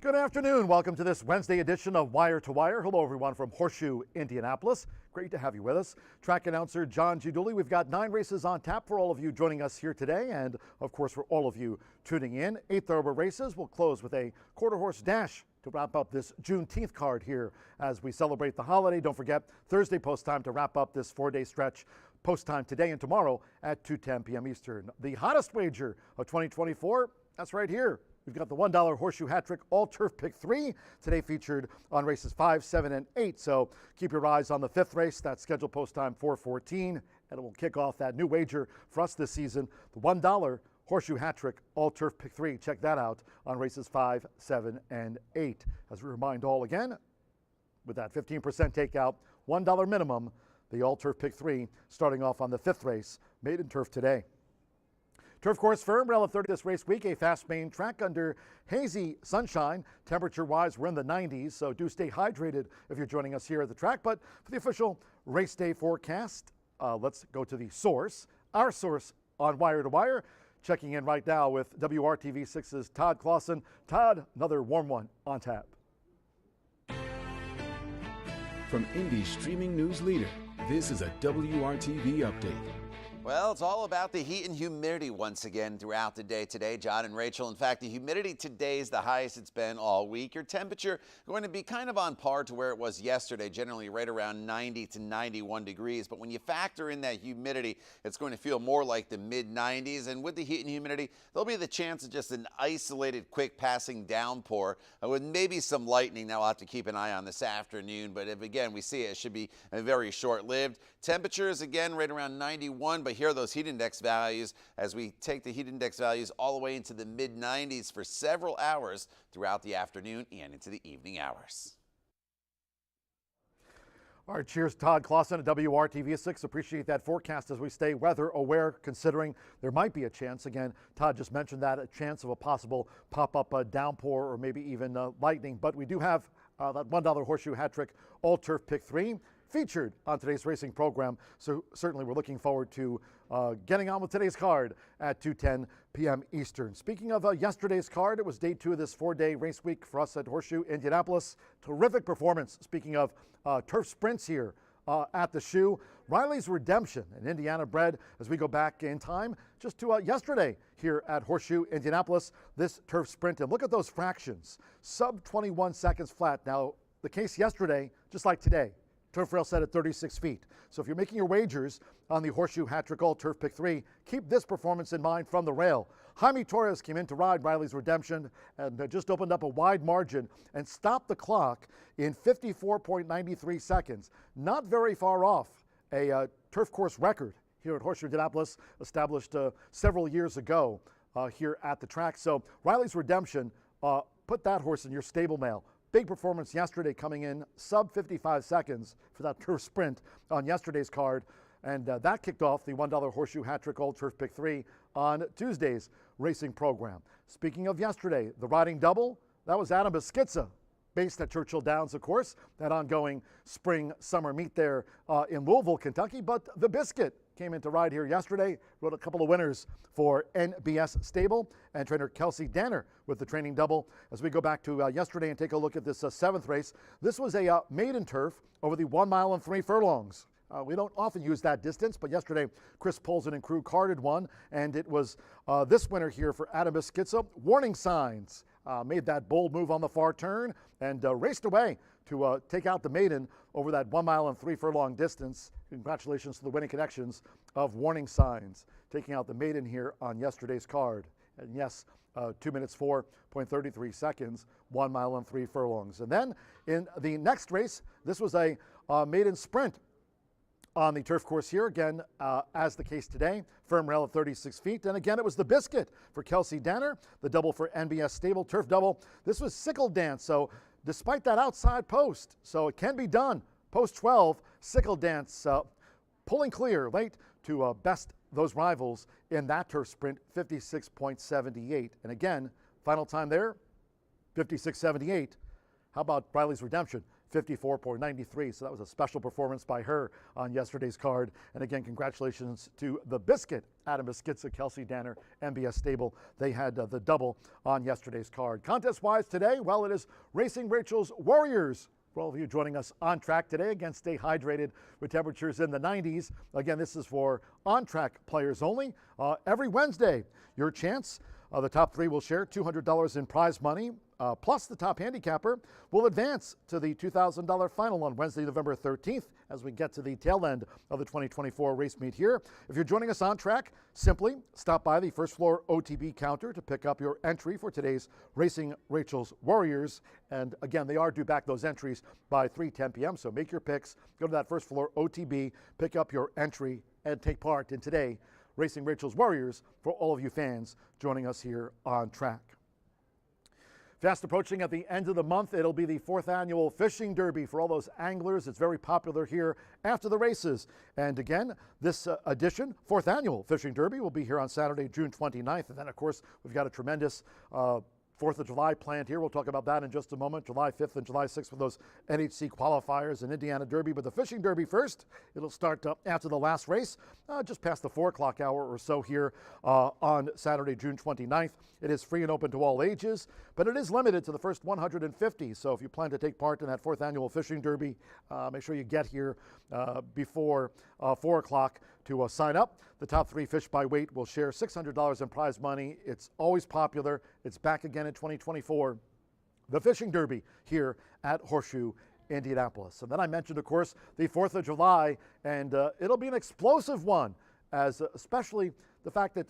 Good afternoon. Welcome to this Wednesday edition of Wire to Wire. Hello, everyone from Horseshoe, Indianapolis. Great to have you with us. Track announcer John Giuduli. We've got 9 races on tap for all of you joining us here today, and of course for all of you tuning in. 8 thoroughbred races. We'll close with a quarter horse dash to wrap up this Juneteenth card here as we celebrate the holiday. Don't forget Thursday post time to wrap up this 4-day stretch. Post time today and tomorrow at 2:10 p.m. Eastern. The hottest wager of 2024, that's right here. We've got the $1 Horseshoe Hat Trick All Turf Pick 3 today, featured on races 5, 7, and 8. So keep your eyes on the 5th race. That's scheduled post time 4:14, and it will kick off that new wager for us this season, the $1 Horseshoe Hat Trick All Turf Pick 3. Check that out on races 5, 7, and 8. As we remind all again, with that 15% takeout, $1 minimum, the All Turf Pick 3 starting off on the 5th race, maiden turf today. Turf course firm, rail of 30 this race week, a fast main track under hazy sunshine. Temperature-wise, we're in the 90s, so do stay hydrated if you're joining us here at the track. But for the official race day forecast, let's go to the source, our source on Wire to Wire. Checking in right now with WRTV6's Todd Clausen. Todd, another warm one on tap. From Indy's streaming news leader, this is a WRTV update. Well, it's all about the heat and humidity once again throughout the day today, John and Rachel. In fact, the humidity today is the highest it's been all week. Your temperature going to be kind of on par to where it was yesterday, generally right around 90 to 91 degrees. But when you factor in that humidity, it's going to feel more like the mid-90s. And with the heat and humidity, there'll be the chance of just an isolated, quick passing downpour with maybe some lightning. Now, we'll have to keep an eye on this afternoon. But if, again, we see it, it should be very short-lived. Temperatures, again, right around 91. But here are those heat index values as we take the heat index values all the way into the mid-90s for several hours throughout the afternoon and into the evening hours. All right, cheers, Todd Clausen at WRTV6. Appreciate that forecast as we stay weather aware, considering there might be a chance. Again, Todd just mentioned that, a chance of a possible pop-up downpour or maybe even lightning. But we do have that $1 Horseshoe Hat Trick All Turf Pick 3 featured on today's racing program. So certainly we're looking forward to getting on with today's card at 2:10 p.m. Eastern. Speaking of yesterday's card, it was day 2 of this 4-day race week for us at Horseshoe Indianapolis. Terrific performance. Speaking of turf sprints here at the shoe, Riley's Redemption, an Indiana bred, as we go back in time just to yesterday here at Horseshoe Indianapolis, this turf sprint. And look at those fractions, sub 21 seconds flat. Now, the case yesterday, just like today, turf rail set at 36 feet. So if you're making your wagers on the Horseshoe Hat Trick All Turf Pick 3, keep this performance in mind from the rail. Jaime Torres came in to ride Riley's Redemption and just opened up a wide margin and stopped the clock in 54.93 seconds. Not very far off a turf course record here at Horseshoe Indianapolis, established several years ago here at the track. So Riley's Redemption, put that horse in your stable mail. Big performance yesterday, coming in sub 55 seconds for that turf sprint on yesterday's card. And that kicked off the $1 Horseshoe Hat Trick All Turf Pick 3 on Tuesday's racing program. Speaking of yesterday, the riding double, that was Adam Beschizza, based at Churchill Downs, of course, that ongoing spring-summer meet there in Louisville, Kentucky. But the Biscuit came in to ride here yesterday, rode a couple of winners for NBS Stable, and trainer Kelsey Danner with the training double. As we go back to yesterday and take a look at this 7th race, this was a maiden turf over the 1 mile and 3 furlongs. We don't often use that distance, but yesterday Chris Polson and crew carded one, and it was this winner here for Adam Beschizza. Warning Signs made that bold move on the far turn and raced away to take out the maiden over that 1 mile and 3 furlong distance. Congratulations to the winning connections of Warning Signs, taking out the maiden here on yesterday's card. And yes, 2 minutes 4.33 seconds, 1 mile and 3 furlongs. And then in the next race, this was a maiden sprint on the turf course here, again, as the case today, firm rail of 36 feet. And again, it was the Biscuit for Kelsey Danner, the double for NBS Stable, turf double. This was Sickle Dance, so despite that outside post, so it can be done. Post 12, Sickle Dance pulling clear late to best those rivals in that turf sprint, 56.78. And again, final time there, 56.78. How about Riley's Redemption? 54.93. So that was a special performance by her on yesterday's card. And again, congratulations to the Biscuit, Adam Biskitsa, Kelsey Danner, MBS Stable. They had the double on yesterday's card. Contest-wise today, well, it is Racing Rachel's Warriors. For all of you joining us on track today, again, stay hydrated with temperatures in the 90s. Again, this is for on-track players only. Every Wednesday, your chance. The top three will share $200 in prize money, plus the top handicapper will advance to the $2,000 final on Wednesday, November 13th, as we get to the tail end of the 2024 race meet here. If you're joining us on track, simply stop by the first floor OTB counter to pick up your entry for today's Racing Rachel's Warriors. And again, they are due back those entries by 3:10 p.m. So make your picks, go to that first floor OTB, pick up your entry, and take part in today Racing Rachel's Warriors for all of you fans joining us here on track. Fast approaching at the end of the month, it'll be the 4th annual Fishing Derby for all those anglers. It's very popular here after the races. And again, this edition, 4th annual Fishing Derby, will be here on Saturday, June 29th. And then, of course, we've got a tremendous 4th of July planned here. We'll talk about that in just a moment. July 5th and July 6th with those NHC qualifiers and Indiana Derby. But the Fishing Derby first, it'll start after the last race, just past the 4 o'clock hour or so here on Saturday, June 29th. It is free and open to all ages, but it is limited to the first 150. So if you plan to take part in that 4th annual Fishing Derby, make sure you get here before 4 o'clock to sign up. The top 3 fish by weight will share $600 in prize money. It's always popular. It's back again in 2024. The Fishing Derby here at Horseshoe Indianapolis. And then I mentioned, of course, the 4th of July, and it'll be an explosive one, as especially the fact that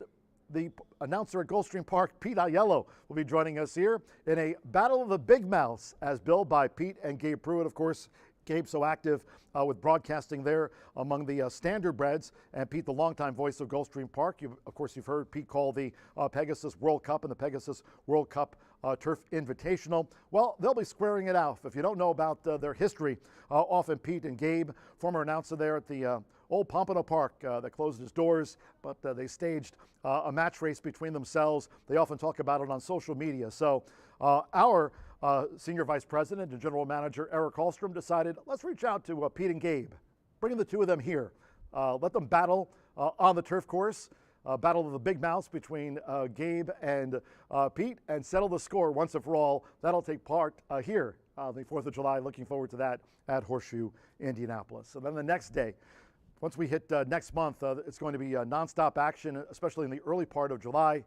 the announcer at Gulfstream Park, Pete Aiello, will be joining us here in a battle of the big mouths, as billed by Pete and Gabe Pruitt. Of course, Gabe so active with broadcasting there among the standardbreds, and Pete, the longtime voice of Gulfstream Park. Of course, you've heard Pete call the Pegasus World Cup and the Pegasus World Cup Turf Invitational. Well, they'll be squaring it out. If you don't know about their history, often Pete and Gabe, former announcer there at the old Pompano Park that closed its doors, but they staged a match race between themselves. They often talk about it on social media. So our Senior Vice President and General Manager Eric Hallstrom decided, let's reach out to Pete and Gabe, bring the two of them here, let them battle on the turf course, battle of the big mouths between Gabe and Pete, and settle the score once and for all. That'll take part here the 4th of July. Looking forward to that at Horseshoe Indianapolis. And then the next day, once we hit next month, it's going to be nonstop action, especially in the early part of July.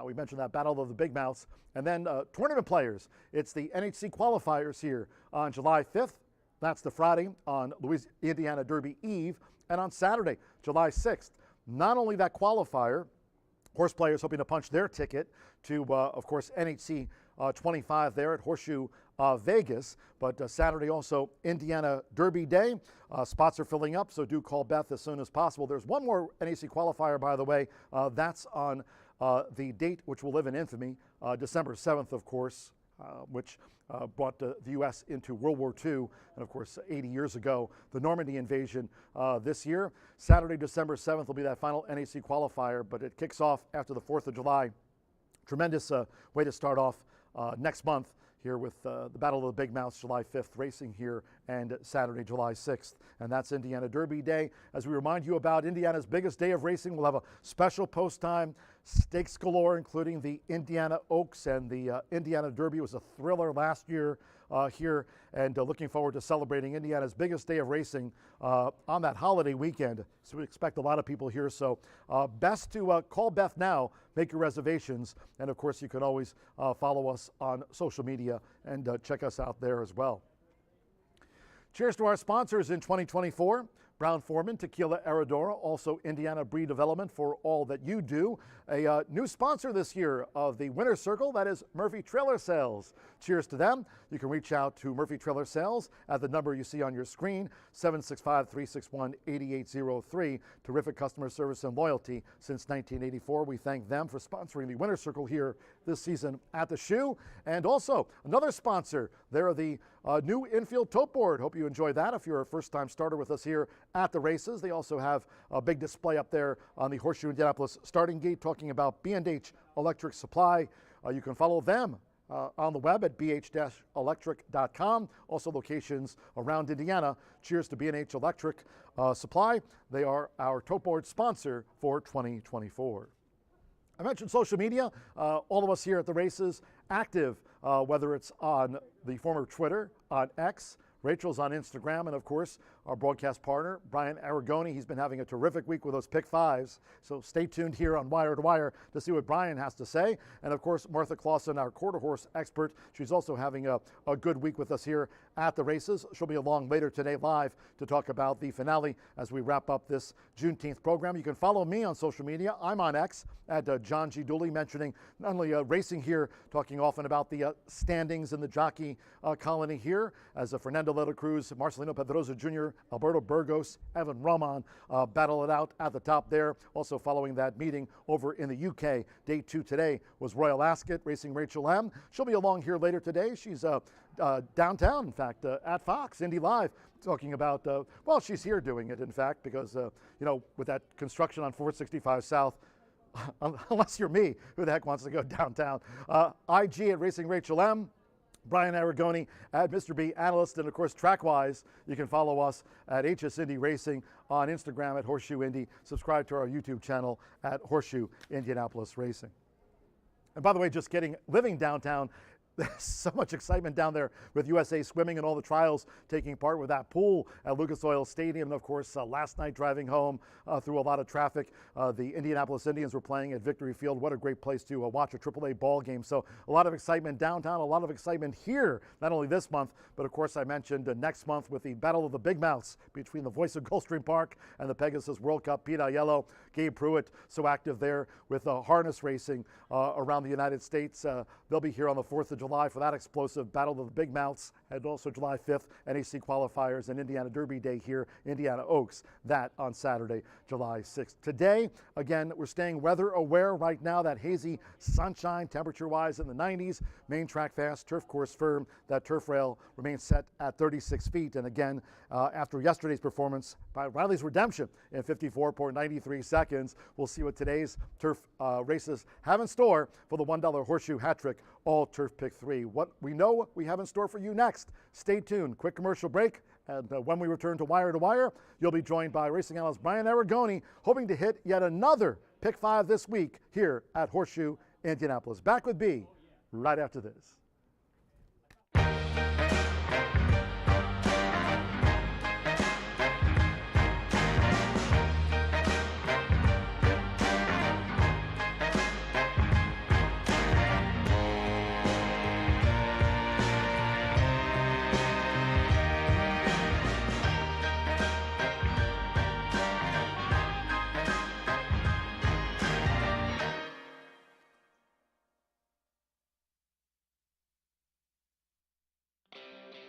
We mentioned that battle of the big mouths. And then tournament players. It's the NHC qualifiers here on July 5th. That's the Friday on Indiana Derby Eve. And on Saturday, July 6th. Not only that qualifier, horse players hoping to punch their ticket to, of course, NHC 25 there at Horseshoe Vegas, but Saturday also Indiana Derby Day. Spots are filling up, so do call Beth as soon as possible. There's one more NHC qualifier, by the way. That's on the date which will live in infamy, December 7th, of course, which brought the U.S. into World War II, and of course 80 years ago, the Normandy invasion this year. Saturday, December 7th will be that final NHC qualifier, but it kicks off after the 4th of July. Tremendous way to start off next month here with the Battle of the Big Mouths, July 5th, racing here, and Saturday, July 6th. And that's Indiana Derby Day. As we remind you about Indiana's biggest day of racing, we'll have a special post-time stakes galore, including the Indiana Oaks, and the Indiana Derby was a thriller last year here, and looking forward to celebrating Indiana's biggest day of racing on that holiday weekend. So we expect a lot of people here. So best to call Beth now, make your reservations, and of course you can always follow us on social media and check us out there as well. Cheers to our sponsors in 2024. Brown-Forman, Tequila Herradura, also Indiana Breed Development for all that you do. A new sponsor this year of the Winner's Circle, that is Murphy Trailer Sales. Cheers to them. You can reach out to Murphy Trailer Sales at the number you see on your screen, 765-361-8803. Terrific customer service and loyalty since 1984. We thank them for sponsoring the Winner's Circle here this season at the Shoe. And also another sponsor, they're the new infield tote board. Hope you enjoy that if you're a first-time starter with us here at the races. They also have a big display up there on the Horseshoe Indianapolis starting gate talking about B&H Electric Supply. You can follow them on the web at bh-electric.com. Also locations around Indiana. Cheers to B&H Electric Supply. They are our tote board sponsor for 2024. I mentioned social media. All of us here at the races active, whether it's on the former Twitter, on X, Rachel's on Instagram, and of course, our broadcast partner, Brian Aragoni. He's been having a terrific week with those pick fives. So stay tuned here on Wire to Wire to see what Brian has to say. And of course, Martha Clausen, our quarter horse expert. She's also having a good week with us here at the races. She'll be along later today live to talk about the finale as we wrap up this Juneteenth program. You can follow me on social media. I'm on X at John G. Dooley, mentioning not only racing here, talking often about the standings in the jockey colony here, as Fernando De La Cruz, Marcelino Pedrosa Jr., Alberto Burgos, Evan Roman battle it out at the top there. Also following that meeting over in the UK, day 2 today was Royal Ascot racing Rachel M. She'll be along here later today. She's downtown, in fact, at Fox Indy Live, talking about, well, she's here doing it, in fact, because, with that construction on 465 South, unless you're me, who the heck wants to go downtown? IG at Racing Rachel M. Brian Aragoni at Mr. B Analyst, and of course TrackWise. You can follow us at HS Indy Racing on Instagram at Horseshoe Indy. Subscribe to our YouTube channel at Horseshoe Indianapolis Racing. And by the way, just living downtown, there's so much excitement down there with USA Swimming and all the trials taking part with that pool at Lucas Oil Stadium. And of course, last night driving home through a lot of traffic, the Indianapolis Indians were playing at Victory Field. What a great place to watch a AAA ball game. So a lot of excitement downtown, a lot of excitement here, not only this month, but of course I mentioned next month with the Battle of the Big Mouths between the voice of Gulfstream Park and the Pegasus World Cup. Pete Aiello, Gabe Pruitt, so active there with harness racing around the United States. They'll be here on the 4th of July for that explosive Battle of the Big Mouths, and also July 5th, NEC qualifiers and Indiana Derby Day here, Indiana Oaks, that on Saturday, July 6th. Today, again, we're staying weather aware right now. That hazy sunshine, temperature-wise in the 90s, main track fast, turf course firm. That turf rail remains set at 36 feet. And again, after yesterday's performance by Riley's Redemption in 54.93 seconds, we'll see what today's turf races have in store for the $1 Horseshoe Hat Trick All Turf Pick 3. What we know we have in store for you next. Stay tuned. Quick commercial break. And when we return to Wire, you'll be joined by racing analyst Brian Aragoni, hoping to hit yet another Pick 5 this week here at Horseshoe Indianapolis. Back with B right after this.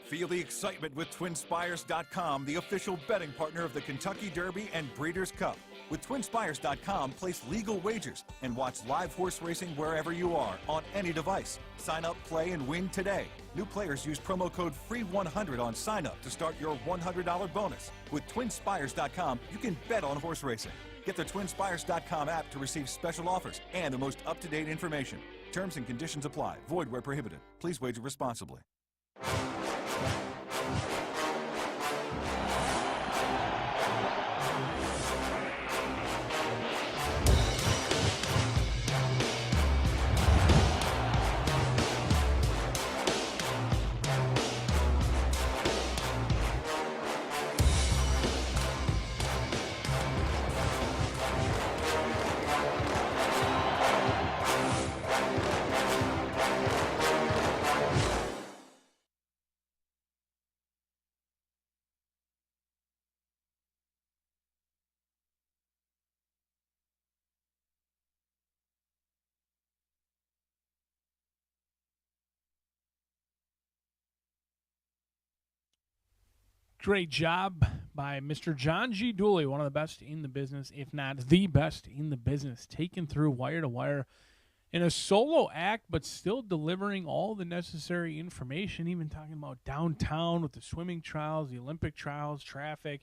Feel the excitement with TwinSpires.com, the official betting partner of the Kentucky Derby and Breeders' Cup. With TwinSpires.com, place legal wagers and watch live horse racing wherever you are on any device. Sign up, play, and win today. New players use promo code FREE100 on sign up to start your $100 bonus. With TwinSpires.com, you can bet on horse racing. Get the TwinSpires.com app to receive special offers and the most up-to-date information. Terms and conditions apply. Void where prohibited. Please wager responsibly. Great job by Mr. John G. Dooley, one of the best in the business, if not the best in the business, taken through wire to wire in a solo act, but still delivering all the necessary information, even talking about downtown with the swimming trials, the Olympic trials, traffic.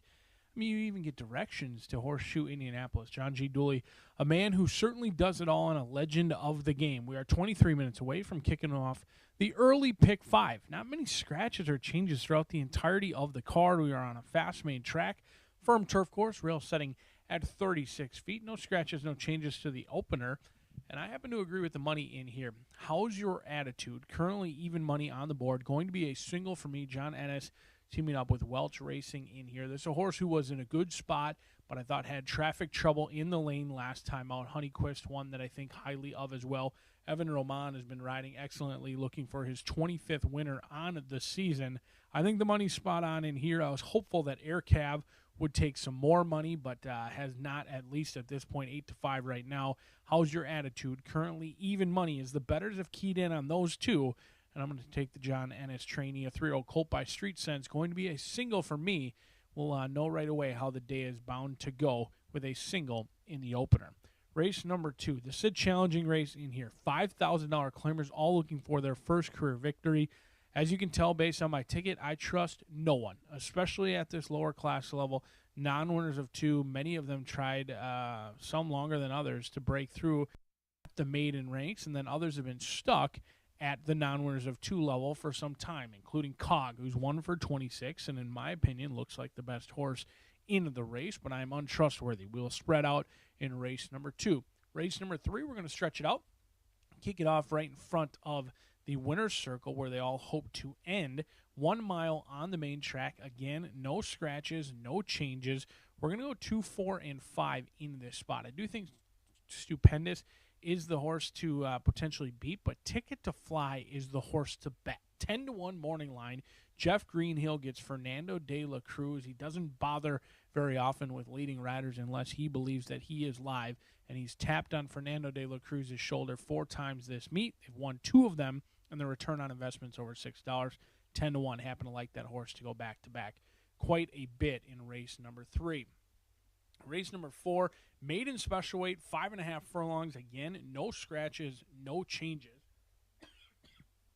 I mean, you even get directions to Horseshoe Indianapolis. John G. Dooley, a man who certainly does it all and a legend of the game. We are 23 minutes away from kicking off the early pick 5. Not many scratches or changes throughout the entirety of the card. We are on a fast-made track, firm turf course, rail setting at 36 feet. No scratches, no changes to the opener. And I happen to agree with the money in here. How's your attitude? Currently even money on the board. Going to be a single for me. John Ennis teaming up with Welch Racing in here. This is a horse who was in a good spot, but I thought had traffic trouble in the lane last time out. Honeyquist, one that I think highly of as well. Evan Roman has been riding excellently, looking for his 25th winner on the season. I think the money's spot on in here. I was hopeful that Air Cav would take some more money, but has not, at least at this point, 8-5 right now. How's your attitude? Currently, even money as the bettors have keyed in on those two. And I'm going to take the John Ennis trainee, a 3-year-old colt by Street Sense. Going to be a single for me. We'll know right away how the day is bound to go with a single in the opener. Race number 2, the Sid Challenging race in here. $5,000 claimers all looking for their first career victory. As you can tell based on my ticket, I trust no one, especially at this lower class level. Non-winners of 2, many of them tried, some longer than others, to break through the maiden ranks, and then others have been stuck at the non-winners of 2 level for some time, including Cog, who's 1 for 26, and in my opinion looks like the best horse in the race, but I'm untrustworthy. We'll spread out in race number 2. Race number 3, we're going to stretch it out, kick it off right in front of the winner's circle where they all hope to end. 1 mile on the main track. Again, no scratches, no changes. We're going to go 2, 4, and 5 in this spot. I do think Stupendous is the horse to potentially beat, but Ticket to Fly is the horse to bet. 10-1 morning line. Jeff Greenhill gets Fernando de la Cruz. He doesn't bother very often with leading riders unless he believes that he is live, and he's tapped on Fernando de la Cruz's shoulder 4 times this meet. They've won 2 of them, and the return on investment's over $6. 10-1. Happen to like that horse to go back-to-back quite a bit in race number 3. Race number 4, maiden special weight, 5.5 furlongs. Again, no scratches, no changes.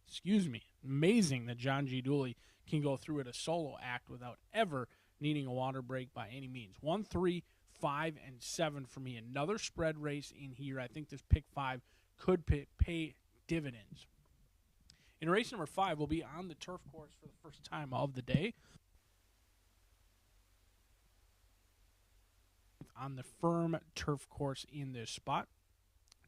Excuse me. Amazing that John G. Dooley can go through it a solo act without ever needing a water break by any means. 1, 3, 5, and 7 for me. Another spread race in here. I think this pick 5 could pay dividends. In race number 5, we'll be on the turf course for the first time of the day. On the firm turf course in this spot.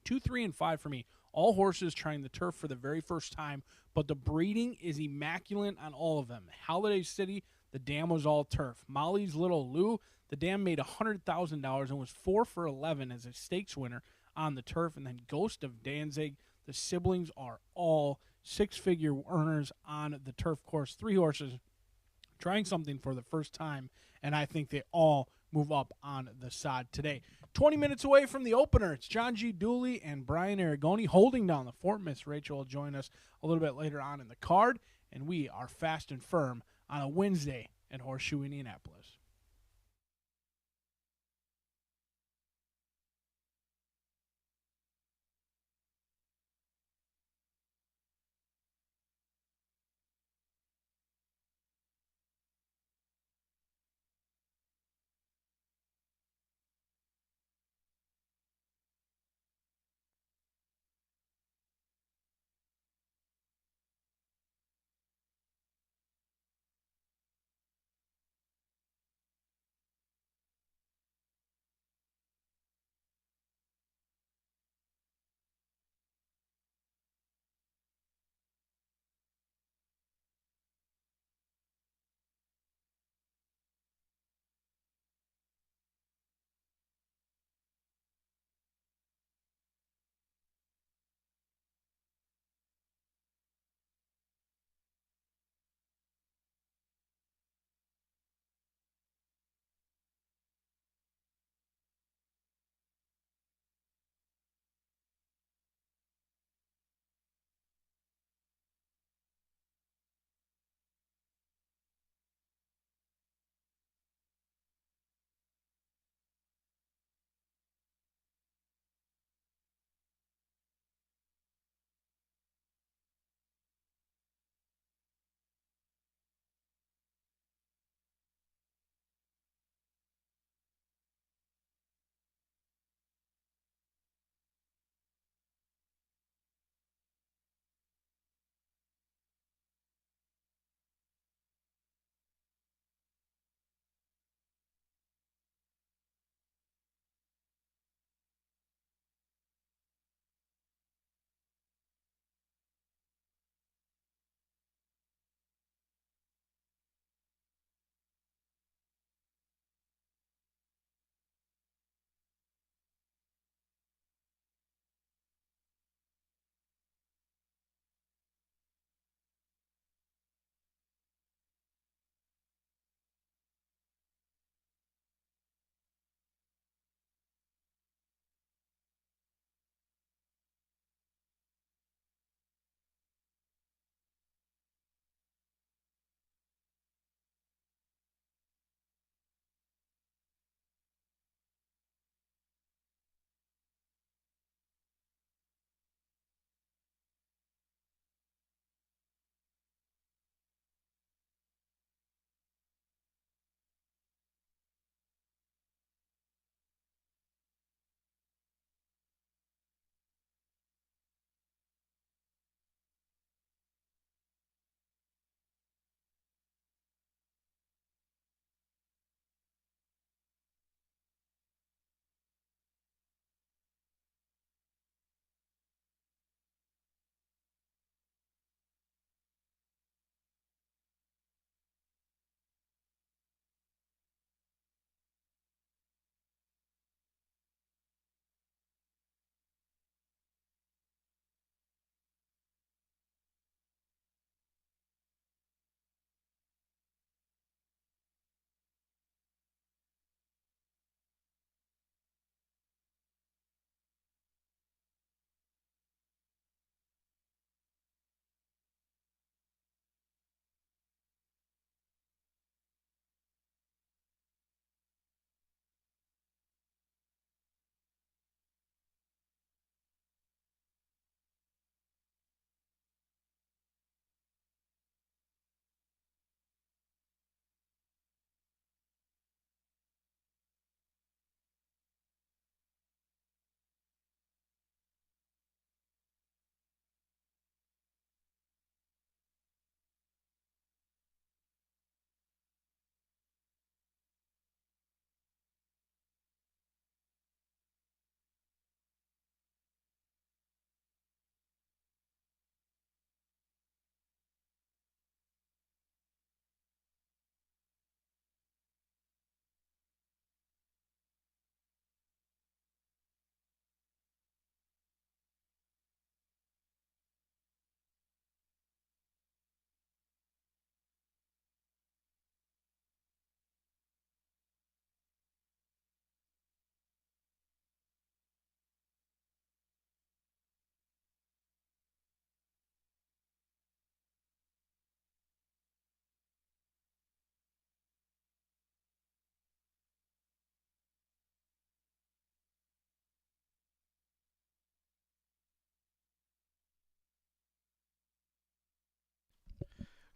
2, 3, and 5 for me. All horses trying the turf for the very first time, but the breeding is immaculate on all of them. Holiday City, the dam was all turf. Molly's Little Lou, the dam made $100,000 and was 4 for 11 as a stakes winner on the turf. And then Ghost of Danzig, the siblings are all 6-figure earners on the turf course. 3 horses trying something for the first time, and I think they all move up on the sod today. 20 minutes away from the opener, it's John G. Dooley and Brian Aragoni holding down the fort. Miss Rachel will join us a little bit later on in the card, and we are fast and firm on a Wednesday at Horseshoe, Indianapolis.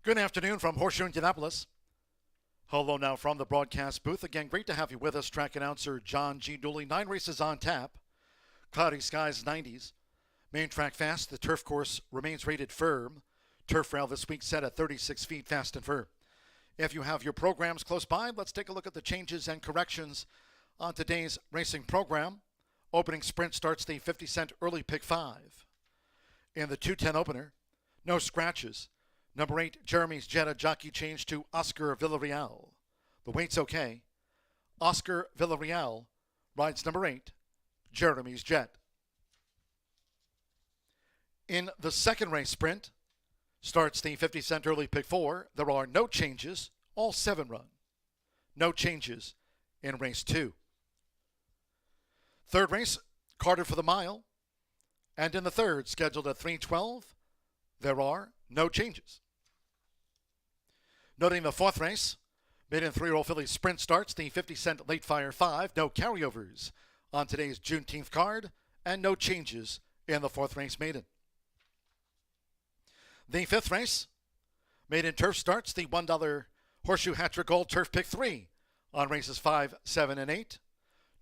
Good afternoon from Horseshoe Indianapolis. Hello now from the broadcast booth. Again, great to have you with us. Track announcer John G. Dooley. 9 races on tap. Cloudy skies, 90s. Main track fast. The turf course remains rated firm. Turf rail this week set at 36 feet fast and firm. If you have your programs close by, let's take a look at the changes and corrections on today's racing program. Opening sprint starts the 50-cent early pick 5. In the 210 opener, no scratches. Number 8, Jeremy's Jetta jockey change to Oscar Villarreal. The weight's okay. Oscar Villarreal rides number 8, Jeremy's Jet. In the second race sprint, starts the 50-cent early pick 4. There are no changes, all 7 run. No changes in race 2. Third race, Carter for the mile. And in the third, scheduled at 3:12, there are no changes. Noting the fourth race, maiden 3-year-old filly sprint starts, the 50-cent late fire 5, no carryovers on today's Juneteenth card, and no changes in the fourth race maiden. The fifth race, maiden turf starts, the $1 Horseshoe Hat-Trick Gold Turf Pick 3 on races 5, 7, and 8.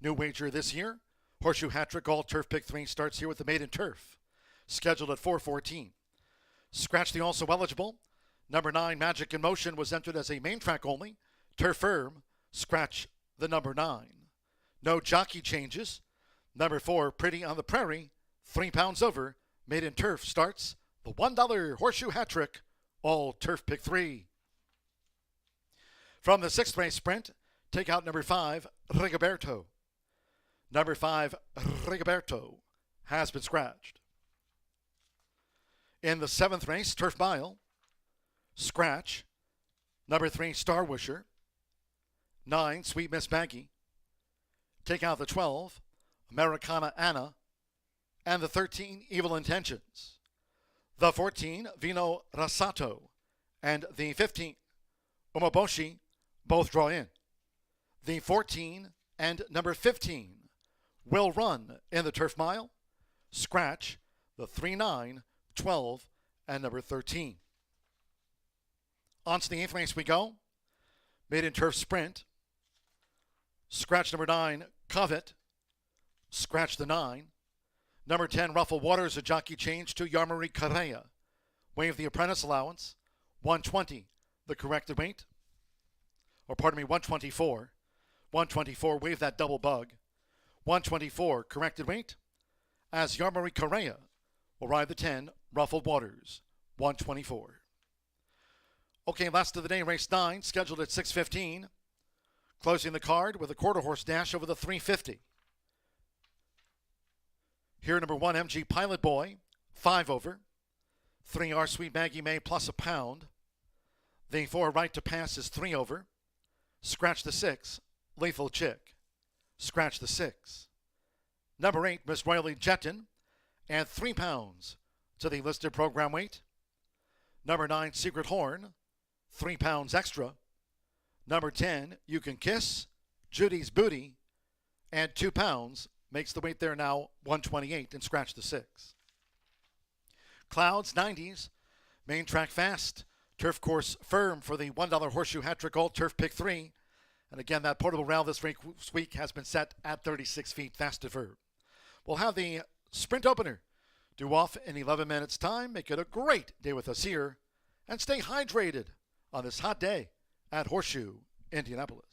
New wager this year, Horseshoe Hat-Trick Gold Turf Pick 3 starts here with the maiden turf, scheduled at 4:14. Scratch the also eligible. Number 9, Magic in Motion, was entered as a main track only. Turf firm, scratch the number 9. No jockey changes. Number 4, Pretty on the Prairie, 3 pounds over. Maiden turf starts the $1 Horseshoe Hat-Trick, all turf pick 3. From the 6th race sprint, take out number 5, Rigoberto. Number 5, Rigoberto, has been scratched. In the 7th race, Turf Mile, scratch, number 3, Star Wisher, 9, Sweet Miss Maggie, take out the 12, Americana Anna, and the 13, Evil Intentions. The 14, Vino Rasato, and the 15, Umaboshi, both draw in. The 14 and number 15 will run in the Turf Mile, scratch the 3, 9, 12, and number 13. On to the 8th race we go. Maiden turf sprint. Scratch number 9, Covet. Scratch the 9. Number 10, Ruffle Waters, a jockey change to Yarmari Correa. Waive the apprentice allowance. 120, the corrected weight. 124. 124, waive that double bug. 124, corrected weight. As Yarmari Correa will ride the 10, Ruffled Waters, 124. Okay, last of the day, race 9, scheduled at 6:15. Closing the card with a quarter horse dash over the 350. Here, number 1, MG Pilot Boy, 5 over. 3, R Sweet Maggie May plus a pound. The 4, Right to Pass, is 3 over. Scratch the 6, Lethal Chick. Scratch the 6. Number 8, Miss Royally Jetton, and 3 pounds to the listed program weight. Number 9, Secret Horn, 3 pounds extra. Number 10, You Can Kiss, Judy's Booty, and 2 pounds makes the weight there now 128, and scratch the 6. Clouds, 90s, main track fast, turf course firm for the $1 Horseshoe Hat-Trick Gold Turf Pick 3. And again, that portable rail this week has been set at 36 feet fast and firm. We'll have the sprint opener due off in 11 minutes' time. Make it a great day with us here, and stay hydrated on this hot day at Horseshoe, Indianapolis.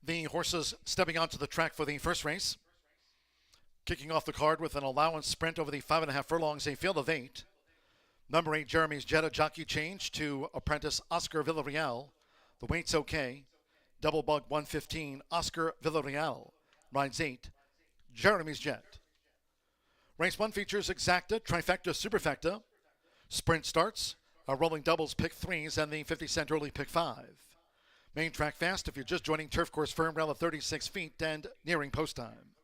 The horses stepping onto the track for the first race. Kicking off the card with an allowance sprint over the 5.5 furlongs, a field of 8. Number 8, Jeremy's Jetta, jockey change to apprentice Oscar Villarreal. The weight's okay. Double bug 115, Oscar Villarreal. Rides 8, Jeremy's Jet. Race 1 features exacta, trifecta, superfecta. Sprint starts, rolling doubles, pick 3s, and the 50-cent early pick 5. Main track fast if you're just joining turf course firm rail at 36 feet and nearing post time.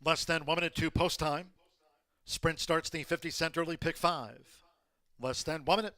Less than 1 minute to post time. Sprint starts the 50-cent early pick 5. Less than 1 minute.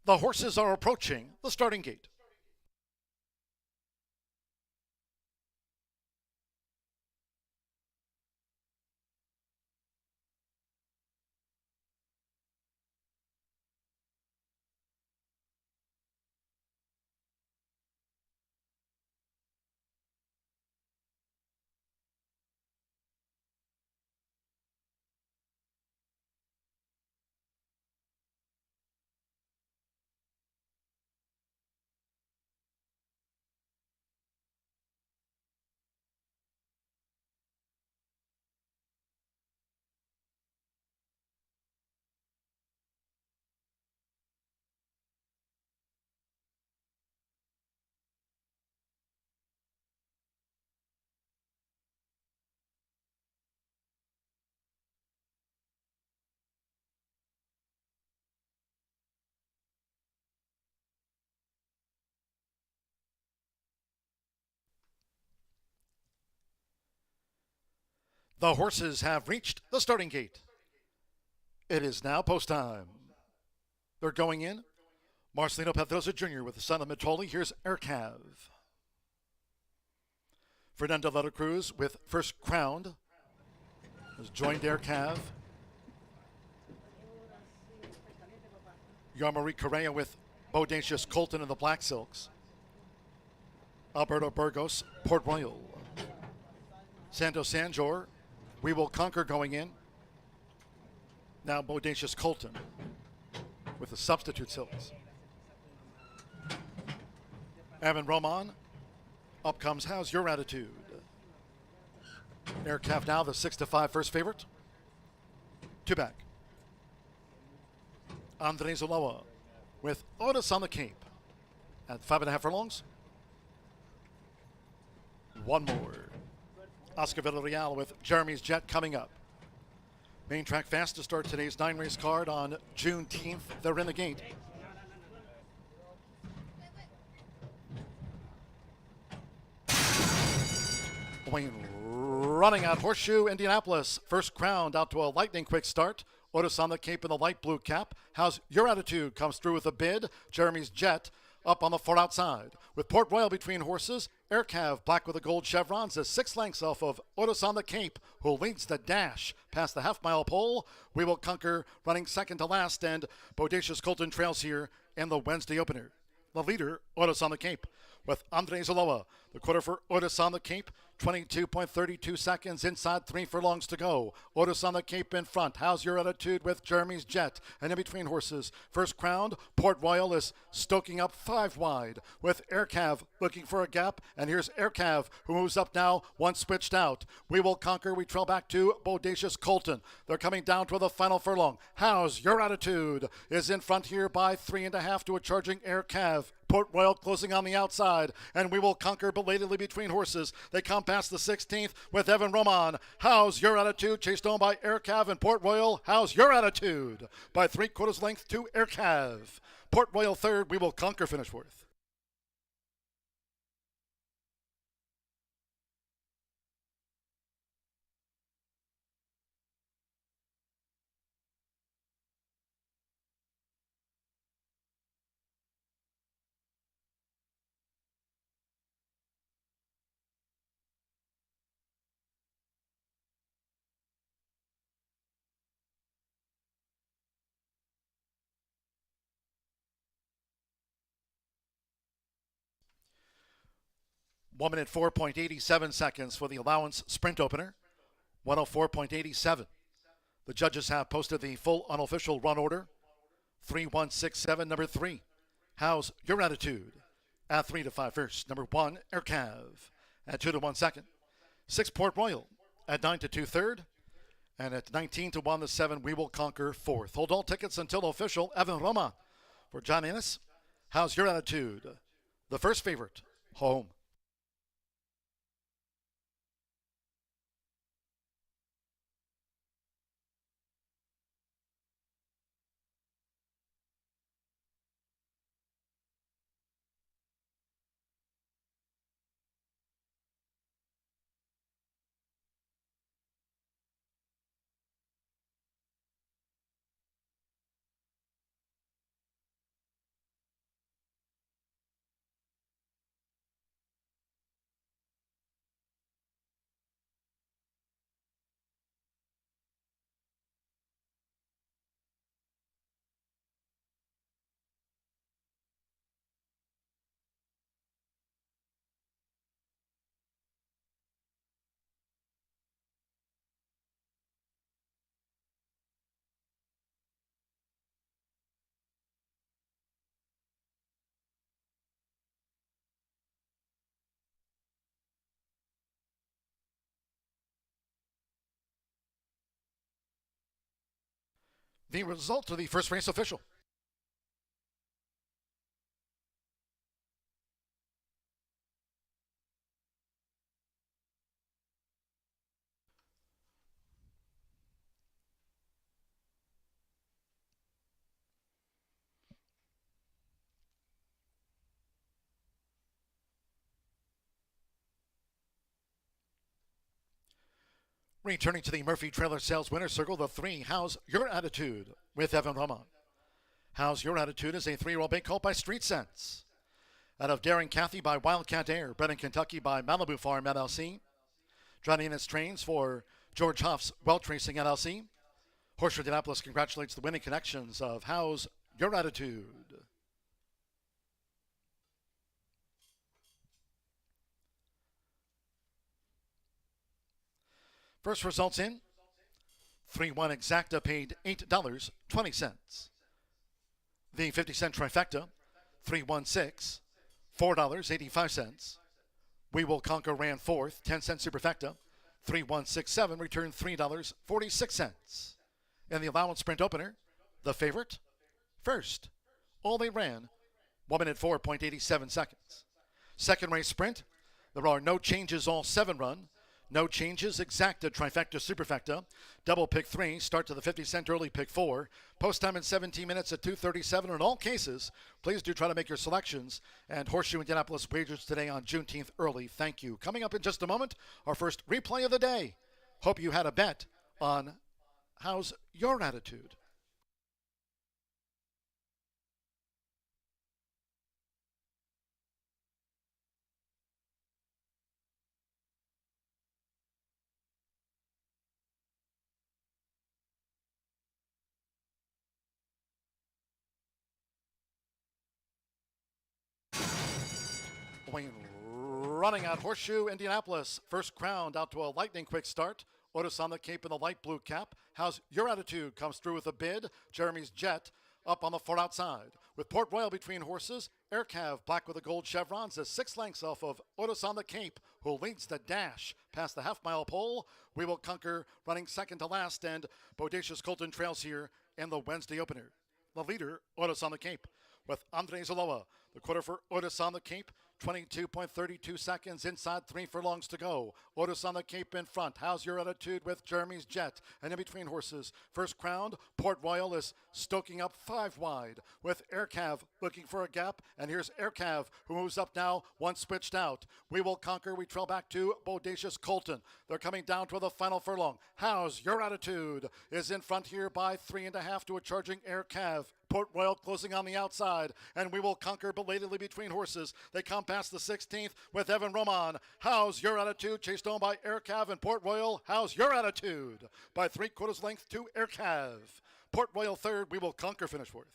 The horses are approaching the starting gate. The horses have reached the starting gate. It is now post time. They're going in. Marcelino Pedrosa Jr. with the son of Mitoli. Here's Aircav. Fernando Letta Cruz with First Crowned has joined Aircav. Yarmarie Correa with Bodacious Colton and the Black Silks. Alberto Burgos, Port Royal. Santo Sanjor, We Will Conquer going in. Now Bodacious Colton with the substitute silks. Evan Roman, up comes How's Your Attitude? Aircraft now the 6-5 first favorite. Two back. Andre Zoloa with Otis on the Cape at 5.5 furlongs. One more. Oscar Villarreal with Jeremy's Jet coming up. Main track fast to start today's 9-race card on Juneteenth. They're in the gate. Running out Horseshoe Indianapolis. First Crowned out to a lightning quick start. Otis on the Cape in the light blue cap. How's Your Attitude comes through with a bid. Jeremy's Jet up on the far outside. With Port Royal between horses. Aircav black with the gold chevrons is 6 lengths off of Otis on the Cape, who leads the dash past the half-mile pole. We Will Conquer running second to last, and Bodacious Colton trails here in the Wednesday opener. The leader, Otis on the Cape, with Andre Zoloa. The quarter for Otis on the Cape, 22.32 seconds, inside 3 furlongs to go. Otis on the Cape in front. How's Your Attitude with Jeremy's Jet? And in between horses, First Crowned, Port Royal is stoking up 5 wide with Aircav looking for a gap. And here's Aircav, who moves up now, one switched out. We Will Conquer. We trail back to Bodacious Colton. They're coming down to the final furlong. How's Your Attitude is in front here by 3.5 to a charging Aircav. Port Royal closing on the outside, and We Will Conquer belatedly between horses. They come past the 16th with Evan Roman. How's Your Attitude? Chased on by Aircav and Port Royal. How's Your Attitude? By 3/4 length to Aircav. Port Royal third. We Will Conquer finish fourth. One minute 4.87 seconds for the allowance sprint opener. 104.87. The judges have posted the full unofficial run order. 3167, number 3. How's Your Attitude? At 3-5 first. Number 1, Aircav. At 2-1 second. 6 Port Royal. At 9-2 third. And at 19-1 the 7, We Will Conquer fourth. Hold all tickets until official. Evan Roma. For John Ennis, How's Your Attitude? The first favorite, home. The result of the first race official. Returning to the Murphy Trailer Sales Winner Circle, the 3, How's Your Attitude with Evan Roman. How's Your Attitude is a 3-year-old bait colt by Street Sense. Out of Daring Cathy by Wildcat Air, bred in Kentucky by Malibu Farm LLC. Johnny Innes trains for George Huff's Welch Racing LLC. Horseshoe Indianapolis congratulates the winning connections of How's Your Attitude. First results in. 3-1 Exacta paid $8.20. The 50-cent trifecta, 3-1-6, $4.85. We Will Conquer ran fourth, 10-cent superfecta, 3-1-6-7, returned $3.46. In the allowance sprint opener, the favorite, first. All they ran, 1 minute 4.87 seconds. Second race sprint, there are no changes, all 7 run. No changes, Exacta, trifecta, superfecta. Double pick 3, start to the 50-cent early pick 4. Post time in 17 minutes at 2:37. In all cases, please do try to make your selections. And Horseshoe Indianapolis wagers today on Juneteenth early. Thank you. Coming up in just a moment, our first replay of the day. Hope you had a bet on How's Your Attitude. Running out Horseshoe Indianapolis. First Crowned out to a lightning quick start. Otis on the Cape in the light blue cap. How's Your Attitude comes through with a bid. Jeremy's Jet up on the far outside. With Port Royal between horses. Air Cav black with the gold chevrons is 6 lengths off of Otis on the Cape, who leads the dash past the half-mile pole. We Will Conquer running second to last, and Bodacious Colton trails here in the Wednesday opener. The leader, Otis on the Cape, with Andre Zaloa. The quarter for Otis on the Cape, 22.32 seconds, inside 3 furlongs to go. Otis on the Cape in front. How's Your Attitude with Jeremy's Jet? And in between horses, First Crowned, Port Royal is stoking up 5 wide with Air Cav looking for a gap. And here's Air Cav, who moves up now, one switched out. We Will Conquer, we trail back to Bodacious Colton. They're coming down to the final furlong. How's Your Attitude is in front here by 3.5 to a charging Air Cav. Port Royal closing on the outside, and We Will Conquer belatedly between horses. They come past the 16th with Evan Roman. How's Your Attitude? Chased on by Air Cav and Port Royal. How's Your Attitude? By 3/4 length to Air Cav. Port Royal third. We Will Conquer finish fourth.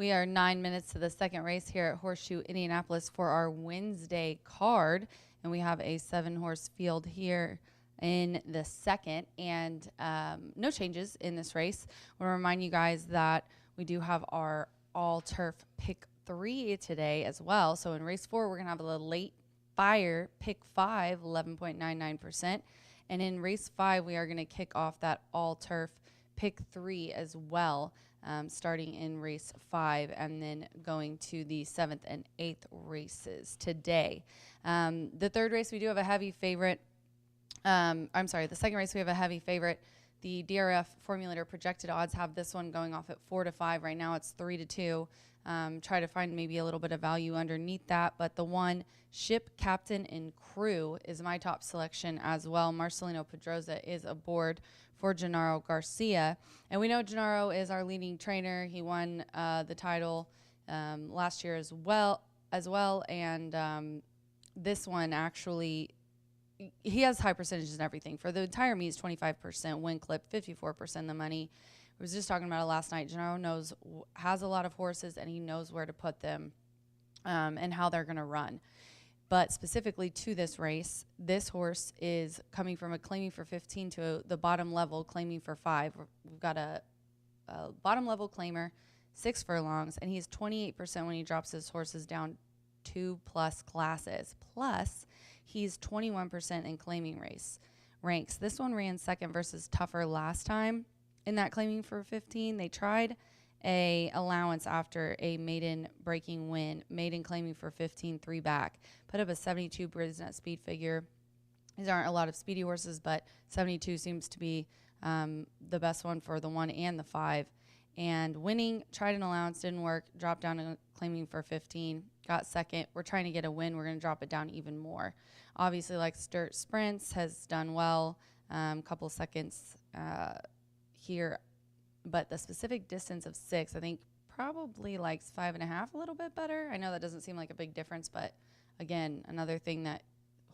We are 9 minutes to the second race here at Horseshoe Indianapolis for our Wednesday card, and we have a 7-horse field here in the second, and no changes in this race. I want to remind you guys that we do have our all-turf pick 3 today as well. So in race 4, we're going to have a late fire pick 5, 11.99%. And in race 5, we are going to kick off that all-turf pick 3 as well, starting in race 5 and then going to the 7th and 8th races today. The third race, we do have a heavy favorite. I'm sorry, the second race, we have a heavy favorite. The DRF Formulator projected odds have this one going off at 4 to 5. Right now it's 3 to 2. Try to find maybe a little bit of value underneath that. But the one, Ship, Captain, and Crew, is my top selection as well. Marcelino Pedroza is aboard for Gennaro Garcia. And we know Gennaro is our leading trainer. He won the title last year as well. And this one actually, he has high percentages and everything. For the entire meet, it's 25% win clip, 54% the money. I was just talking about it last night. Gennaro has a lot of horses, and he knows where to put them and how they're going to run. But specifically to this race, this horse is coming from a claiming for 15 to the bottom level, claiming for 5. We've got a bottom level claimer, 6 furlongs, and he's 28% when he drops his horses down 2+ classes. Plus, he's 21% in claiming ranks. This one ran second versus Tougher last time. In that claiming for 15, they tried a allowance after a maiden breaking win, maiden claiming for 15, 3 back, put up a 72 Brisnet speed figure. These aren't a lot of speedy horses, but 72 seems to be the best one for the 1 and the 5. And winning, tried an allowance, didn't work, dropped down to claiming for 15, got second. We're trying to get a win. We're going to drop it down even more. Obviously, like Sturt Sprints, has done well, couple seconds here, but the specific distance of 6, I think probably likes 5.5 a little bit better. I know that doesn't seem like a big difference, but again, another thing that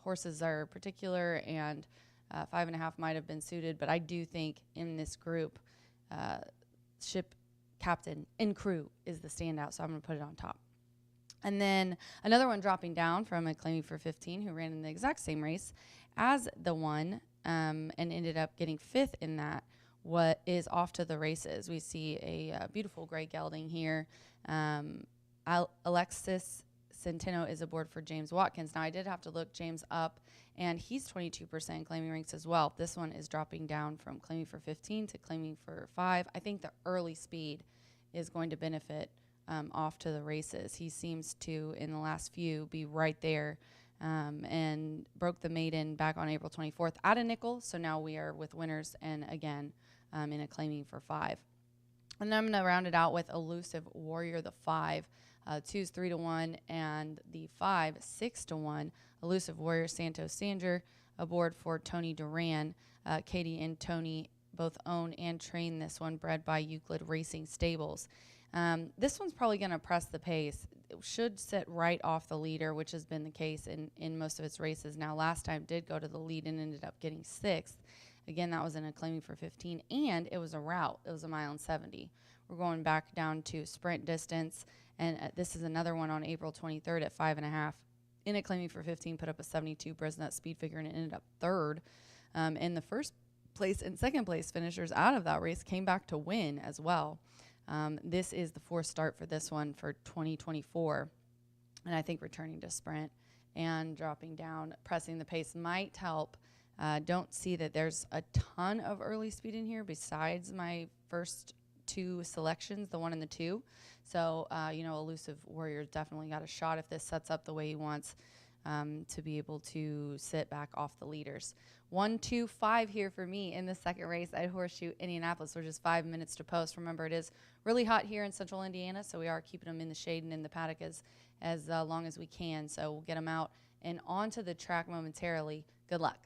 horses are particular, and 5.5 might have been suited, but I do think in this group, Ship, Captain, and Crew is the standout, so I'm going to put it on top. And then another one dropping down from a claiming for 15 who ran in the exact same race as the one and ended up getting 5th in that. What is off to the races? We see a beautiful gray gelding here. Alexis Centeno is aboard for James Watkins. Now, I did have to look James up, and he's 22% claiming ranks as well. This one is dropping down from claiming for 15 to claiming for 5. I think the early speed is going to benefit off to the races. He seems to, in the last few, be right there and broke the maiden back on April 24th at a nickel. So now we are with winners and, again, in a claiming for 5. And then I'm going to round it out with Elusive Warrior, the 5. 2's 3 to 1, and the 5, 6 to 1. Elusive Warrior, Santos Sanger aboard for Tony Duran. Katie and Tony both own and train this one, bred by Euclid Racing Stables. This one's probably going to press the pace. It should sit right off the leader, which has been the case in most of its races. Now, last time did go to the lead and ended up getting 6th. Again, that was in a claiming for 15, and it was a route. It was a 1.70 miles. We're going back down to sprint distance, and this is another one on April 23rd at 5.5. In a claiming for 15, put up a 72 Brisnet speed figure, and it ended up 3rd. In the first place and second place finishers out of that race came back to win as well. This is the 4th start for this one for 2024, and I think returning to sprint and dropping down, pressing the pace might help. Don't see that there's a ton of early speed in here besides my first 2 selections, the 1 and the 2. So, Elusive Warrior's definitely got a shot if this sets up the way he wants to be able to sit back off the leaders. 1, 2, 5 here for me in the second race at Horseshoe Indianapolis. We're just 5 minutes to post. Remember, it is really hot here in central Indiana, so we are keeping them in the shade and in the paddock as long as we can. So we'll get them out and onto the track momentarily. Good luck.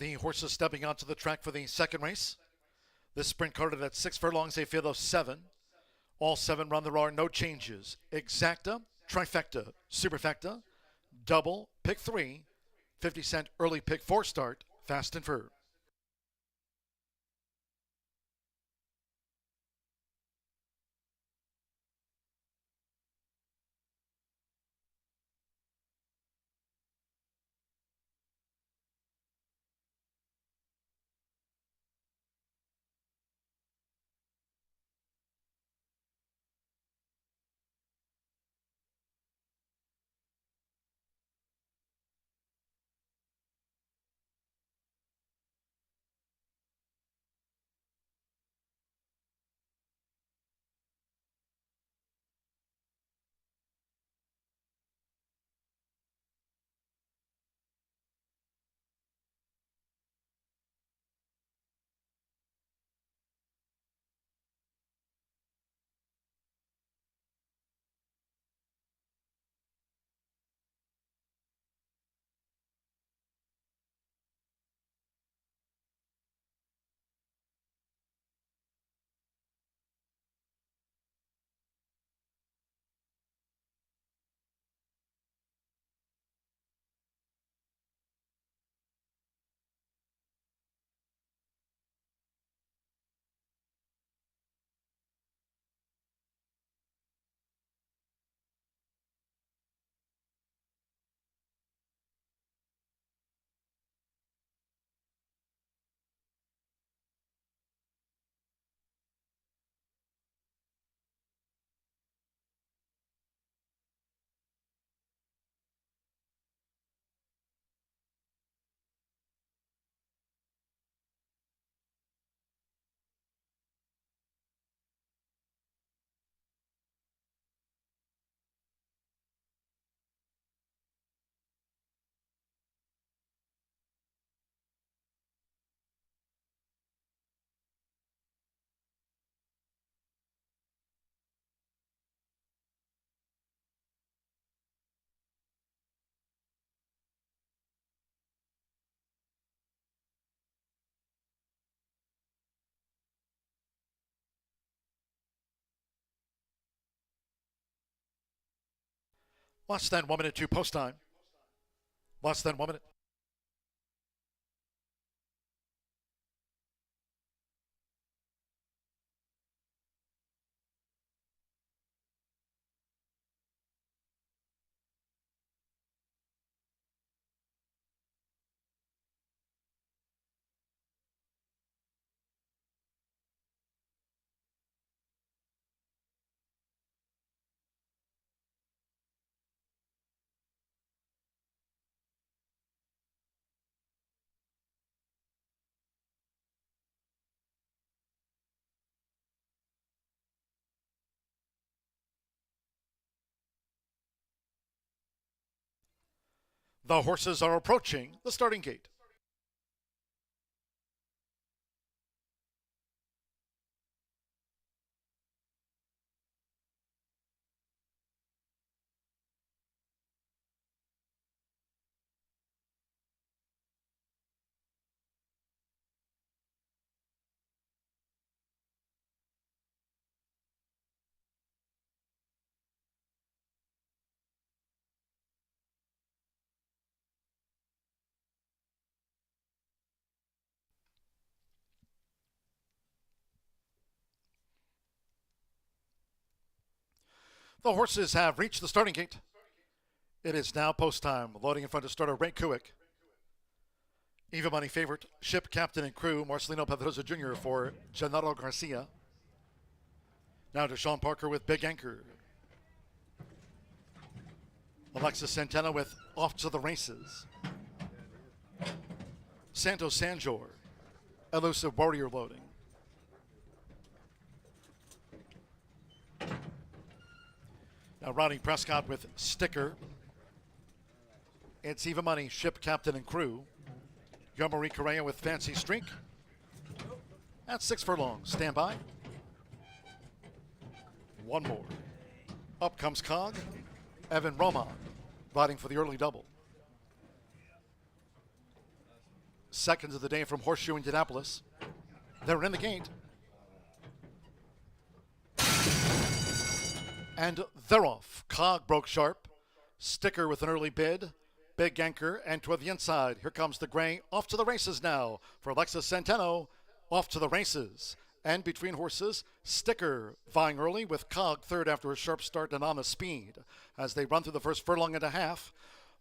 The horses stepping onto the track for the second race. This sprint carded at 6 furlongs, a field of 7. All 7 run, there are no changes. Exacta, trifecta, superfecta, double, pick 3, 50-cent early pick 4 start, fast and firm. Less than 1 minute to post time. Less than 1 minute. The horses are approaching the starting gate. The horses have reached the starting gate. It is now post time. Loading in front of starter Ray Kuick. Eva Money favorite, ship captain and crew, Marcelino Pedroza Jr. for Gennaro Garcia. Now to Sean Parker with Big Anchor. Alexis Santana with Off to the Races. Santos Sanjor, Elusive Warrior loading. Now Ronnie Prescott with Sticker. It's Eva Money, ship captain and crew. Marie Correa with Fancy Streak. That's 6 furlongs. Stand by. One more. Up comes Cog. Evan Roman riding for the early double. seconds of the day from Horseshoe Indianapolis. They're in the gate. And they're off. Cog broke sharp. Sticker with an early bid. Big anchor and toward the inside. Here comes the gray. Off to the races now for Alexis Centeno. Off to the races. And between horses, Sticker vying early with Cog third after a sharp start and on the speed. As they run through the first furlong and a half,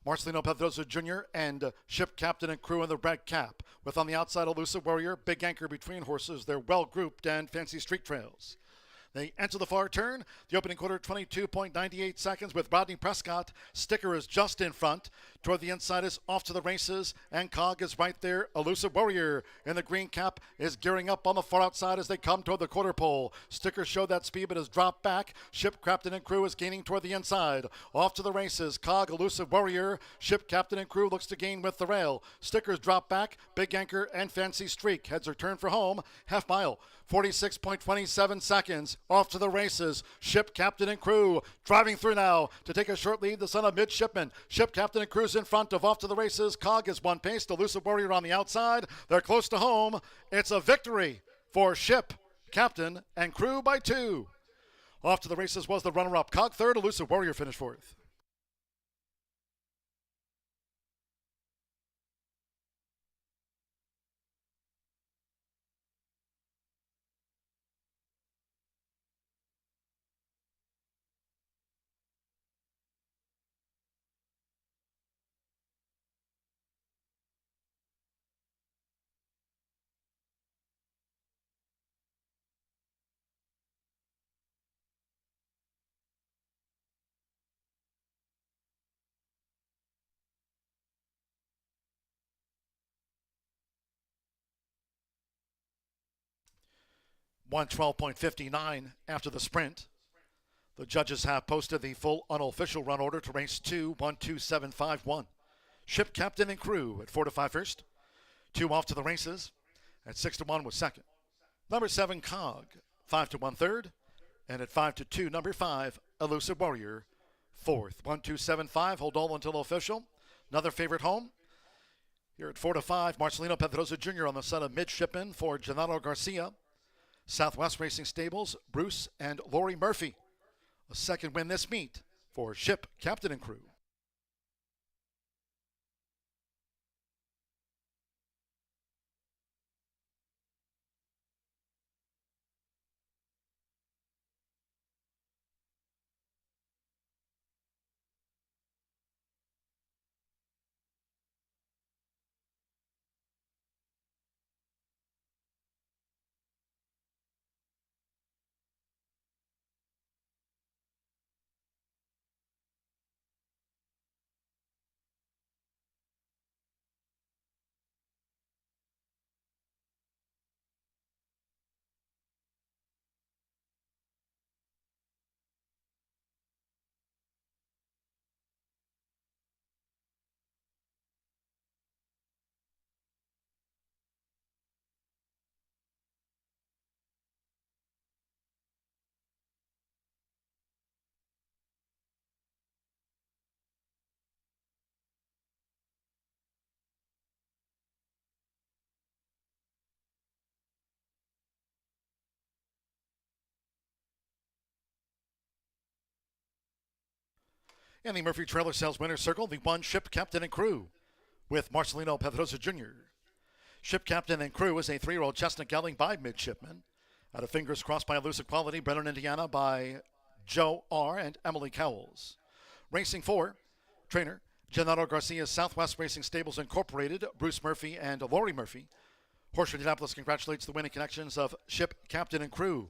Marcelino Pedrosa Jr. and Ship Captain and Crew in the red cap. With on the outside, Elusive Warrior, Big Anchor between horses. They're well grouped and fancy street trails. They enter the far turn. The opening quarter, 22.98 seconds with Rodney Prescott. Sticker is just in front. Toward the inside is off to the races, and Cog is right there. Elusive Warrior in the green cap is gearing up on the far outside as they come toward the quarter pole. Sticker showed that speed but has dropped back. Ship Captain and Crew is gaining toward the inside. Off to the races. Cog, Elusive Warrior. Ship Captain and Crew looks to gain with the rail. Stickers drop back. Big Anchor and Fancy Streak. Heads are turned for home. Half mile. 46.27 seconds. Off to the races. Ship Captain and Crew driving through now to take a short lead. The son of Midshipman. Ship Captain and Crew's in front of Off to the races. Cog is one pace. Elusive Warrior on the outside. They're close to home. It's a victory for Ship Captain and Crew by 2. Off to the races was the runner-up. Cog third. Elusive Warrior finished fourth. Won 12.59 after the sprint. The judges have posted the full unofficial run order to race 2, 12751. Ship Captain and Crew at 4 to 5 first. 2 off to the races. At 6 to 1 was second. Number 7, Cog, 5 to 1 third. And at 5 to 2, number 5, Elusive Warrior, fourth. 1275, hold all until official. Another favorite home. Here at 4 to 5, Marcelino Pedrosa Jr. on the son of Midshipman for Gennaro Garcia. Southwest Racing Stables, Bruce and Lori Murphy. A second win this meet for Ship Captain and Crew. In the Murphy Trailer Sales Winner's Circle, the 1 Ship Captain and Crew with Marcelino Pedrosa Jr. Ship Captain and Crew is a 3-year-old chestnut gelding by Midshipman. Out of Fingers Crossed by Elusive Quality, Brennan, Indiana by Joe R. and Emily Cowles. Racing 4, trainer, Gennaro Garcia, Southwest Racing Stables Incorporated, Bruce Murphy and Lori Murphy. Horseshoe Indianapolis congratulates the winning connections of Ship Captain and Crew.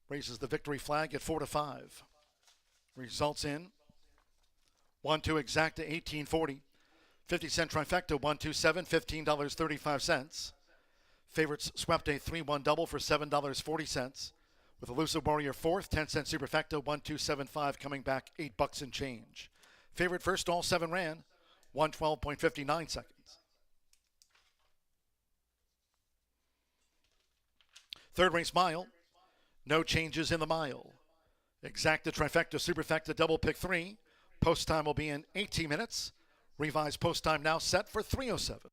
Raises the victory flag at 4 to 5. Results in 1-2 exacta 1840. 50-cent trifecta 127, $15.35. Favorites swept a 3-1 double for $7.40. With Elusive Warrior fourth, 10-cent superfecta 1275 coming back $8 and change. Favorite first, all 7 ran 112.59 seconds. Third race mile, no changes in the mile. Exacta, trifecta, superfecta, double pick 3. Post time will be in 18 minutes. Revised post time now set for 3:07.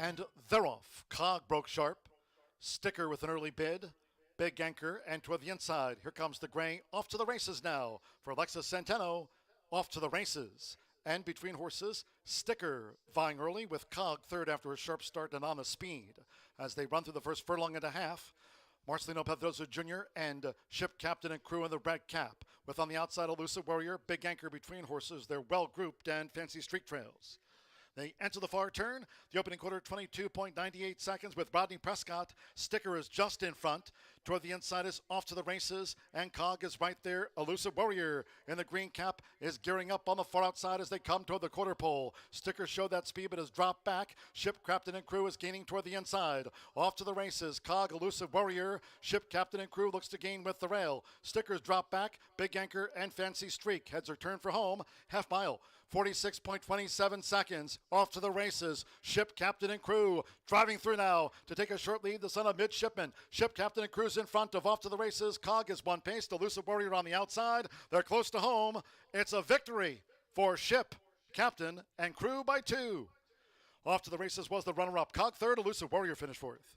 And they're off. Cog broke sharp. Sticker with an early bid. Big anchor and toward the inside. Here comes the gray. Off to the races now for Alexis Centeno. Off to the races. And between horses, Sticker vying early with Cog third after a sharp start and on the speed. As they run through the first furlong and a half, Marcelino Pedrosa Jr. and Ship Captain and Crew in the red cap. With on the outside Elusive Warrior, Big Anchor between horses. They're well grouped and Fancy Street Trails. They enter the far turn. The opening quarter, 22.98 seconds with Rodney Prescott. Sticker is just in front. Toward the inside is Off to the Races, and Cog is right there. Elusive Warrior in the green cap is gearing up on the far outside as they come toward the quarter pole. Sticker showed that speed but has dropped back. Ship Captain and Crew is gaining toward the inside. Off to the races, Cog, Elusive Warrior. Ship Captain and Crew looks to gain with the rail. Stickers drop back. Big Anchor and Fancy Streak. Heads are turned for home. Half mile, 46.27 seconds. Off to the races, Ship Captain and Crew driving through now to take a short lead. The son of Midshipman. Ship Captain and Crew's in front of Off to the Races. Cog is one pace. Elusive Warrior on the outside. They're close to home. It's a victory for Ship Captain and Crew by 2. Off to the Races was the runner-up. Cog third. Elusive Warrior finished fourth.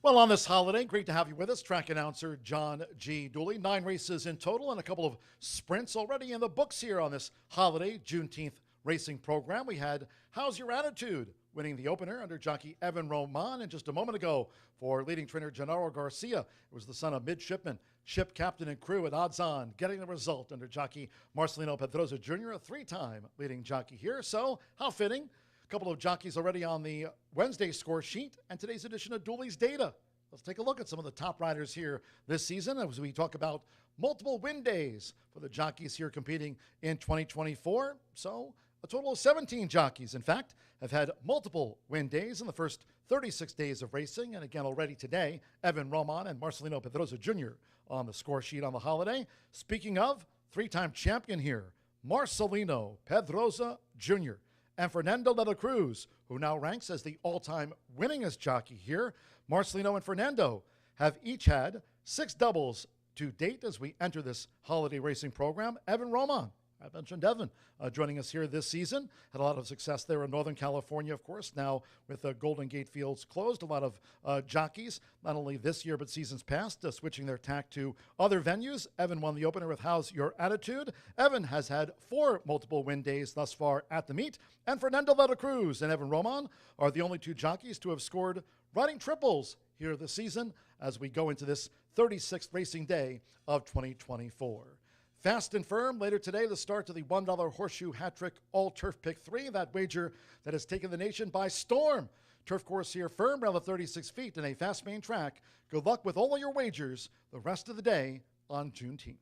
Well, on this holiday, great to have you with us. Track announcer John G. Dooley. 9 races in total and a couple of sprints already in the books here on this holiday Juneteenth racing program. We had How's Your Attitude winning the opener under jockey Evan Roman. And just a moment ago for leading trainer Gennaro Garcia, it was the son of midshipman, ship captain and crew at odds on, getting the result under jockey Marcelino Pedroza Jr., a 3-time leading jockey here. So how fitting. A couple of jockeys already on the Wednesday score sheet and today's edition of Dooley's Data. Let's take a look at some of the top riders here this season as we talk about multiple win days for the jockeys here competing in 2024. So a total of 17 jockeys, in fact, have had multiple win days in the first 36 days of racing. And again, already today, Evan Roman and Marcelino Pedroza Jr. on the score sheet on the holiday. Speaking of, 3-time champion here, Marcelino Pedroza Jr. and Fernando de la Cruz, who now ranks as the all-time winningest jockey here. Marcelino and Fernando have each had 6 doubles to date as we enter this holiday racing program. Evan Roman, I mentioned Evan, joining us here this season. Had a lot of success there in Northern California, of course. Now with Golden Gate Fields closed, a lot of jockeys, not only this year but seasons past, switching their tack to other venues. Evan won the opener with How's Your Attitude. Evan has had 4 multiple win days thus far at the meet. And Fernando de la Cruz and Evan Roman are the only 2 jockeys to have scored riding triples here this season as we go into this 36th racing day of 2024. Fast and firm later today, the start to the $1 Horseshoe Hat-Trick All-Turf Pick 3, that wager that has taken the nation by storm. Turf course here firm around the 36 feet in a fast main track. Good luck with all of your wagers the rest of the day on Juneteenth.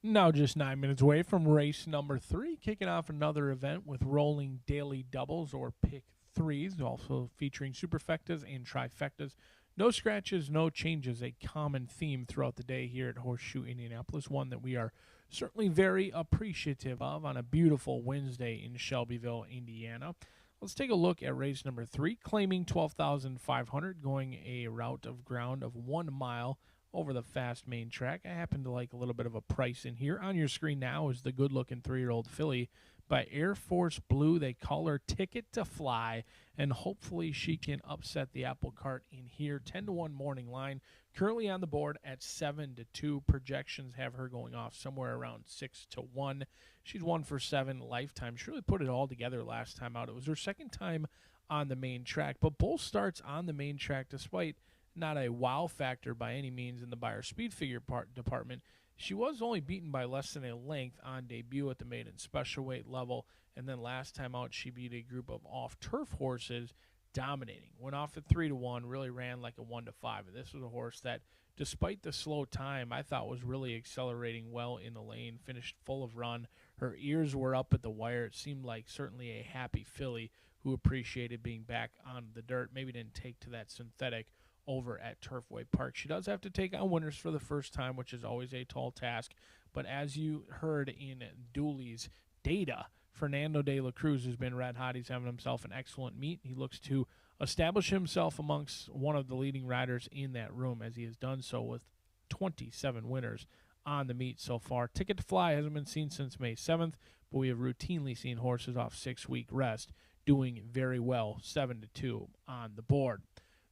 Now just 9 minutes away from race number 3, kicking off another event with rolling daily doubles or pick 3s, also featuring superfectas and trifectas. No scratches, no changes, a common theme throughout the day here at Horseshoe Indianapolis, one that we are certainly very appreciative of on a beautiful Wednesday in Shelbyville, Indiana. Let's take a look at race number 3, claiming 12,500, going a route of ground of 1 mile over the fast main track. I happen to like a little bit of a price in here. On your screen now is the good-looking 3-year-old filly by Air Force Blue. They call her Ticket to Fly, and hopefully she can upset the apple cart in here. 10-1 morning line, currently on the board at 7-2. Projections have her going off somewhere around 6-1. She's 1 for 7 lifetime. She really put it all together last time out. It was her second time on the main track, but both starts on the main track, despite not a wow factor by any means in the Beyer speed figure department. She was only beaten by less than a length on debut at the maiden special weight level, and then last time out she beat a group of off-turf horses, dominating. Went off at 3-1, really ran like a 1-5. And this was a horse that, despite the slow time, I thought was really accelerating well in the lane, finished full of run. Her ears were up at the wire. It seemed like certainly a happy filly who appreciated being back on the dirt, maybe didn't take to that synthetic over at Turfway Park. She does have to take on winners for the first time, which is always a tall task. But as you heard in Dooley's data, Fernando de la Cruz has been red hot. He's having himself an excellent meet. He looks to establish himself amongst one of the leading riders in that room, as he has done so with 27 winners on the meet so far. Ticket to Fly hasn't been seen since May 7th, but we have routinely seen horses off 6-week rest doing very well, 7-2 on the board.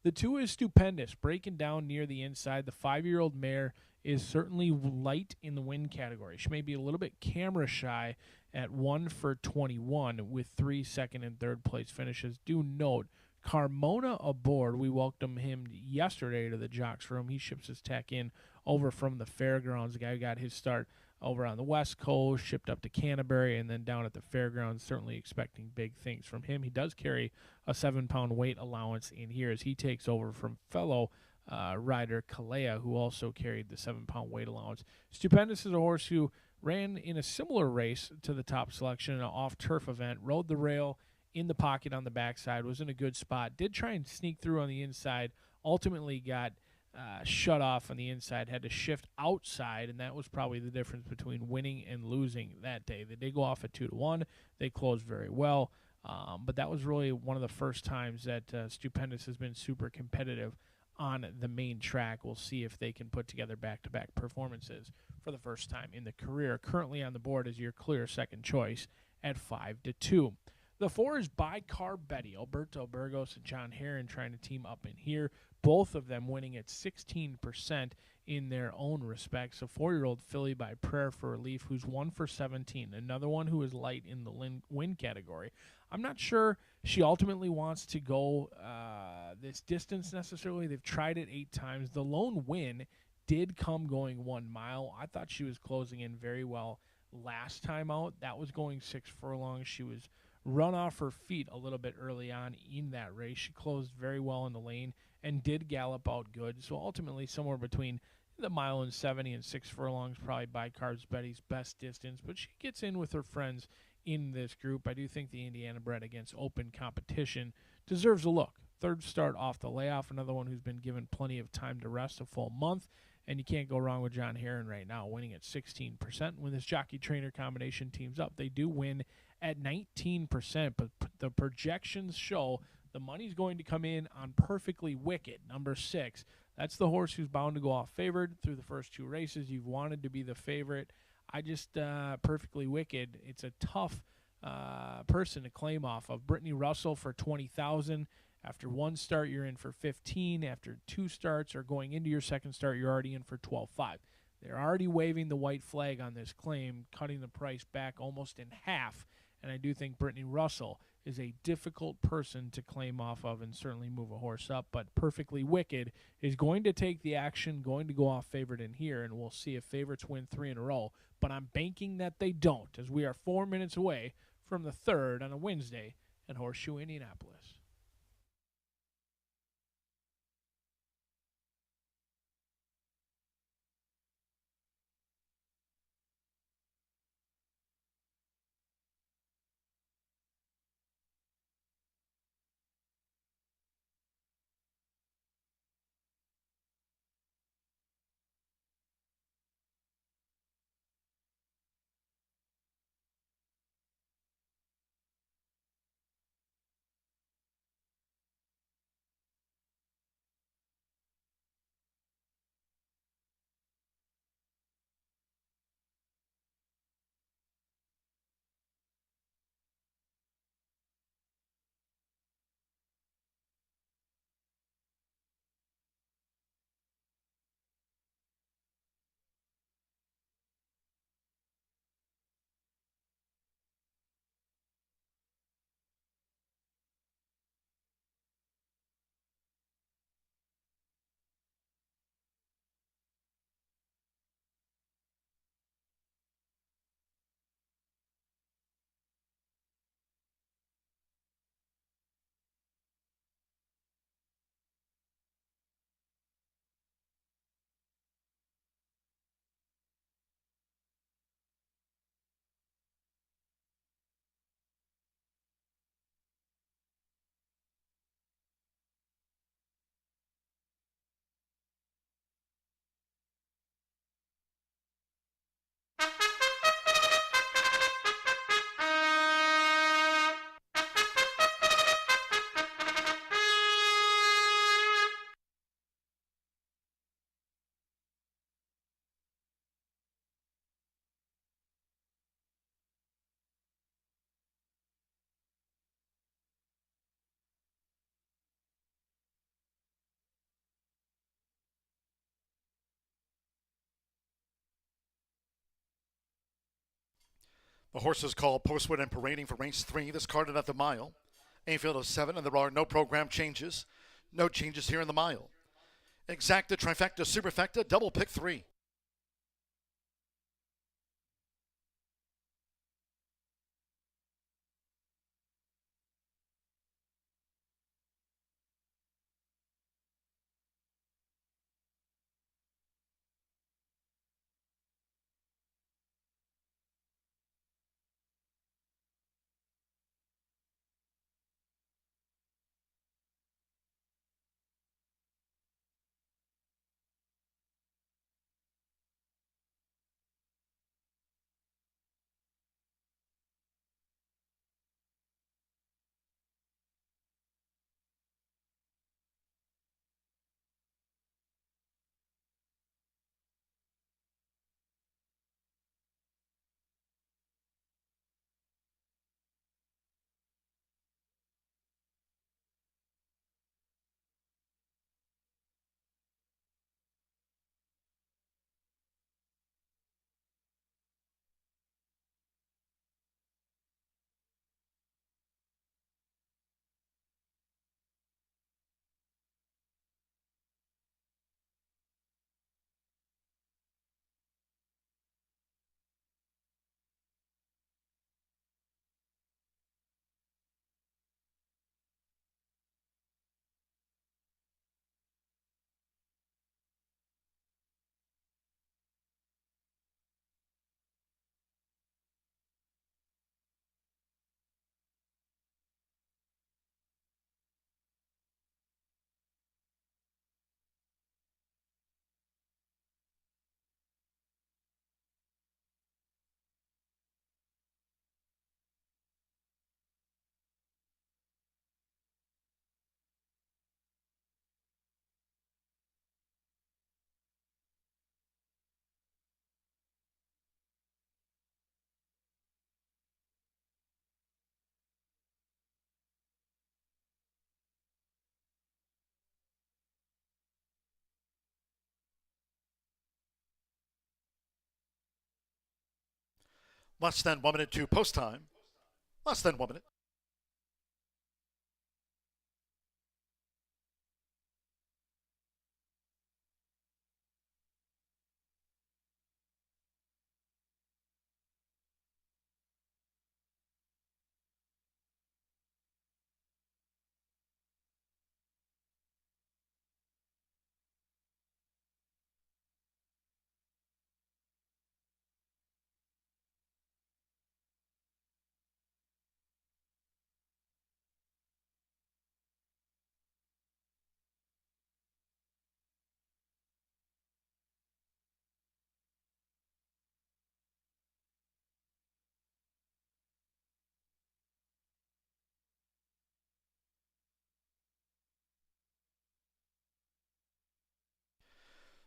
The 2 is Stupendous, breaking down near the inside. The 5-year-old mare is certainly light in the win category. She may be a little bit camera shy at 1 for 21 with 3 second and third place finishes. Do note, Carmona aboard. We welcomed him yesterday to the Jocks room. He ships his tech in over from the fairgrounds. The guy who got his start over on the West Coast, shipped up to Canterbury, and then down at the fairgrounds, certainly expecting big things from him. He does carry a 7-pound weight allowance in here as he takes over from fellow rider Kalea, who also carried the 7-pound weight allowance. Stupendous is a horse who ran in a similar race to the top selection, an off-turf event, rode the rail in the pocket on the backside, was in a good spot, did try and sneak through on the inside, ultimately got shut off on the inside, had to shift outside, and that was probably the difference between winning and losing that day. They did go off at 2-1. They closed very well, but that was really one of the first times that Stupendous has been super competitive on the main track. We'll see if they can put together back-to-back performances for the first time in the career. Currently on the board is your clear second choice at 5-2. The 4 is By Car Betty. Alberto Burgos and John Herron trying to team up in here. Both of them winning at 16% in their own respects. A 4-year-old filly by Prayer for Relief, who's 1 for 17. Another one who is light in the win category. I'm not sure she ultimately wants to go this distance necessarily. They've tried it 8 times. The lone win did come going 1 mile. I thought she was closing in very well last time out. That was going 6 furlongs. She was run off her feet a little bit early on in that race. She closed very well in the lane and did gallop out good. So ultimately somewhere between the 1.70 and 6 furlongs, probably By Car Betty's best distance. But she gets in with her friends in this group. I do think the Indiana bred against open competition deserves a look. Third start off the layoff, another one who's been given plenty of time to rest, a full month. And you can't go wrong with John Herron right now, winning at 16%. When this jockey-trainer combination teams up, they do win at 19%, but the projections show the money's going to come in on Perfectly Wicked, number 6. That's the horse who's bound to go off favored through the first 2 races. You've wanted to be the favorite. I just, Perfectly Wicked, it's a tough person to claim off of. Brittany Russell for $20,000. After 1 start, you're in for $15,000. After 2 starts or going into your second start, you're already in for $12,500. They're already waving the white flag on this claim, cutting the price back almost in half. And I do think Brittany Russell is a difficult person to claim off of and certainly move a horse up. But Perfectly Wicked is going to take the action, going to go off favorite in here, and we'll see if favorites win 3 in a row. But I'm banking that they don't, as we are 4 minutes away from the 3rd on a Wednesday at Horseshoe Indianapolis. The horses called Postwood and Parading for race 3. This carded at the mile. A field of 7, and there are no program changes. No changes here in the mile. Exacta, trifecta, superfecta, double pick 3. Less than 1 minute to post time. Less than 1 minute.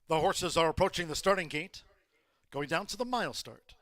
The horses are approaching the starting gate, going down to the mile start.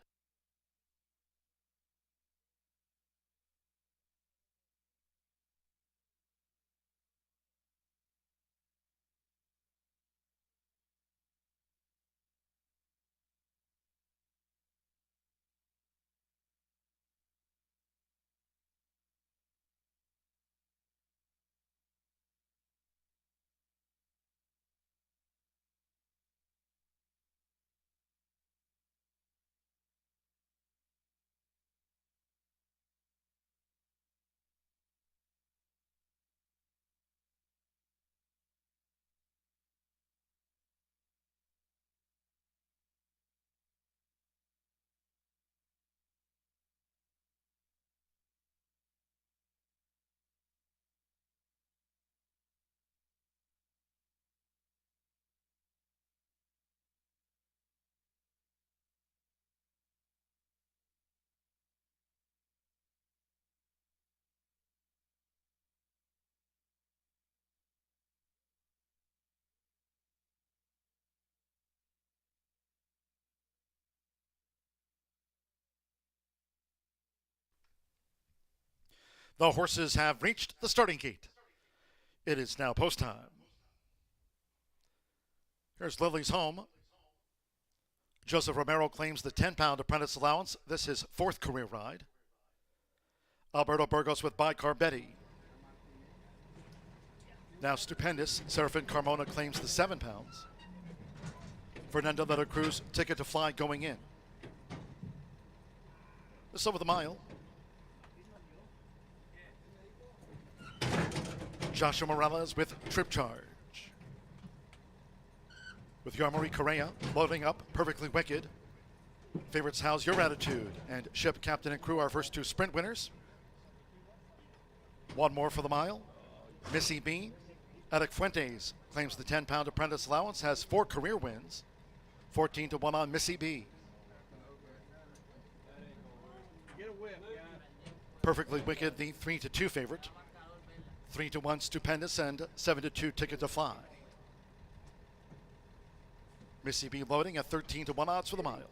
The horses have reached the starting gate. It is now post time. Here's Lily's home. Joseph Romero claims the 10-pound apprentice allowance. This is his 4th career ride. Alberto Burgos with Bicar Betty. Now Stupendous. Serafin Carmona claims the 7 pounds. Fernando de la Cruz, Ticket to Fly going in. This over the mile. Joshua Morales with Trip Charge. With Yarmari Correa loading up, Perfectly Wicked. Favorites, How's Your Attitude? And Ship, Captain, and Crew, our first 2 sprint winners. One more for the mile. Missy B. Eric Fuentes claims the 10-pound apprentice allowance, has 4 career wins. 14 to 1 on Missy B. Perfectly Wicked, the 3 to 2 favorite. 3 to 1 Stupendous, and 7 to 2 Ticket to Fly. Missy B loading at 13 to 1 odds for the mile.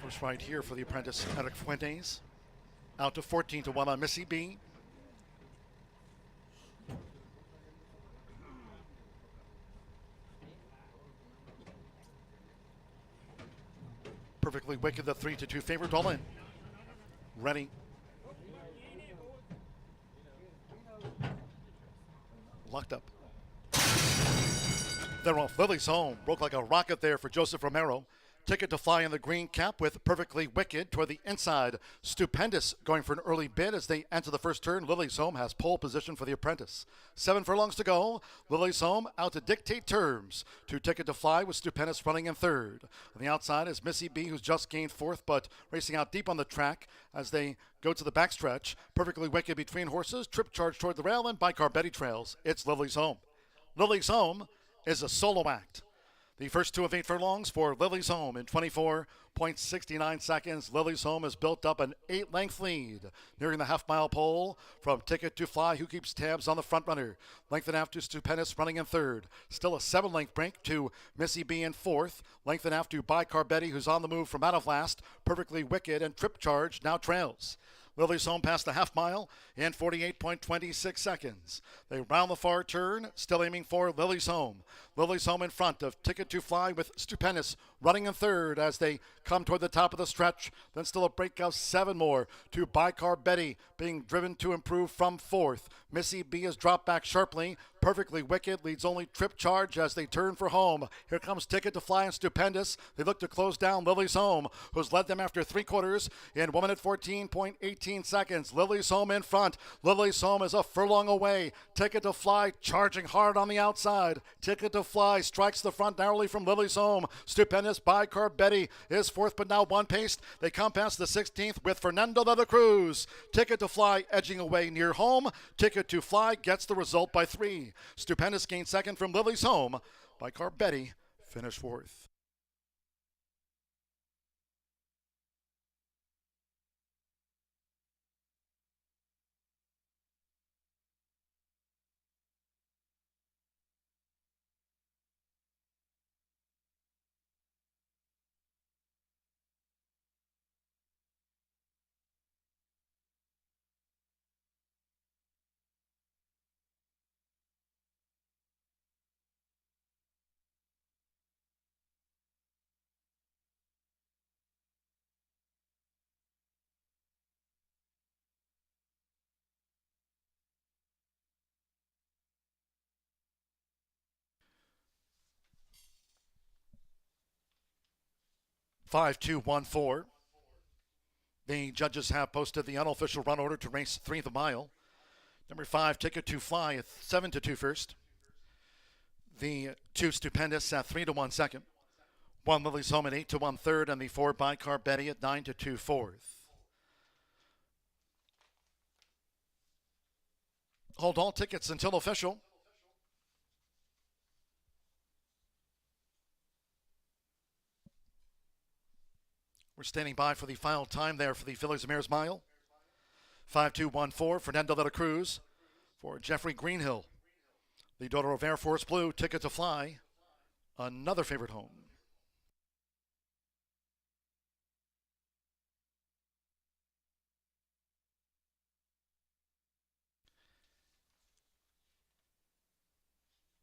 First right here for the apprentice, Eric Fuentes. Out to 14 to 1 on Missy B. Perfectly Wicked, the 3 to 2 favorite, all in. Ready. Locked up. They're off. Lily's Home broke like a rocket there for Joseph Romero. Ticket to Fly in the green cap with Perfectly Wicked toward the inside. Stupendous going for an early bid as they enter the first turn. Lily's Home has pole position for the apprentice. 7 furlongs to go. Lily's Home out to dictate terms to Ticket to Fly with Stupendous running in third. On the outside is Missy B, who's just gained 4th but racing out deep on the track as they go to the backstretch. Perfectly Wicked between horses. Trip Charge toward the rail, and Bicar Betty trails. It's Lily's Home. Lily's Home is a solo act. The first 2 of 8 furlongs for Lily's Home in 24.69 seconds. Lily's Home has built up an 8-length lead, nearing the half-mile pole from Ticket to Fly, who keeps tabs on the front runner. Length and a half to Stupendous running in third. Still a 7-length break to Missy B in 4th. Length and a half to Bicar Betty, who's on the move from out of last. Perfectly Wicked and Trip Charge now trails. Lily's Home past the half mile in 48.26 seconds. They round the far turn, still aiming for Lily's Home. Lily's Home in front of Ticket to Fly with Stupendous running in third as they come toward the top of the stretch. Then still a break of 7 more to Bicar Betty being driven to improve from 4th. Missy B has dropped back sharply. Perfectly Wicked leads only Trip Charge as they turn for home. Here comes Ticket to Fly and Stupendous. They look to close down Lily's Home, who's led them after 3 quarters in 1 minute 14.18 seconds. Lily's Home in front. Lily's Home is a furlong away. Ticket to Fly charging hard on the outside. Ticket to Fly strikes the front narrowly from Lily's Home. Stupendous Bicar Betty is 4th, but now 1 paced. They come past the 16th with Fernando de la Cruz. Ticket to Fly edging away near home. Ticket to Fly gets the result by 3. Stupendous gained 2nd from Lily's Home. Bicar Betty finished 4th. Five, 2, 1, 4. The judges have posted the unofficial run order to race 3 the mile. Number 5, Ticket to Fly at 7 to 2 first. The 2 Stupendous at 3 to 1 second. 1 Lily's Home at 8 to 1 third, and the 4 Bicar Betty at 9 to 2 fourth. Hold all tickets until official. We're standing by for the final time there for the Fillies and Mares Mile. 5-2-1-4, Fernando de la Cruz for Jeffrey Greenhill. The daughter of Air Force Blue, Ticket to Fly, another favorite home.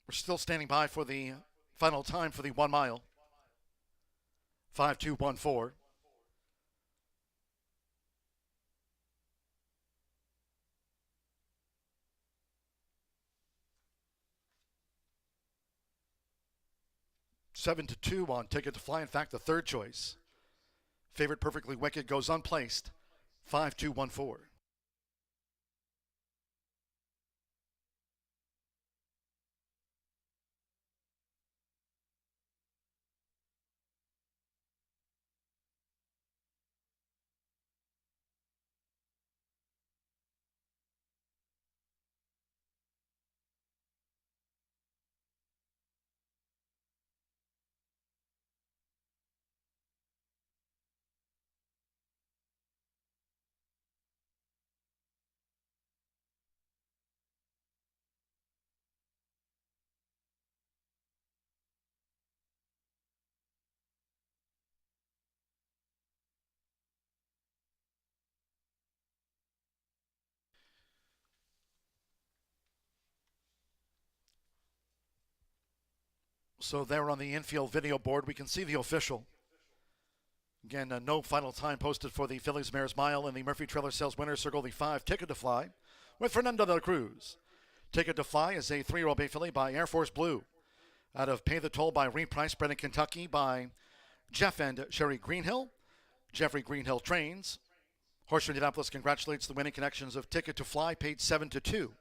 We're still standing by for the final time for the 1 mile. 5:2:14. Seven to 2 on Ticket to Fly. In fact, the third choice. Favorite Perfectly Wicked goes unplaced. 5:2:14. So there on the infield video board, we can see the official. Again, no final time posted for the Phillies Mares Mile, and the Murphy Trailer Sales winner circle the 5 Ticket to Fly with Fernando de la Cruz. Ticket to Fly is a 3-year-old bay filly by Air Force Blue. Out of Pay the Toll by Reprice, bred in Kentucky by Jeff and Sherry Greenhill. Jeffrey Greenhill trains. Horseshoe Indianapolis congratulates the winning connections of Ticket to Fly, paid 7 to 2.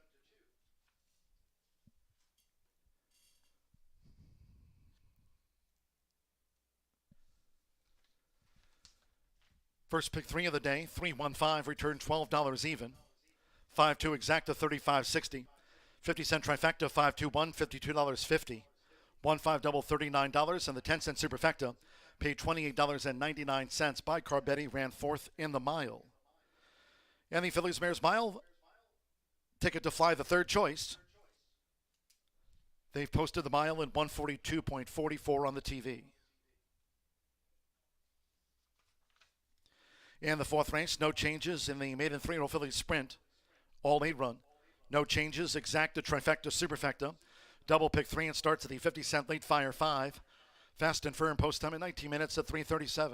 First pick 3 of the day, 315, returned $12 even. 5-2 exacta, $35.60. 50-cent trifecta, 521, $52.50. 1-5 double, $39, and the 10-cent superfecta paid $28.99. By Carbetti ran fourth in the mile. And the Phillies Mares Mile, Ticket to Fly, the third choice. They've posted the mile in 142.44 on the TV. In the fourth race, no changes in the maiden 3-year-old Phillies Sprint. All 8 run. No changes, exacta, trifecta, superfecta. Double pick 3 and starts at the 50-cent late fire 5. Fast and firm post time in 19 minutes at 3:37.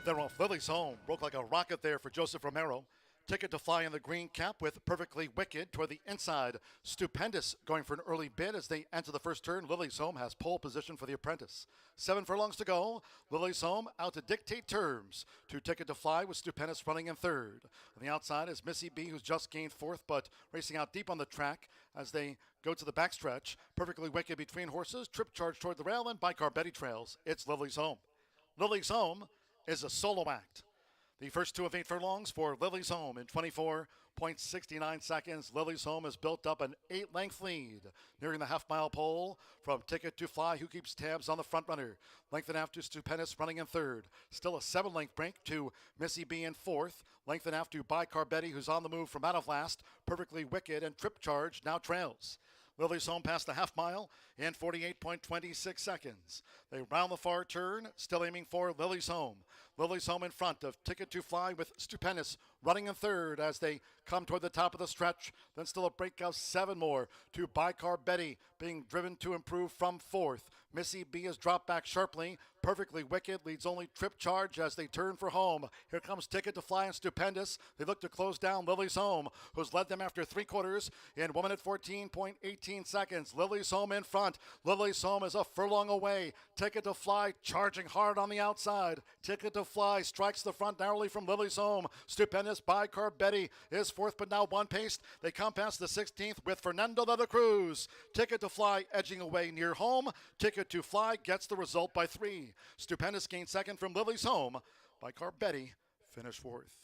They're off. Lily's Home broke like a rocket there for Joseph Romero. Ticket to Fly in the green cap with Perfectly Wicked toward the inside. Stupendous going for an early bid as they enter the first turn. Lily's Home has pole position for the apprentice. 7 furlongs to go. Lily's Home out to dictate terms to Ticket to Fly with Stupendous running in third. On the outside is Missy B, who's just gained fourth, but racing out deep on the track as they go to the backstretch. Perfectly Wicked between horses. Trip charge toward the rail, and by Carbetti trails. It's Lily's Home. Lily's Home is a solo act. The first 2 of 8 furlongs for Lily's Home in 24.69 seconds. Lily's Home has built up an 8-length lead, nearing the half-mile pole from Ticket to Fly, who keeps tabs on the front runner. Length and a half to Stupendous running in third. Still a 7-length break to Missy B in fourth. Length and a half to By Carbetti, who's on the move from out of last. Perfectly Wicked and Trip Charge now trails. Lily's Home past the half mile in 48.26 seconds. They round the far turn, still aiming for Lily's Home. Lily's Home in front of Ticket to Fly with Stupendous running in third as they come toward the top of the stretch. Then still a break of 7 more to By Carbetti being driven to improve from fourth. Missy B has dropped back sharply. Perfectly Wicked leads only Trip Charge as they turn for home. Here comes Ticket to Fly and Stupendous. They look to close down Lily's Home, who's led them after 3/4 in 1 minute 14.18 seconds. Lily's Home in front. Lily's Home is a furlong away. Ticket to Fly charging hard on the outside. Ticket to Fly strikes the front narrowly from Lily's Home. Stupendous By Carbetti is fourth, but now one paced. They come past the 16th with Fernando de la Cruz. Ticket to Fly edging away near home. Ticket to Fly gets the result by 3. Stupendous gained second from Lily's Home. By Carbetti finished fourth.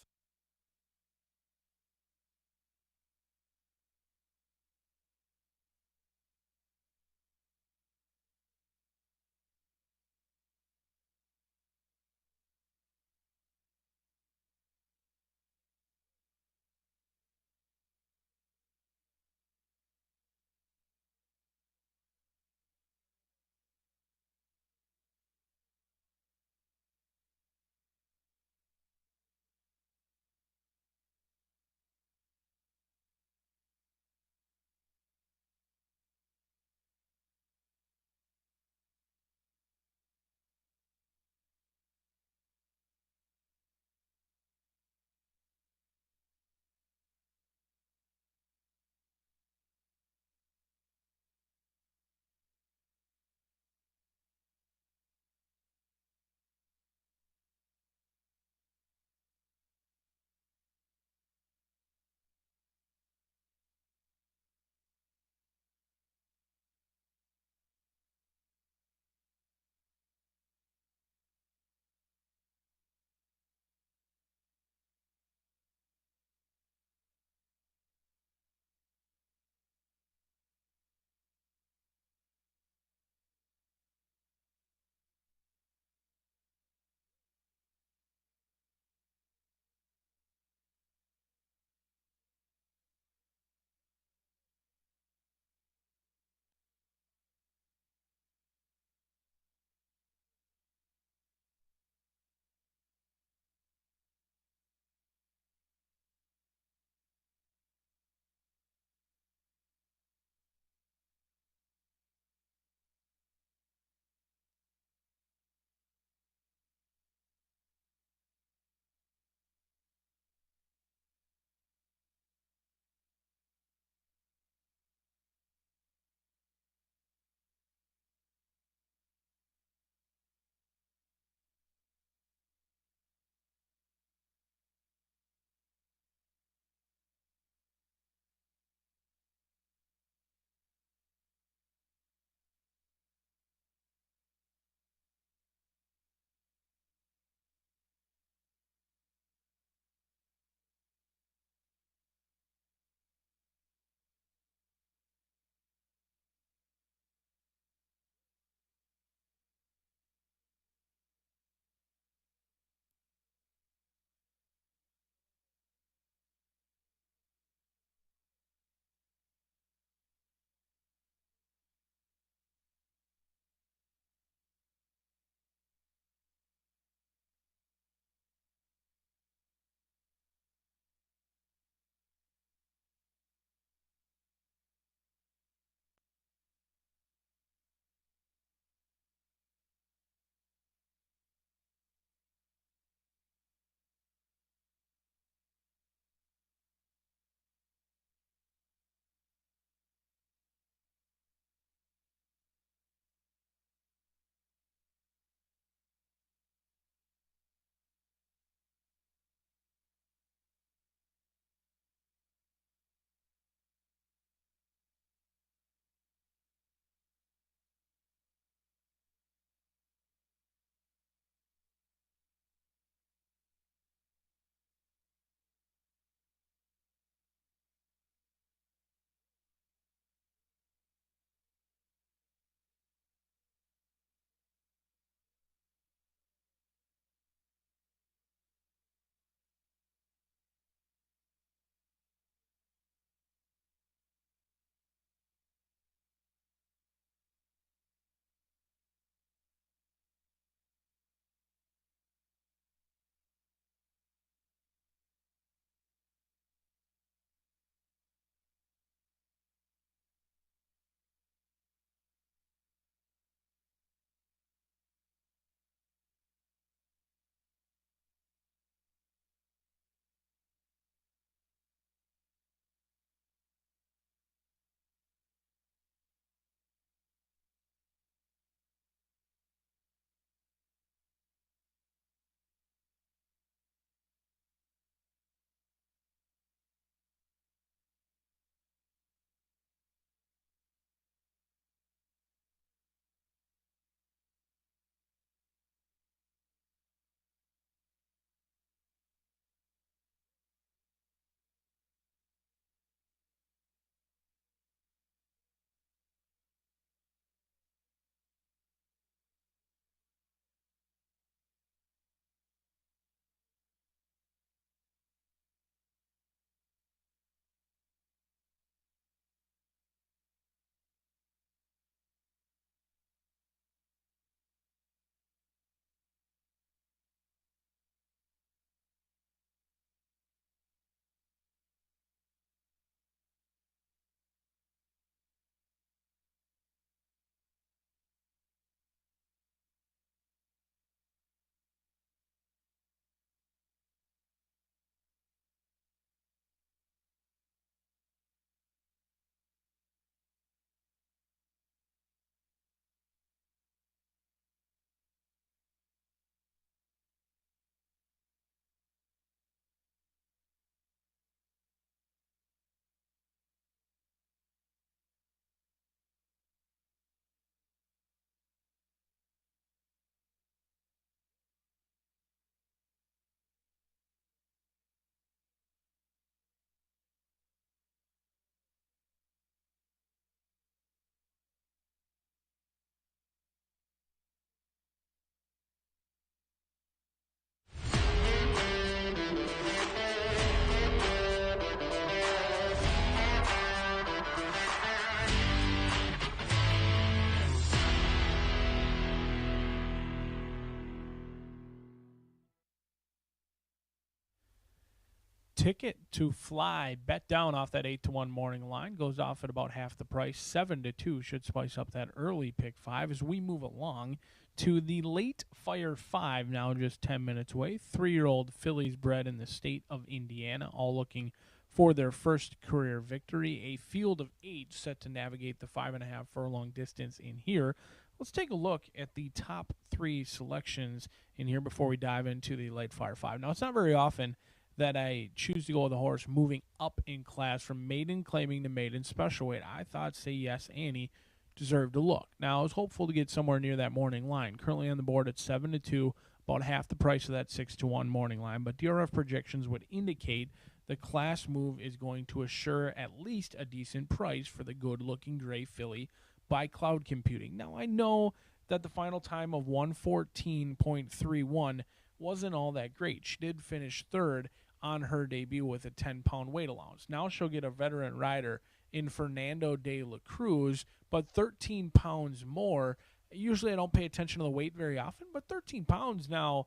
Ticket to Fly, bet down off that 8-1 morning line, goes off at about half the price. 7-2 should spice up that early pick 5 as we move along to the late Fire 5, now just 10 minutes away. 3-year-old fillies bred in the state of Indiana, all looking for their first career victory. A field of 8 set to navigate the 5.5 furlong distance in here. Let's take a look at the top 3 selections in here before we dive into the late Fire 5. Now, it's not very often that I choose to go with a horse moving up in class from maiden claiming to maiden special weight. I thought Say Yes Annie deserved a look. Now, I was hopeful to get somewhere near that morning line. Currently on the board at 7-2, about half the price of that 6-1 morning line. But DRF projections would indicate the class move is going to assure at least a decent price for the good-looking gray filly by Cloud Computing. Now, I know that the final time of 114.31 wasn't all that great. She did finish third on her debut with a 10-pound weight allowance. Now she'll get a veteran rider in Fernando de la Cruz, but 13 pounds more. Usually I don't pay attention to the weight very often, but 13 pounds now,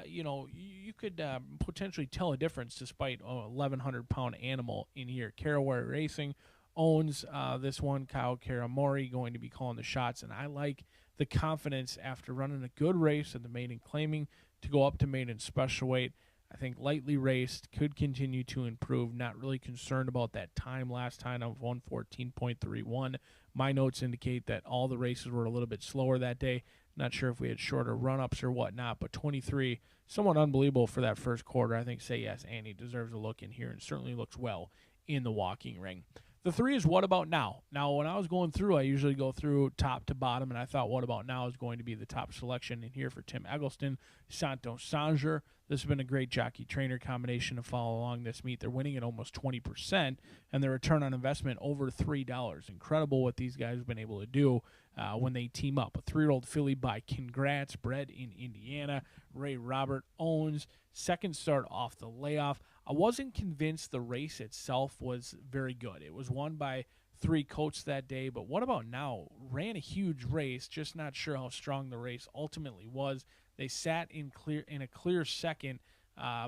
you could potentially tell a difference despite a 1,100-pound animal in here. Caraway Racing owns this one. Kyle Karamori going to be calling the shots, and I like the confidence after running a good race at the maiden claiming to go up to maiden special weight. I think lightly raced, could continue to improve. Not really concerned about that time last time of 114.31. My notes indicate that all the races were a little bit slower that day. Not sure if we had shorter run-ups or whatnot, but 23, somewhat unbelievable for that first quarter. I think Say Yes Annie deserves a look in here and certainly looks well in the walking ring. The 3 is What About Now. Now, when I was going through, I usually go through top to bottom, and I thought What About Now is going to be the top selection in here for Tim Eggleston. Santos Sanger, this has been a great jockey-trainer combination to follow along this meet. They're winning at almost 20%, and their return on investment over $3. Incredible what these guys have been able to do when they team up. A 3-year-old filly by Congrats, bred in Indiana. Ray Robert owns. Second start off the layoff. I wasn't convinced the race itself was very good. It was won by 3 coats that day, but What About Now ran a huge race, just not sure how strong the race ultimately was. They sat in a clear second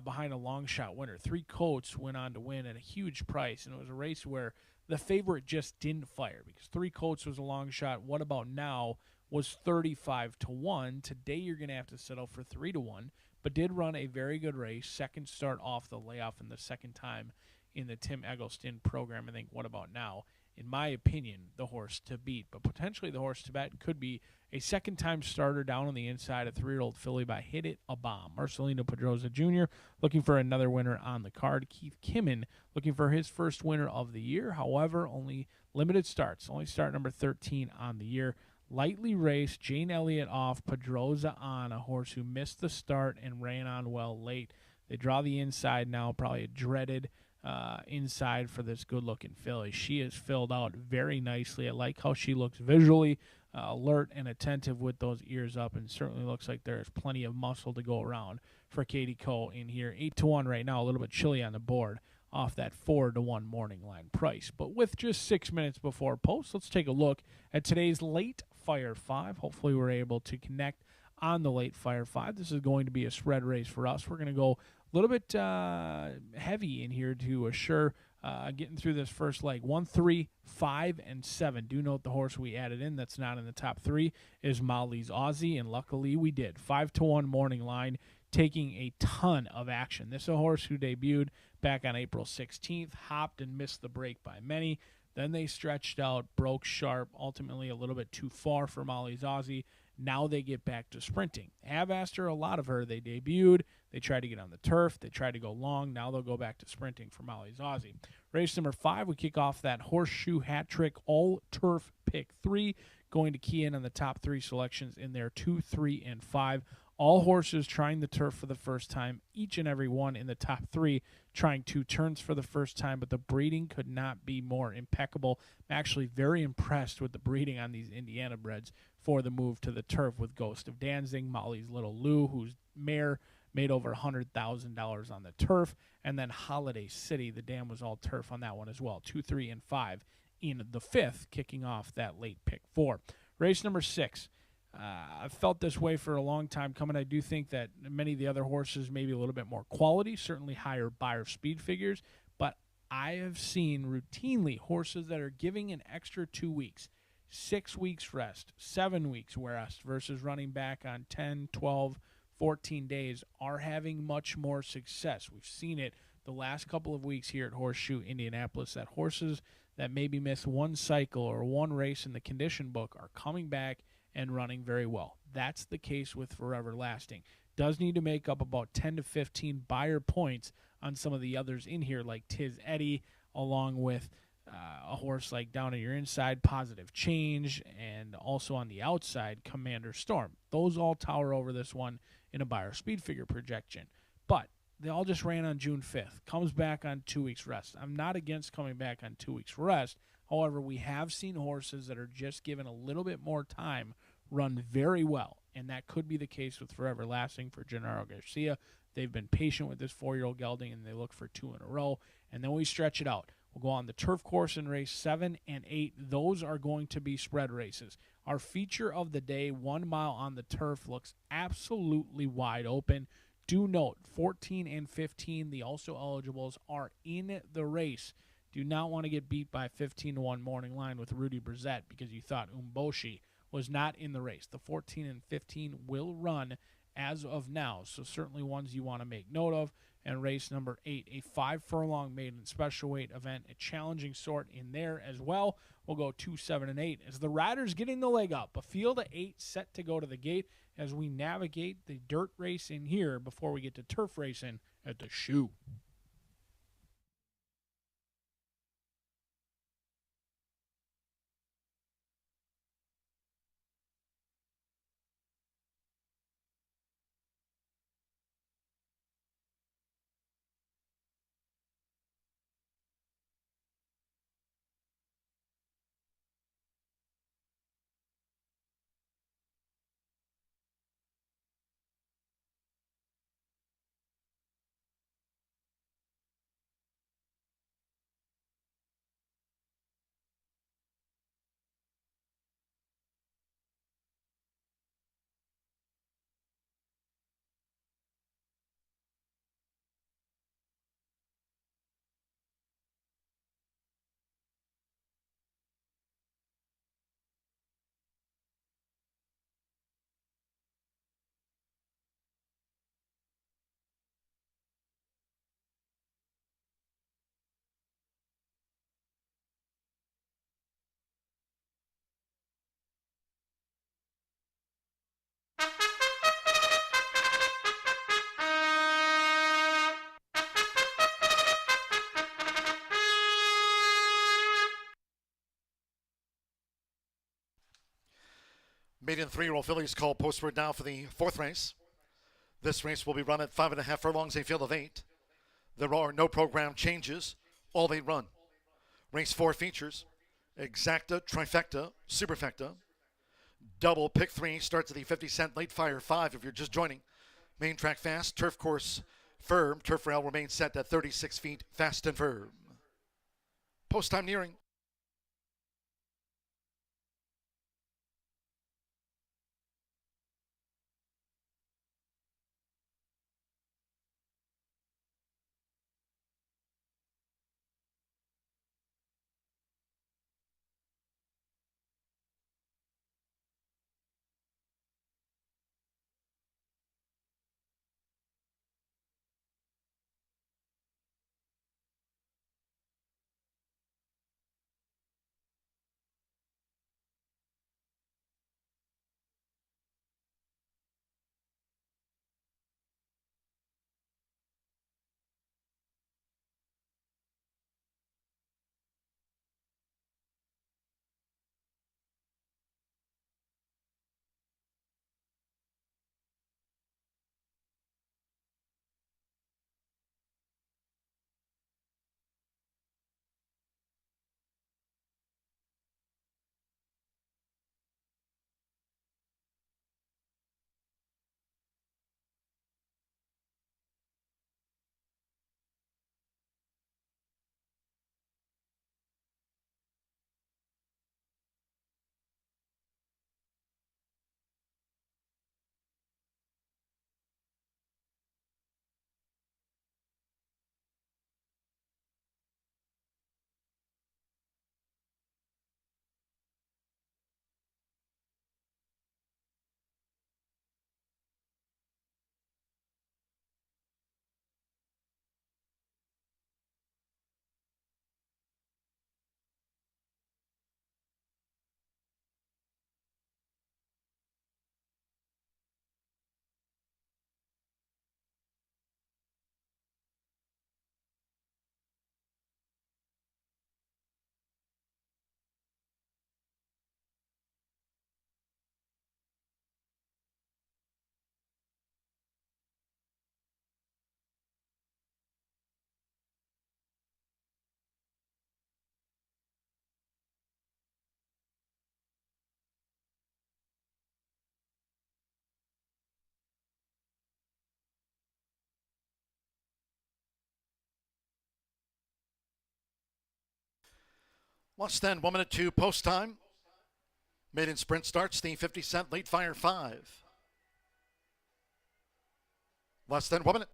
behind a long shot winner. 3 coats went on to win at a huge price, and it was a race where the favorite just didn't fire because 3 coats was a long shot. What About Now was 35-1. Today you're going to have to settle for 3-1. But did run a very good race. Second start off the layoff and the second time in the Tim Eggleston program. I think What About Now, in my opinion, the horse to beat. But potentially the horse to bet could be a second-time starter down on the inside, a 3-year-old filly by Hit It a Bomb. Marcelino Pedroza Jr. looking for another winner on the card. Keith Kimmin looking for his first winner of the year. However, only limited starts. Only start number 13 on the year. Lightly raced, Jane Elliott off, Pedroza on, a horse who missed the start and ran on well late. They draw the inside now, probably a dreaded inside for this good-looking filly. She is filled out very nicely. I like how she looks visually, alert and attentive with those ears up, and certainly looks like there's plenty of muscle to go around for Katie Coe in here. 8-1 right now, a little bit chilly on the board off that 4-1 morning line price. But with just 6 minutes before post, let's take a look at today's late Fire 5. Hopefully we're able to connect on the late Fire 5. This is going to be a spread race for us. We're going to go a little bit heavy in here to assure getting through this first leg. 1, 3, 5, and 7. Do note the horse we added in that's not in the top 3 is Molly's Aussie, and luckily we did. 5-1 morning line, taking a ton of action. This is a horse who debuted back on April 16th, hopped and missed the break by many. Then they stretched out, broke sharp, ultimately a little bit too far for Molly's Aussie. Now they get back to sprinting. Have asked her a lot of her. They debuted. They tried to get on the turf. They tried to go long. Now they'll go back to sprinting for Molly's Aussie. Race number 5, we kick off that horseshoe hat trick all-turf pick 3, going to key in on the top 3 selections in there, 2, 3, and 5. All horses trying the turf for the first time, each and every one in the top 3 trying 2 turns for the first time, but the breeding could not be more impeccable. I'm actually very impressed with the breeding on these Indiana breds for the move to the turf with Ghost of Danzig, Molly's Little Lou, whose mare made over $100,000 on the turf, and then Holiday City, the dam was all turf on that one as well, 2, 3, and 5 in the 5th, kicking off that late pick 4. Race number 6. I've felt this way for a long time coming. I do think that many of the other horses maybe a little bit more quality, certainly higher buyer speed figures, but I have seen routinely horses that are giving an extra 2 weeks, 6 weeks rest, 7 weeks rest versus running back on 10, 12, 14 days are having much more success. We've seen it the last couple of weeks here at Horseshoe Indianapolis that horses that maybe miss one cycle or one race in the condition book are coming back and running very well. That's the case with Forever Lasting. Does need to make up about 10 to 15 buyer points on some of the others in here, like Tiz Eddie, along with a horse like down on your inside, Positive Change, and also on the outside, Commander Storm. Those all tower over this one in a buyer speed figure projection. But they all just ran on June 5th. Comes back on 2 weeks rest. I'm not against coming back on 2 weeks rest. However, we have seen horses that are just given a little bit more time run very well, and that could be the case with Forever Lasting for Gennaro Garcia. They've been patient with this 4-year-old gelding, and they look for 2 in a row, and then we stretch it out. We'll go on the turf course in race 7 and 8. Those are going to be spread races. Our feature of the day, 1 mile on the turf, looks absolutely wide open. Do note, 14 and 15, the also eligibles, are in the race. Do not want to get beat by 15-1 morning line with Rudy Brissett because you thought Umboshi was not in the race. The 14 and 15 will run as of now, so certainly ones you want to make note of. And race number 8, a 5-furlong maiden special weight event, a challenging sort in there as well. We'll go 2, 7, and 8 as the riders getting the leg up. A field of 8 set to go to the gate as we navigate the dirt race in here before we get to turf racing at the Shoe. Maiden 3-year-old fillies called postword now for the 4th race. This race will be run at 5.5 furlongs, a field of 8. There are no program changes. All 8 run. Race 4 features Exacta, Trifecta, Superfecta. Double pick 3 starts at the 50-cent late fire 5 if you're just joining. Main track fast, turf course firm. Turf rail remains set at 36 feet, fast and firm. Post time nearing. Less than 1 minute to post time. Maiden sprint starts, Steam 50 cent, late fire 5. Less than 1 minute.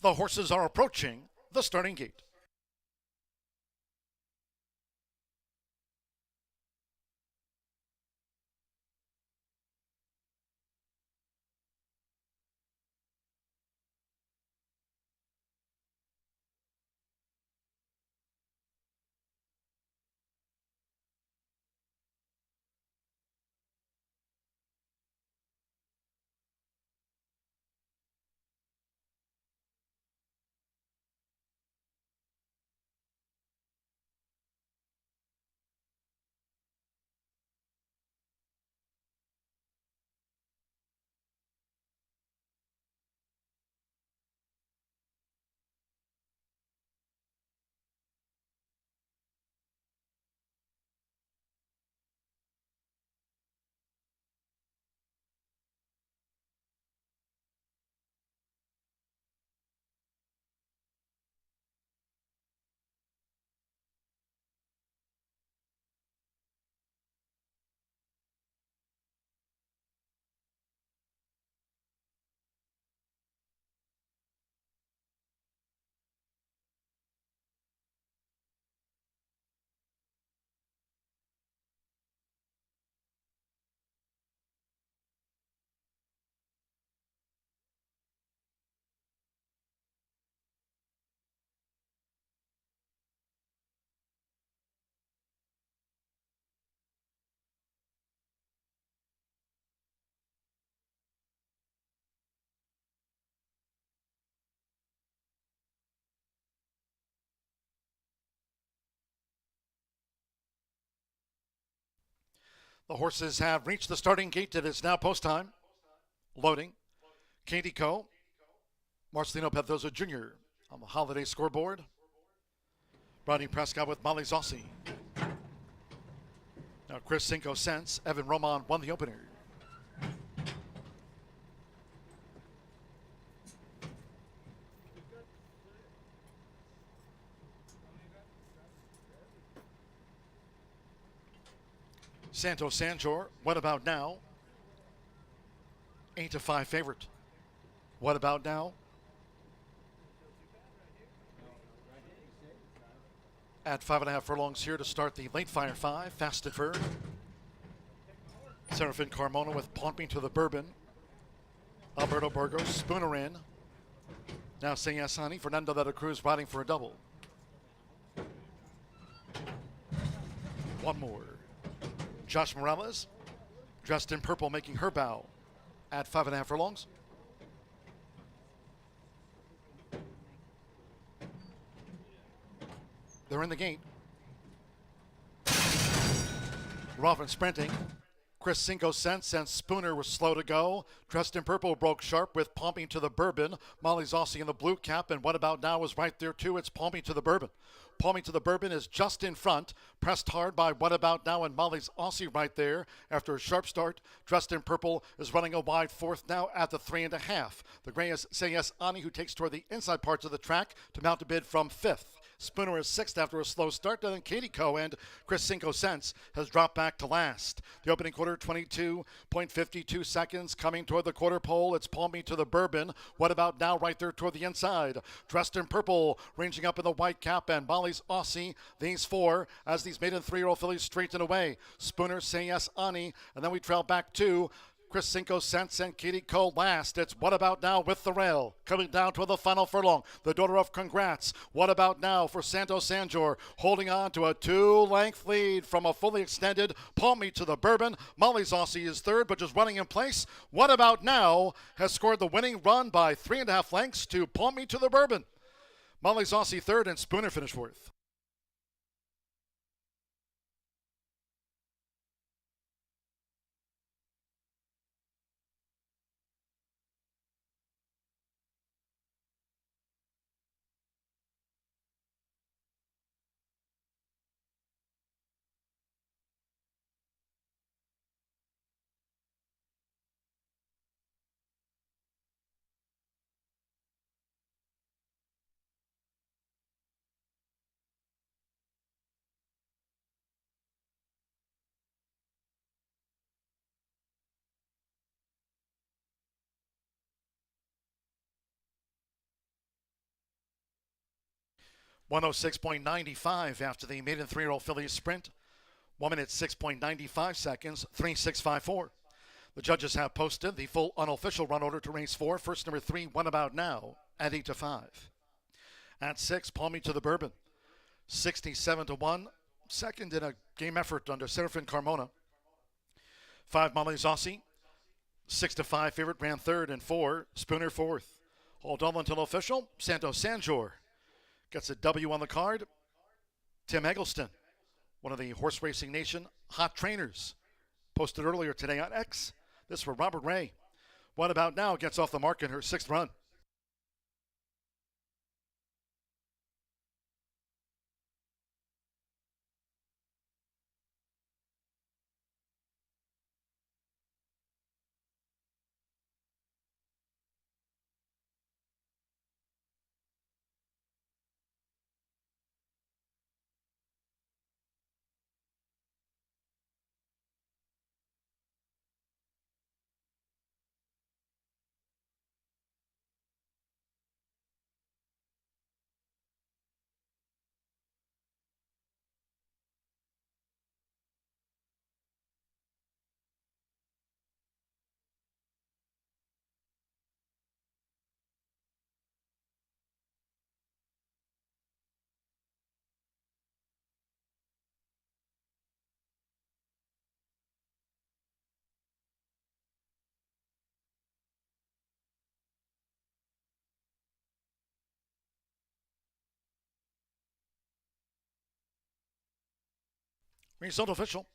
The horses are approaching the starting gate. The horses have reached the starting gate. It is now post time. Loading. Katie Coe, Marcelino Pedroza Jr. on the holiday scoreboard. Ronnie Prescott with Molly Zossi. Now Chris Cinco Cents, Evan Roman won the opener. Santos Sanjor, What About Now? 8-5 favorite. What About Now? At 5.5 furlongs here to start the late fire 5. Fast and Firm. Serafin Carmona with Pumping to the Bourbon. Alberto Burgos, Spooner in. Now Say Yes Honey, Fernando de la Cruz riding for a double. One more. Josh Morales, dressed in purple, making her bow at 5.5 furlongs. They're in the gate. Robin sprinting. Chris Cinco Cents and Spooner was slow to go. Dressed in purple broke sharp with Pumping to the Bourbon. Molly Zossi in the blue cap, and What About Now is right there too. It's Pumping to the Bourbon. Pumping to the Bourbon is just in front, pressed hard by What About Now and Molly's Aussie right there. After a sharp start, Dressed in Purple is running a wide fourth now at the 3.5. The gray is Say Yes Ani, who takes toward the inside parts of the track to mount a bid from 5th. Spooner is sixth after a slow start. Then Katie Coe and Chris 5 Cents has dropped back to last. The opening quarter, 22.52 seconds. Coming toward the quarter pole, it's Palm Me to the Bourbon. What About Now right there toward the inside. Dressed in purple, ranging up in the white cap, and Molly's Aussie. These four, as these maiden 3-year-old fillies straighten away. Spooner, Say Yes, Ani, and then we trail back to Chris 5 Cents and Katie Cole last. It's What About Now with the rail. Coming down to the final furlong. The daughter of Congrats. What About Now for Santos Sanjor. Holding on to a 2-length lead from a fully extended Palm Me to the Bourbon. Molly's Aussie is third, but just running in place. What About Now has scored the winning run by 3.5 lengths to Palm Me to the Bourbon. Molly's Aussie third and Spooner finished fourth. .106.95 after the maiden 3-year-old filly sprint. 1 minute 6.95 seconds, 3.654. The judges have posted the full unofficial run order to race 4. First number 3, What About Now, at 8-5. At 6, Palm Me to the Bourbon, 67-1. Second in a game effort under Serafin Carmona. 5, Molly's Aussie, 6-5 favorite, ran third, and 4, Spooner fourth. Hold on until official. Santos Sanjor gets a W on the card. Tim Eggleston, one of the Horse Racing Nation hot trainers, posted earlier today on X. This for Robert Ray. What About Now gets off the mark in her 6th run. Result official.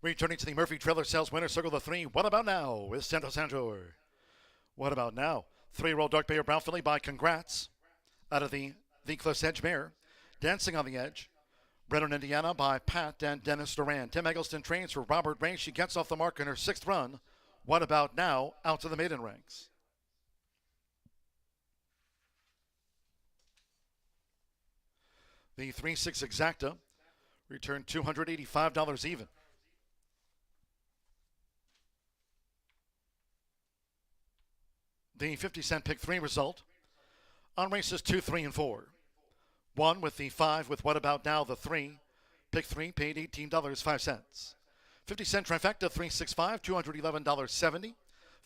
Returning to the Murphy Trailer Sales winner circle, the 3, What About Now with Santos Sanjor. What About Now? 3-year-old Dark Bayer Brown filly by Congrats out of the Cliff's Edge mare. Dancing on the Edge. Bred in Indiana by Pat and Dennis Duran. Tim Eggleston trains for Robert Ray. She gets off the mark in her 6th run. What About Now out to the maiden ranks. The 3-6 exacta returned $285 even. The 50-cent pick 3 result on races 2, 3, and 4. 1 with the 5 with What About Now, the 3. Pick 3 paid $18.05. 50-cent trifecta 365, $211.70.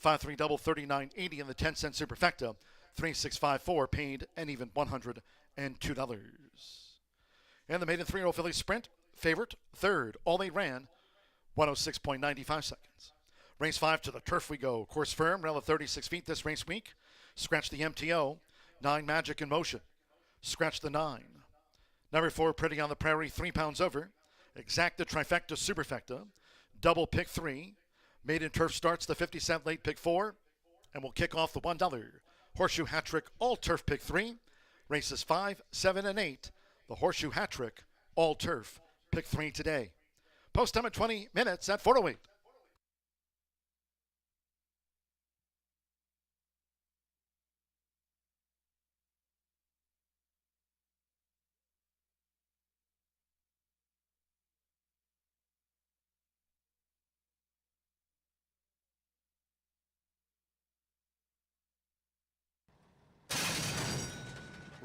5-3 double 39.80 in the 10-cent superfecta 3654 paid an even $102. And the maiden 3-year-old filly sprint, favorite, third. All they ran, 106.95 seconds. Race 5 to the turf we go. Course firm, rail of 36 feet this race week. Scratch the MTO, 9 Magic in Motion. Scratch the 9. Number 4, Pretty on the Prairie, 3 pounds over. Exacta trifecta superfecta. Double pick 3. Maiden turf starts the 50-cent late pick 4. And we'll kick off the $1 Horseshoe Hat Trick all turf pick 3. Races 5, 7, and 8. The Horseshoe Hat Trick, all turf, pick 3 today. Post time at 20 minutes at 4:08.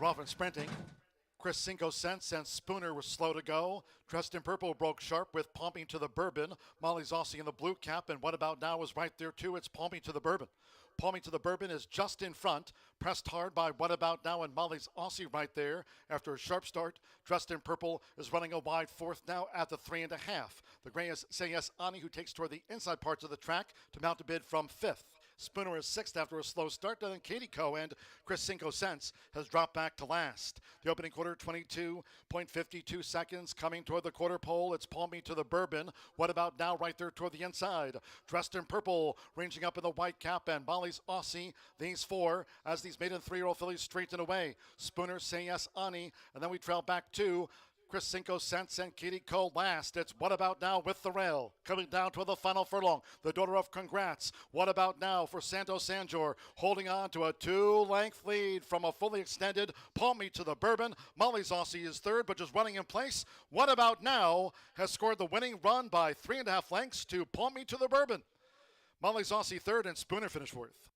We're off and sprinting. Chris 5 Cents and Spooner were slow to go. Dressed in Purple broke sharp with Pumping to the Bourbon. Molly's Aussie in the blue cap, and What About Now is right there too. It's Pumping to the Bourbon. Pumping to the Bourbon is just in front, pressed hard by What About Now and Molly's Aussie right there. After a sharp start, Dressed in Purple is running a wide fourth now at the 3.5. The gray is Say Yes Ani, who takes toward the inside parts of the track to mount a bid from 5th. Spooner is 6th after a slow start, and then Katie Coe and Chris 5 Cents has dropped back to last. The opening quarter, 22.52 seconds. Coming toward the quarter pole, it's Palm Me to the Bourbon. What About Now right there toward the inside. Dressed in Purple, ranging up in the white cap, and Molly's Aussie. These four, as these maiden 3-year-old fillies straighten away. Spooner, Say Yes Ani, and then we trail back to Chris 5 Cents and Katie Cole last. It's What About Now with the rail. Coming down toward the final furlong. The daughter of Congrats. What About Now for Santos Sanjor. Holding on to a 2-length lead from a fully extended Palm Me to the Bourbon. Molly's Aussie is third, but just running in place. What About Now has scored the winning run by 3.5 lengths to Palm Me to the Bourbon. Molly's Aussie third, and Spooner finished fourth.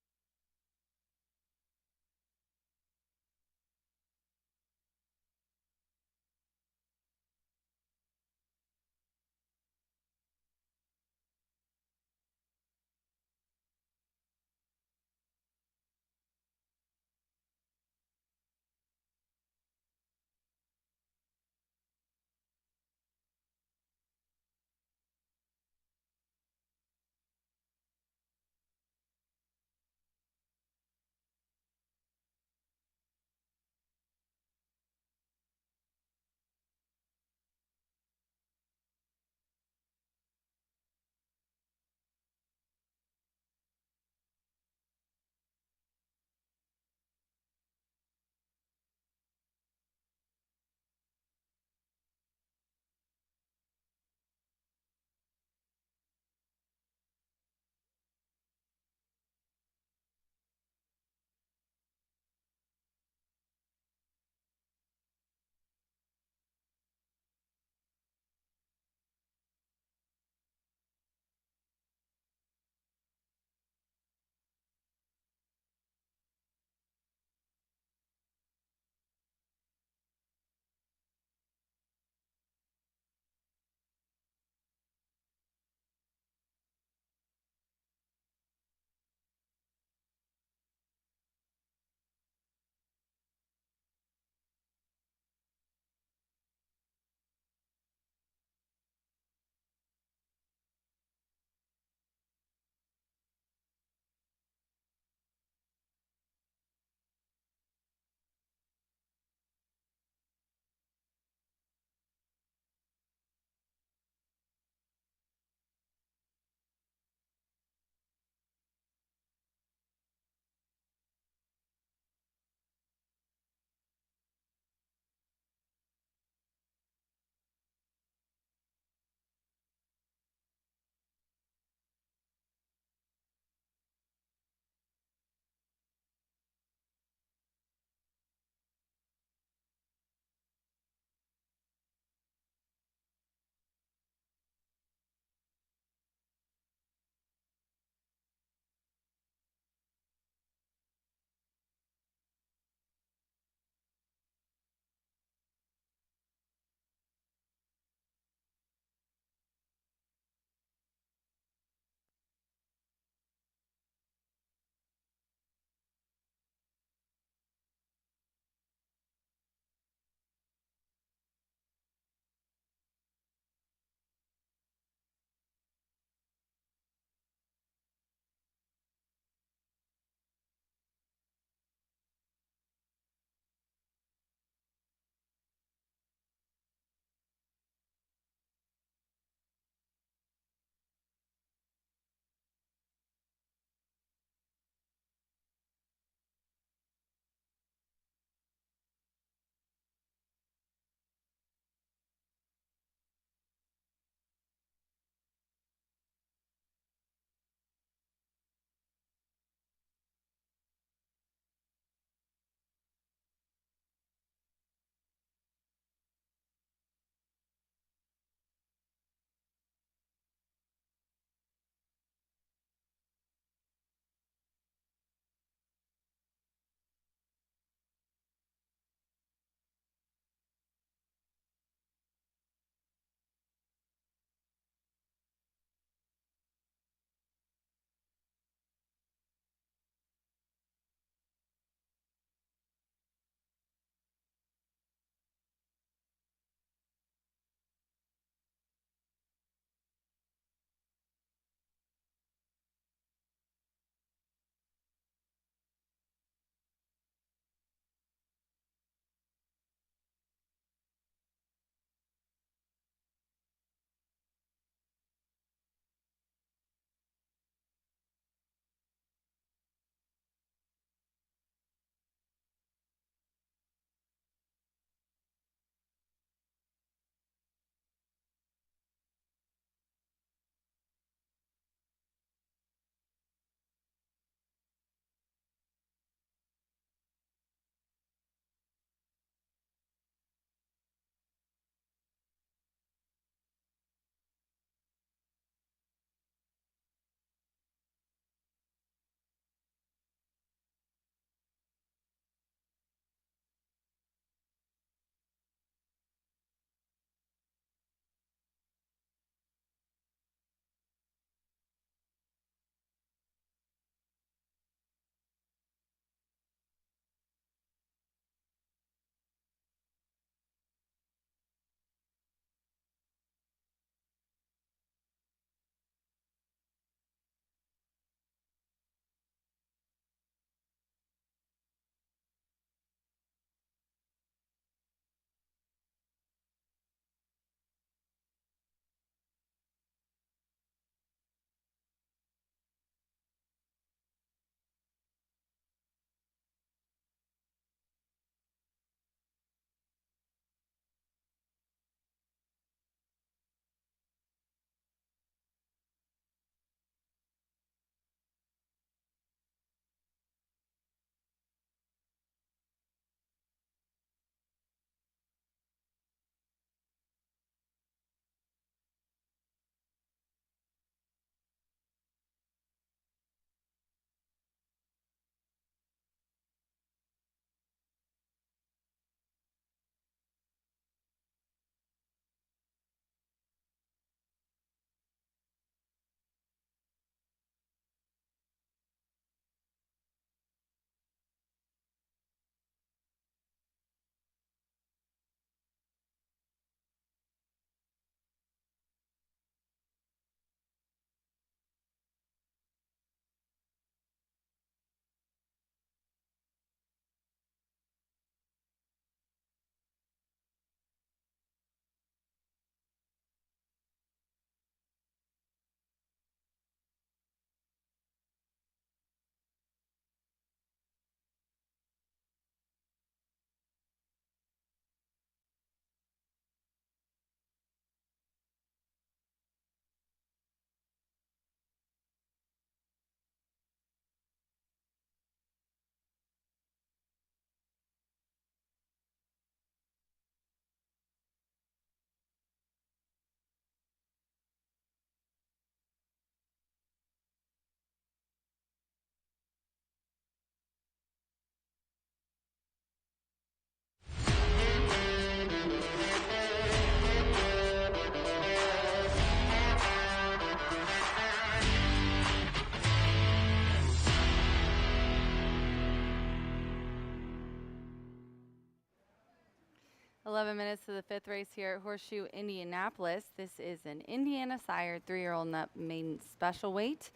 11 minutes to the 5th race here at Horseshoe Indianapolis. This is an Indiana sire 3-year-old and up maiden special weight.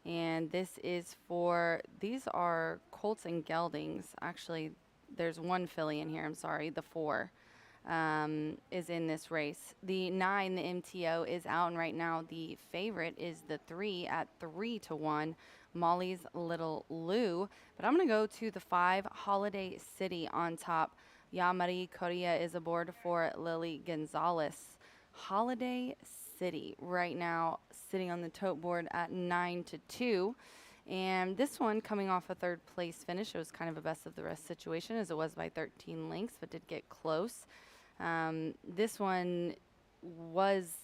And this is these are colts and geldings. Actually, there's one filly in here, I'm sorry, the 4 is in this race. The 9, the MTO, is out, and right now the favorite is the 3 at 3-1, Molly's Little Lou. But I'm going to go to the 5, Holiday City on top. Yamari Correa is aboard for Lily Gonzalez. Holiday City right now sitting on the tote board at 9-2. And this one coming off a 3rd place finish. It was kind of a best of the rest situation as it was by 13 lengths, but did get close. This one was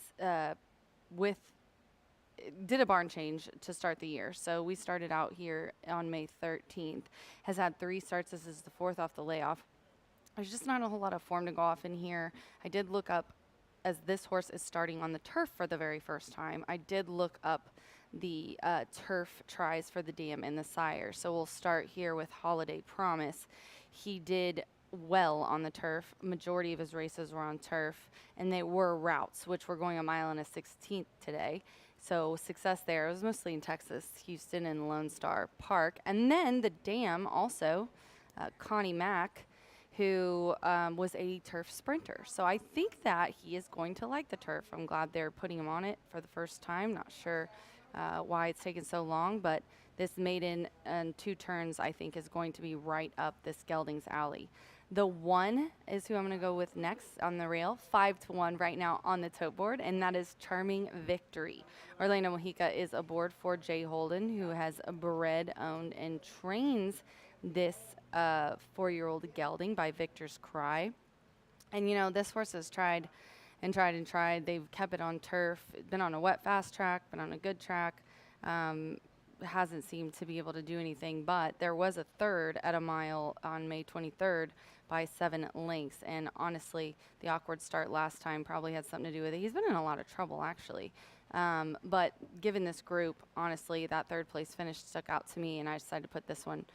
did a barn change to start the year. So we started out here on May 13th. Has had 3 starts. This is the 4th off the layoff. There's just not a whole lot of form to go off in here. I did look up, as this horse is starting on the turf for the very first time, I did look up the turf tries for the dam and the sire. So we'll start here with Holiday Promise. He did well on the turf. Majority of his races were on turf, and they were routes, which were going 1 mile and a 16th today. So success there. It was mostly in Texas, Houston, and Lone Star Park. And then the dam also, Connie Mack, who was a turf sprinter. So I think that he is going to like the turf. I'm glad they're putting him on it for the first time. Not sure why it's taken so long, but this maiden and 2 turns, I think, is going to be right up this gelding's alley. The 1 is who I'm going to go with next on the rail, 5-1 right now on the tote board, and that is Charming Victory. Orlando Mojica is aboard for Jay Holden, who has bred, owned, and trains this 4-year-old gelding by Victor's Cry. And, you know, this horse has tried and tried and tried. They've kept it on turf, been on a wet fast track, been on a good track. Hasn't seemed to be able to do anything, but there was a 3rd at 1 mile on May 23rd by 7 lengths. And honestly, the awkward start last time probably had something to do with it. He's been in a lot of trouble, actually. But given this group, honestly, that 3rd place finish stuck out to me, and I decided to put this one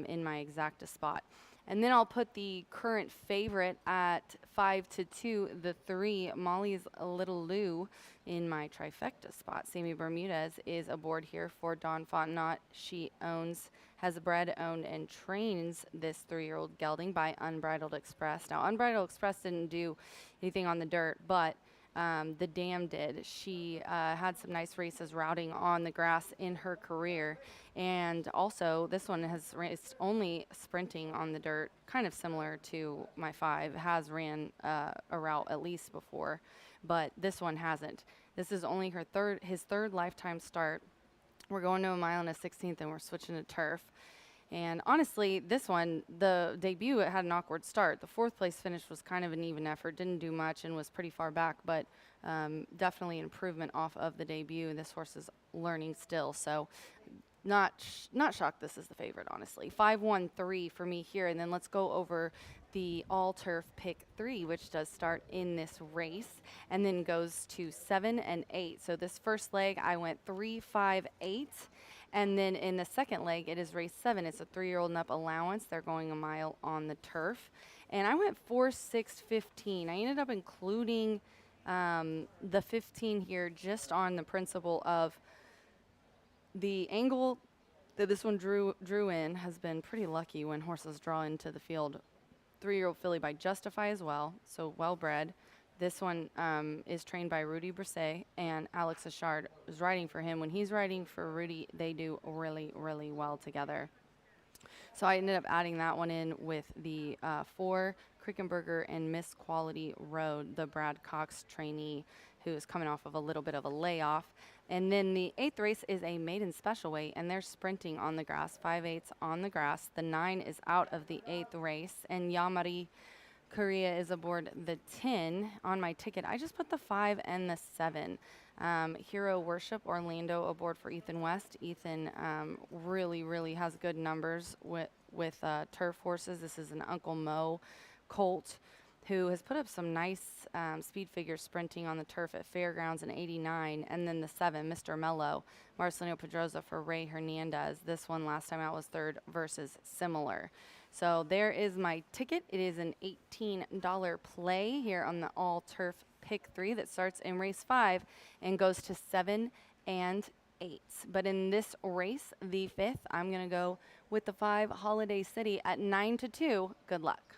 in my exacta spot. And then I'll put the current favorite at 5-2, the 3, Molly's Little Lou, in my trifecta spot. Sammy Bermudez is aboard here for Dawn Fontenot. She has bred, owned, and trains this 3-year-old gelding by Unbridled Express. Now, Unbridled Express didn't do anything on the dirt, but the dam did. She had some nice races routing on the grass in her career. And also, this one has raced only sprinting on the dirt, kind of similar to my 5. Has ran a route at least before, but this one hasn't. This is only his third lifetime start. We're going to 1 mile and a 16th, and we're switching to turf. And honestly, this one, the debut, it had an awkward start. The 4th place finish was kind of an even effort, didn't do much, and was pretty far back, but definitely an improvement off of the debut. This horse is learning still, so not shocked this is the favorite, honestly. 5-1-3 for me here, and then let's go over the all-turf pick 3, which does start in this race, and then goes to 7 and 8. So this first leg, I went 3-5-8. And then in the second leg, it is race 7. It's a 3-year-old and up allowance. They're going 1 mile on the turf. And I went 4-6-15. I ended up including the 15 here just on the principle of the angle that this one drew in has been pretty lucky when horses draw into the field. 3-year-old filly by Justify as well, so well bred. This one is trained by Rudy Brisset, and Alex Achard is riding for him. When he's riding for Rudy, they do really, really well together. So I ended up adding that one in with the 4, Krickenberger and Miss Quality Road, the Brad Cox trainee, who is coming off of a little bit of a layoff. And then the 8th race is a maiden special weight, and they're sprinting on the grass, 5/8 on the grass. The 9 is out of the 8th race, and Yamari Korea is aboard the 10 on my ticket. I just put the 5 and the 7. Hero Worship Orlando aboard for Ethan West. Ethan really, really has good numbers with turf horses. This is an Uncle Mo colt who has put up some nice speed figures sprinting on the turf at Fairgrounds in 89. And then the 7, Mr. Mello, Marcelino Pedroza for Ray Hernandez. This one last time out was 3rd versus Similar. So there is my ticket. It is an $18 play here on the all turf pick 3 that starts in race 5 and goes to 7 and 8. But in this race, the 5th, I'm going to go with the 5 Holiday City at 9-2. Good luck.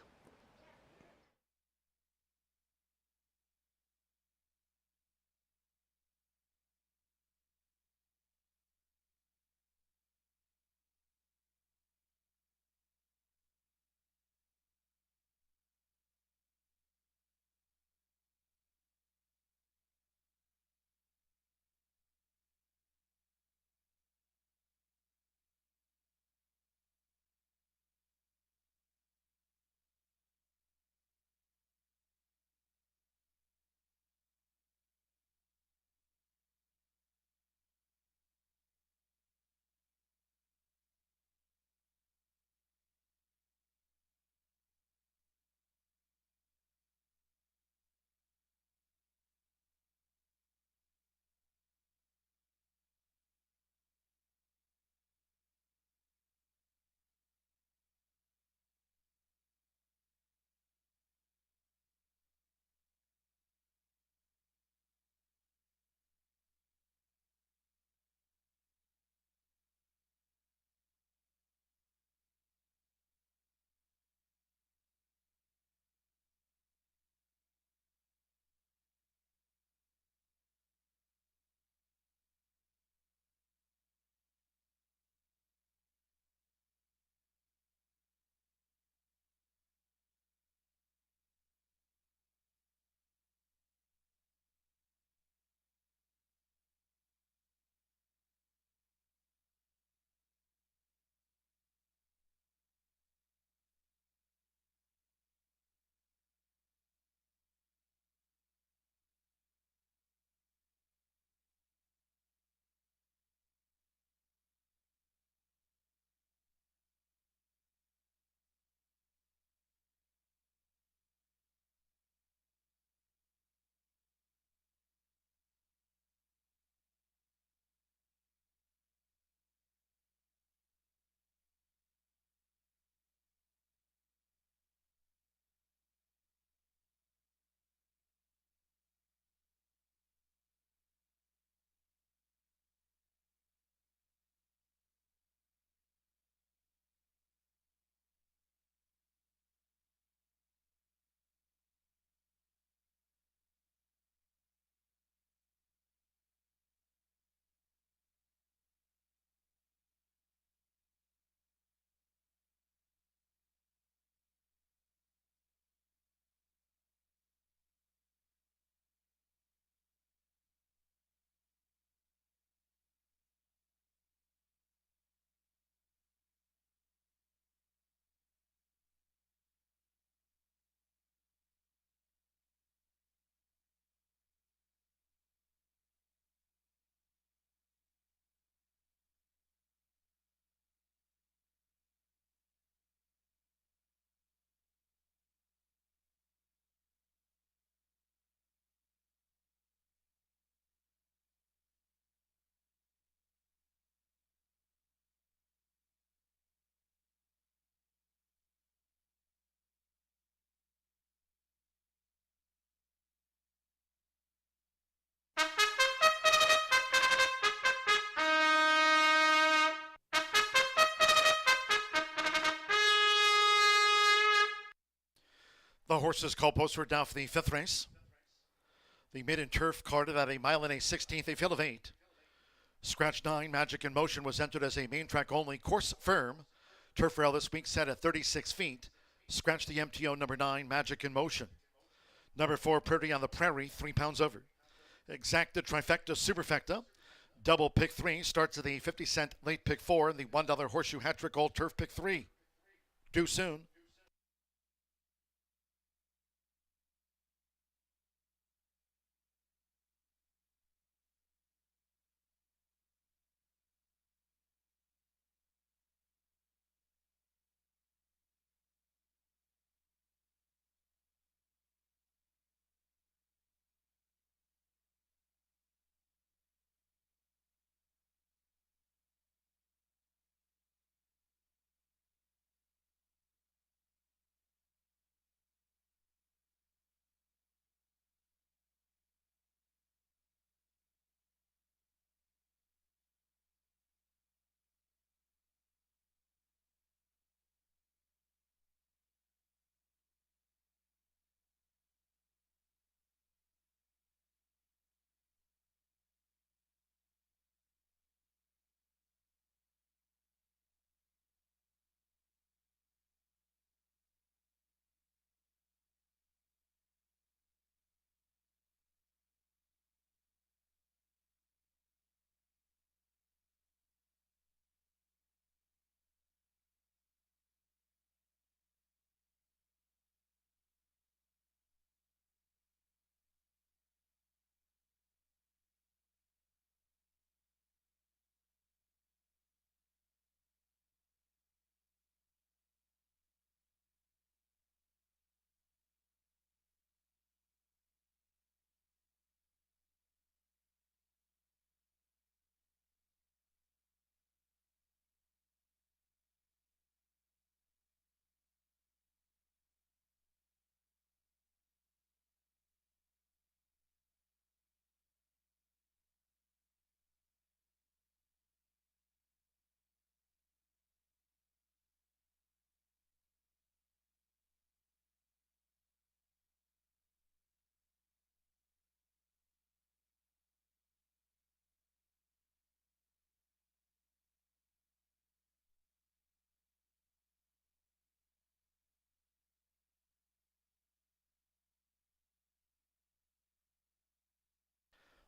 The horses call post were down for the 5th race. The maiden turf carded at a mile and a 16th, a field of 8. Scratch 9, Magic in Motion, was entered as a main track only. Course firm. Turf rail this week set at 36 feet. Scratch the MTO number 9, Magic in Motion. Number 4, Pretty on the Prairie, 3 pounds over. Exacta, Trifecta, Superfecta. Double pick 3 starts at the 50-cent late pick 4 and the $1 Horseshoe Hat-Trick Gold Turf pick 3. Due soon.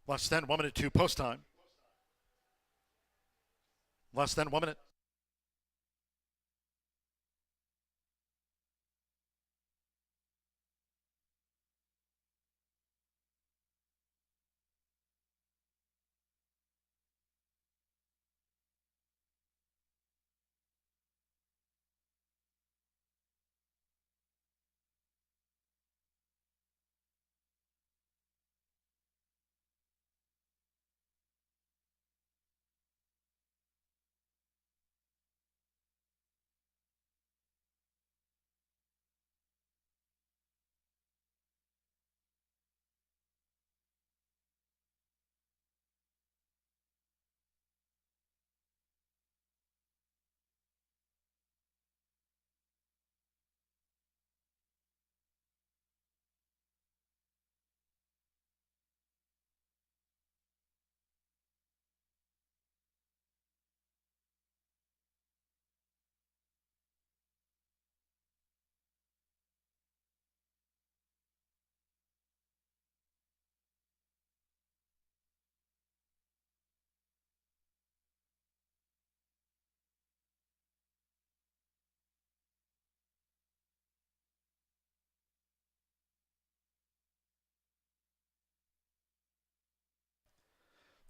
Less than 1 minute to post time. Less than 1 minute.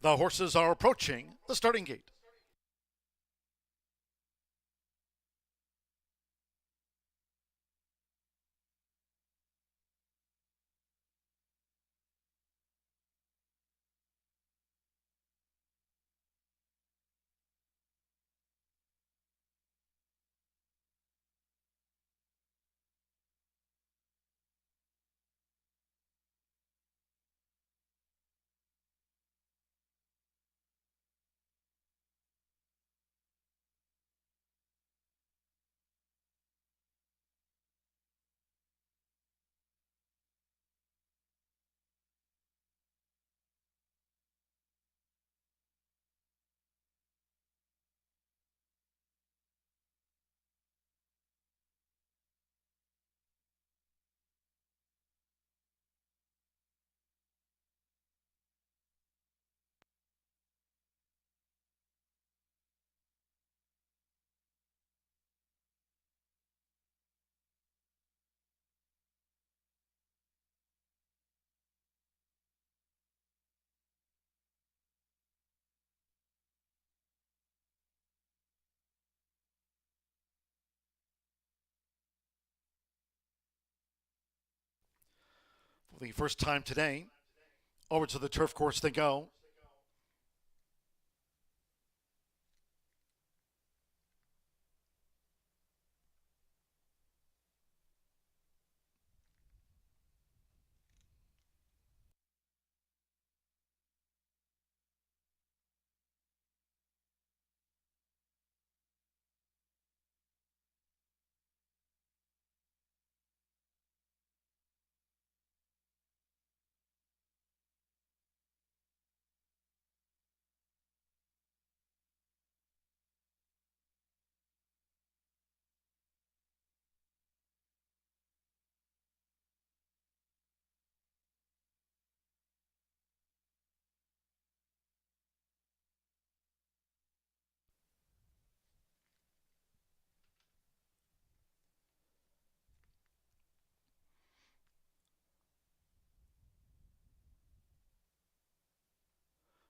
The horses are approaching the starting gate. For the first time today, over to the turf course they go.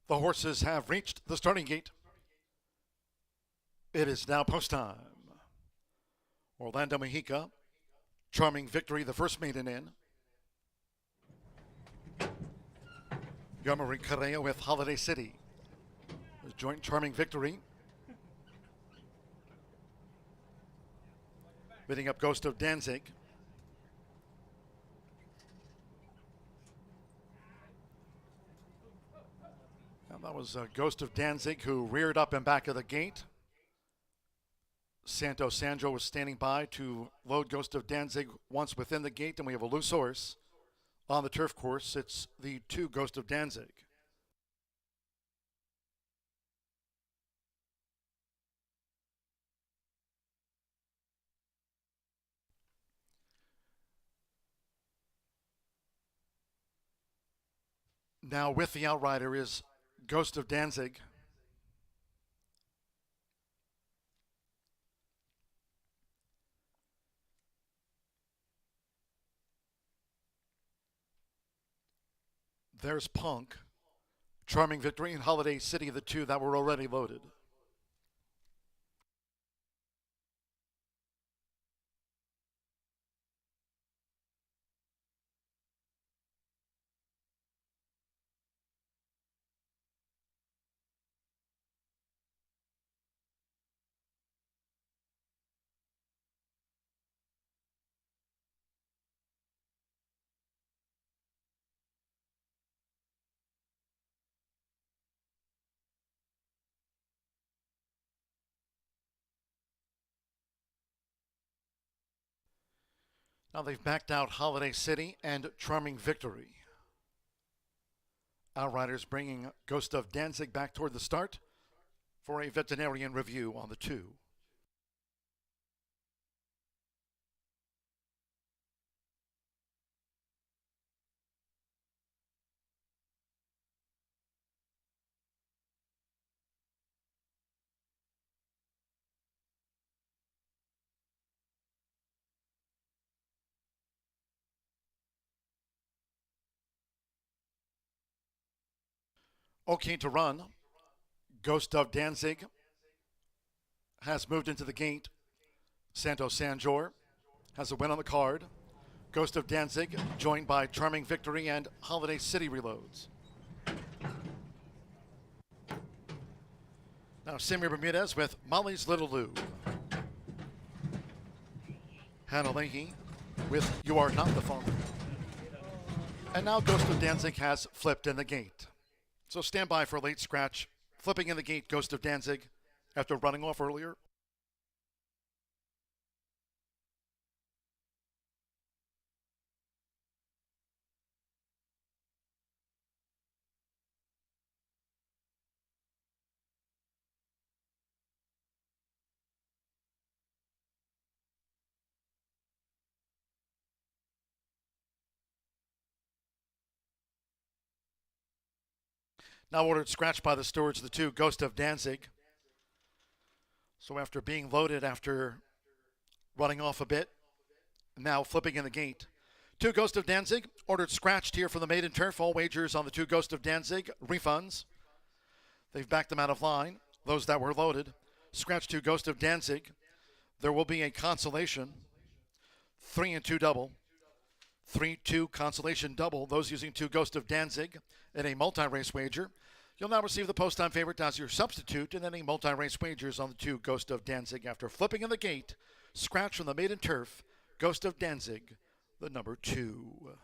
The horses have reached the starting gate. It is now post time. Orlando Mexica, Charming Victory, the first maiden in. Yarmarin Correa with Holiday City. Joint Charming Victory. Bidding up Ghost of Danzig. And that was Ghost of Danzig who reared up in back of the gate. Santo Sandro was standing by to load Ghost of Danzig once within the gate, and we have a loose horse on the turf course. It's the 2 Ghost of Danzig. Now with the outrider is Ghost of Danzig. There's Punk, Charming Victory, and Holiday City, the two that were already loaded. Now they've backed out Holiday City and Charming Victory. Outriders bringing Ghost of Danzig back toward the start for a veterinarian review on the 2. Okay to run. Ghost of Danzig has moved into the gate. Santos Sanjor has a win on the card. Ghost of Danzig joined by Charming Victory and Holiday City reloads. Now Sammy Bermudez with Molly's Little Lou. Hannah Leahy with You Are Not the Farmer. And now Ghost of Danzig has flipped in the gate. So stand by for a late scratch. Flipping in the gate, Ghost of Danzig, after running off earlier. Now ordered scratch by the stewards, the 2, Ghost of Danzig. So after being loaded, after running off a bit, now flipping in the gate. 2 Ghost of Danzig, ordered scratched here for the maiden turf. All wagers on the 2 Ghost of Danzig, refunds. They've backed them out of line, those that were loaded. Scratch 2 Ghost of Danzig. There will be a consolation. 3 and 2 double. 3-2 consolation double. Those using 2 Ghost of Danzig in a multi-race wager. You'll now receive the post-time favorite as your substitute in any multi-race wagers on the 2 Ghost of Danzig. After flipping in the gate, scratch from the maiden turf, Ghost of Danzig, the number 2.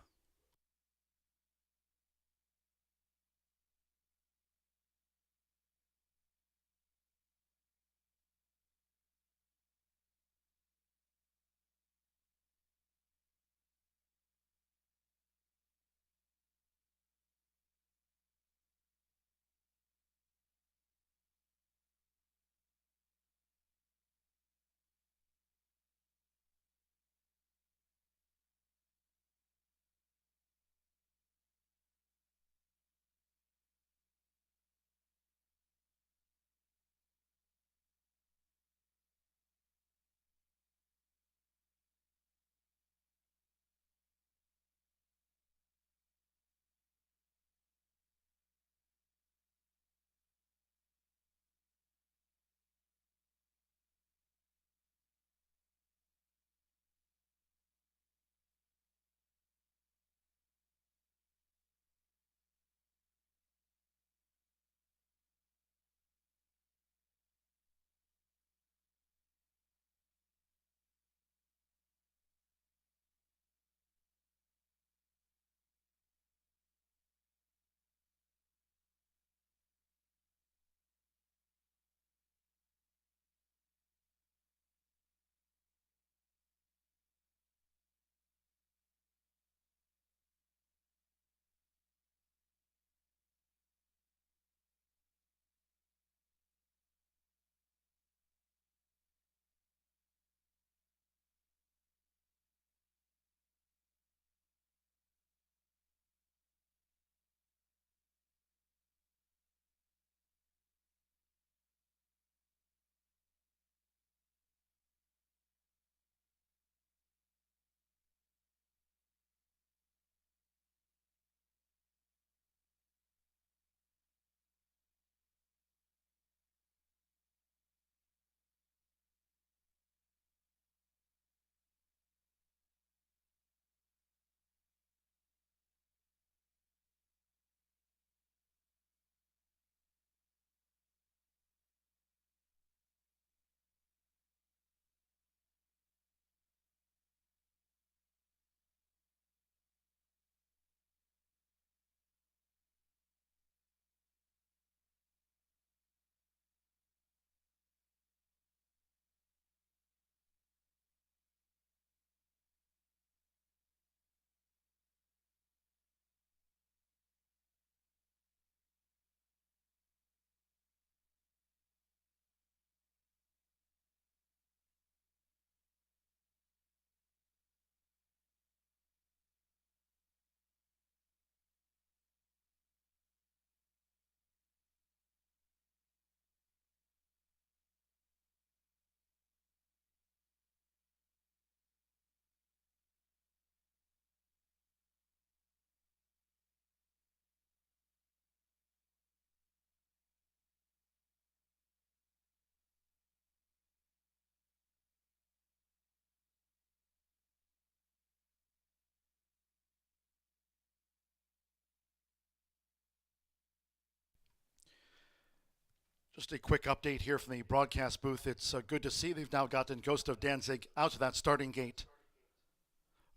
Just a quick update here from the broadcast booth. It's good to see they've now gotten Ghost of Danzig out of that starting gate.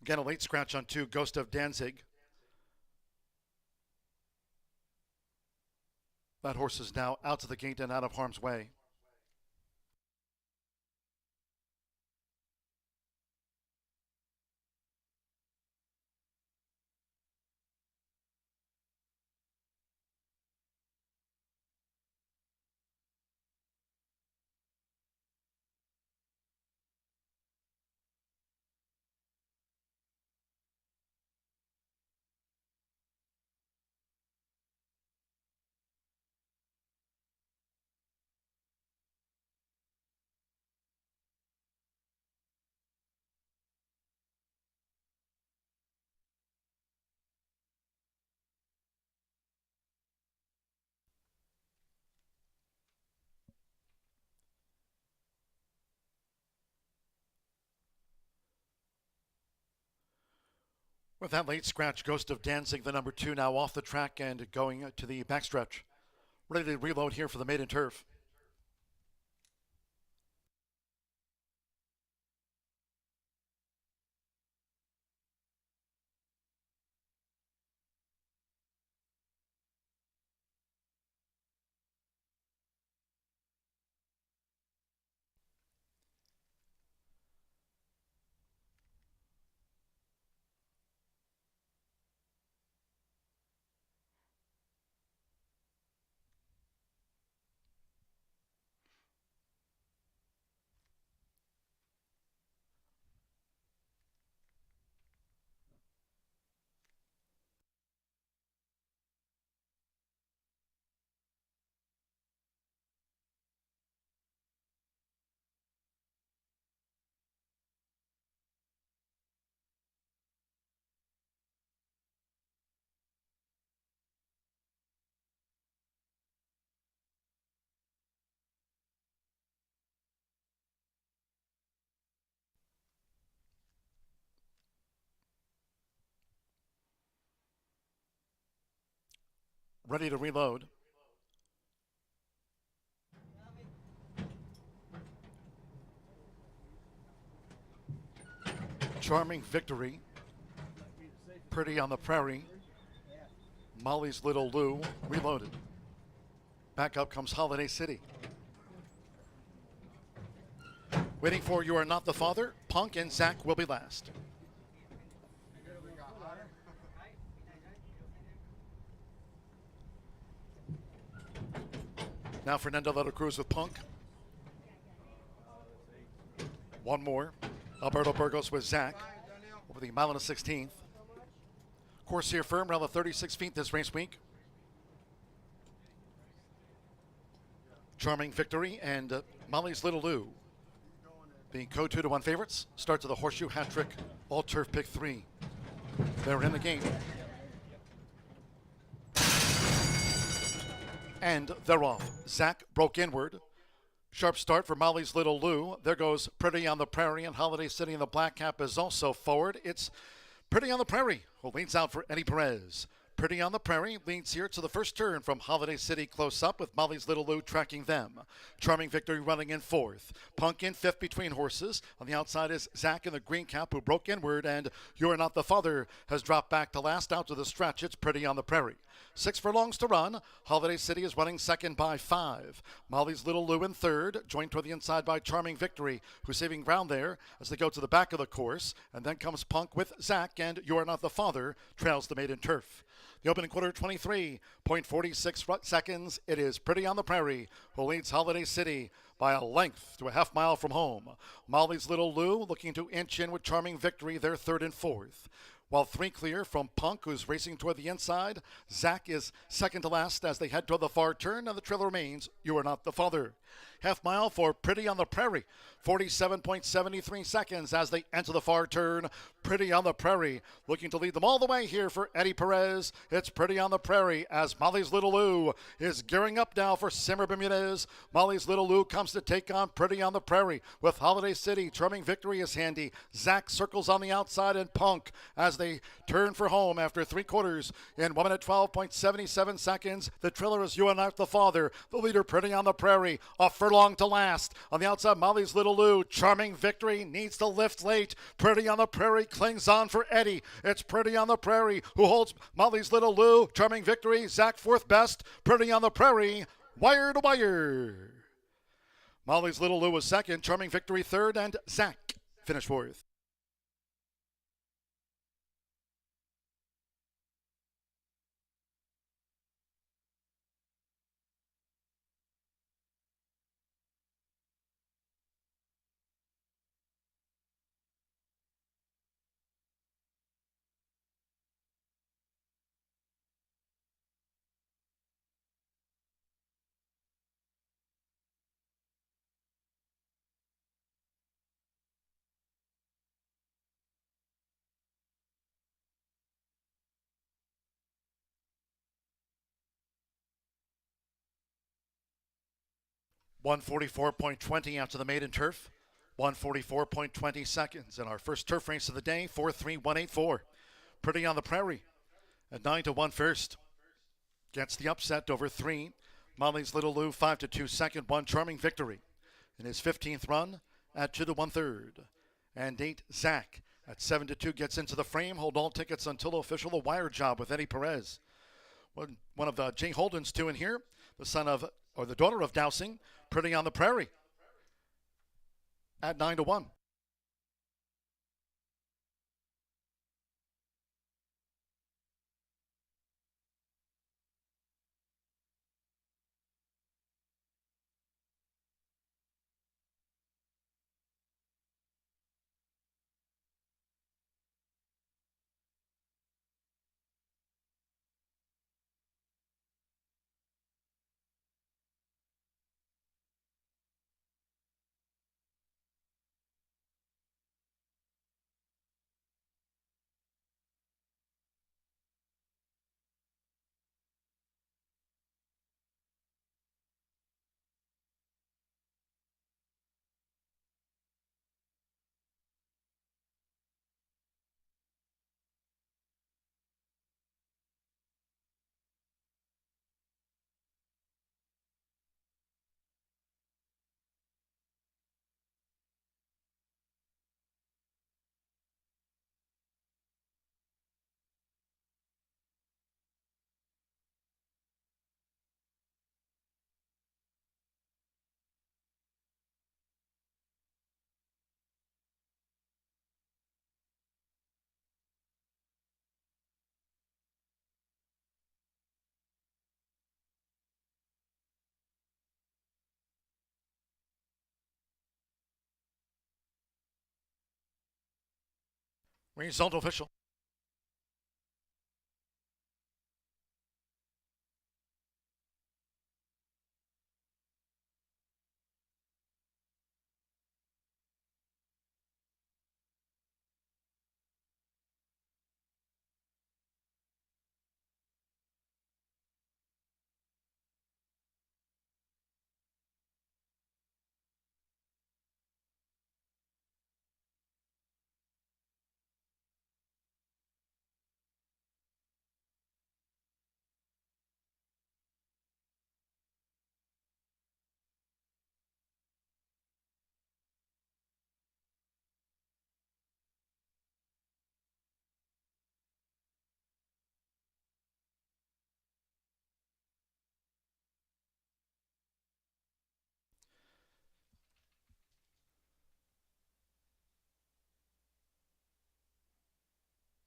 Again, a late scratch on 2, Ghost of Danzig. That horse is now out to the gate and out of harm's way. With that late scratch, Ghost of Danzig, the number 2, now off the track and going to the backstretch. Ready to reload here for the maiden turf. Ready to reload. Charming Victory. Pretty on the Prairie. Molly's Little Lou, reloaded. Back up comes Holiday City. Waiting for You Are Not the Father, Punk and Zach will be last. Now Fernando Little Cruz with Punk. One more. Alberto Burgos with Zach over the mile and a 16th. Course here firm around the 36 feet this race week. Charming Victory and Molly's Little Lou being co-2-1 favorites. Start to the Horseshoe Hat Trick All Turf Pick 3. They're in the game. And they're off. Zach broke inward. Sharp start for Molly's Little Lou. There goes Pretty on the Prairie, and Holiday City in the black cap is also forward. It's Pretty on the Prairie who leads out for Eddie Perez. Pretty on the Prairie leads here to the first turn from Holiday City close up with Molly's Little Lou tracking them. Charming Victory running in 4th. Punk in 5th between horses. On the outside is Zach in the green cap who broke inward, and You're Not the Father has dropped back to last out to the stretch. It's Pretty on the Prairie. 6 furlongs to run. Holiday City is running second by 5. Molly's Little Lou in 3rd, joined toward the inside by Charming Victory, who's saving ground there as they go to the back of the course. And then comes Punk with Zach, and You're Not the Father trails the maiden turf. The opening quarter, 23.46 seconds. It is Pretty on the Prairie who leads Holiday City by a length to a half mile from home. Molly's Little Lou looking to inch in with Charming Victory. They're 3rd and 4th. While 3 clear from Punk, who's racing toward the inside. Zach is second to last as they head toward the far turn, and the trail remains You Are Not the Father. Half mile for Pretty on the Prairie. 47.73 seconds as they enter the far turn. Pretty on the Prairie looking to lead them all the way here for Eddie Perez. It's Pretty on the Prairie as Molly's Little Lou is gearing up now for Simmer Bermudez. Molly's Little Lou comes to take on Pretty on the Prairie with Holiday City. Charming Victory is handy. Zach circles on the outside and Punk as they turn for home after 3/4 in 1 minute 12.77 seconds. The trailer is You and Not the Father. The leader Pretty on the Prairie. A furlong to last. On the outside, Molly's Little Lou. Charming Victory needs to lift late. Pretty on the Prairie clings on for Eddie. It's Pretty on the Prairie who holds Molly's Little Lou. Charming Victory. Zach fourth best. Pretty on the Prairie. Wire to wire. Molly's Little Lou was second. Charming Victory third. And Zach finished fourth. .144.20 after the maiden turf. 144.20 seconds in our first turf race of the day. 4-3-1-8-4. Pretty on the Prairie at 9-1 first. Gets the upset over 3. Molly's Little Lou 5-2 second. 1 Charming Victory in his 15th run at 2-1 third. And 8 Zach at 7-2 gets into the frame. Hold all tickets until official. The wire job with Eddie Perez. One of Jay Holden's two in here. The son of, or the daughter of Dowsing. Pretty on the Prairie at 9-1. Result official.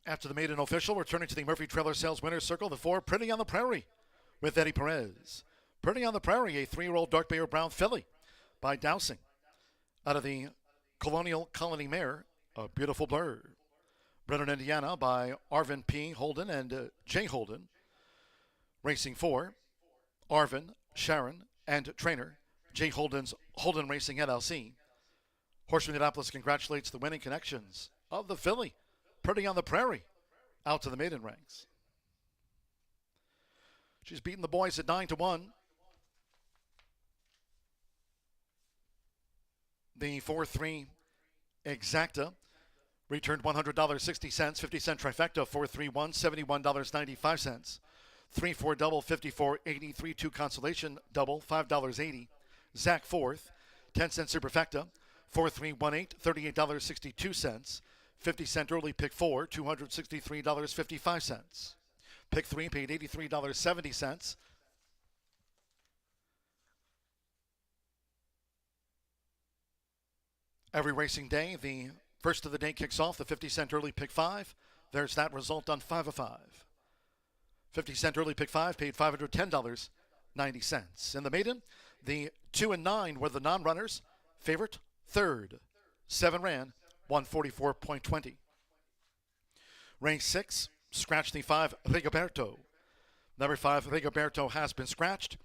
After the maiden official, returning to the Murphy Trailer Sales Winners Circle, the 4 Pretty on the Prairie with Eddie Perez. Pretty on the Prairie, a 3-year-old dark bay or brown filly by Dowsing. Out of the Colonial Colony Mare, a Beautiful Blur. Bred in Indiana by Arvin P. Holden and Jay Holden. Racing 4, Arvin, Sharon, and trainer J. Holden Racing LLC. Horseshoe Indianapolis congratulates the winning connections of the filly, Pretty on the Prairie, out to the maiden ranks. She's beaten the boys at 9-1. The 4-3 Exacta returned $100.60, 50-cent trifecta, 4-3-1, $71.95. 3-4 double, 54.80, 3-2 consolation double, $5.80. Zach fourth, 10-cent superfecta, 4-3-1-8, $38.62. 50-cent early pick 4, $263.55. Pick 3 paid $83.70. Every racing day, the first of the day kicks off the 50-cent early pick 5. There's that result on 5 of 5. 50-cent early pick 5 paid $510.90. In the maiden, the 2 and 9 were the non-runners. Favorite, third. 7 ran, 144.20. Race 6, scratch the 5, Rigoberto. Number 5, Rigoberto has been scratched.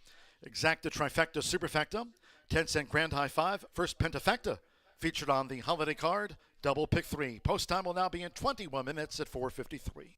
Exacta trifecta superfecta, 10-cent grand high 5, first pentafecta. Featured on the holiday card, double pick 3. Post time will now be in 21 minutes at 4:53.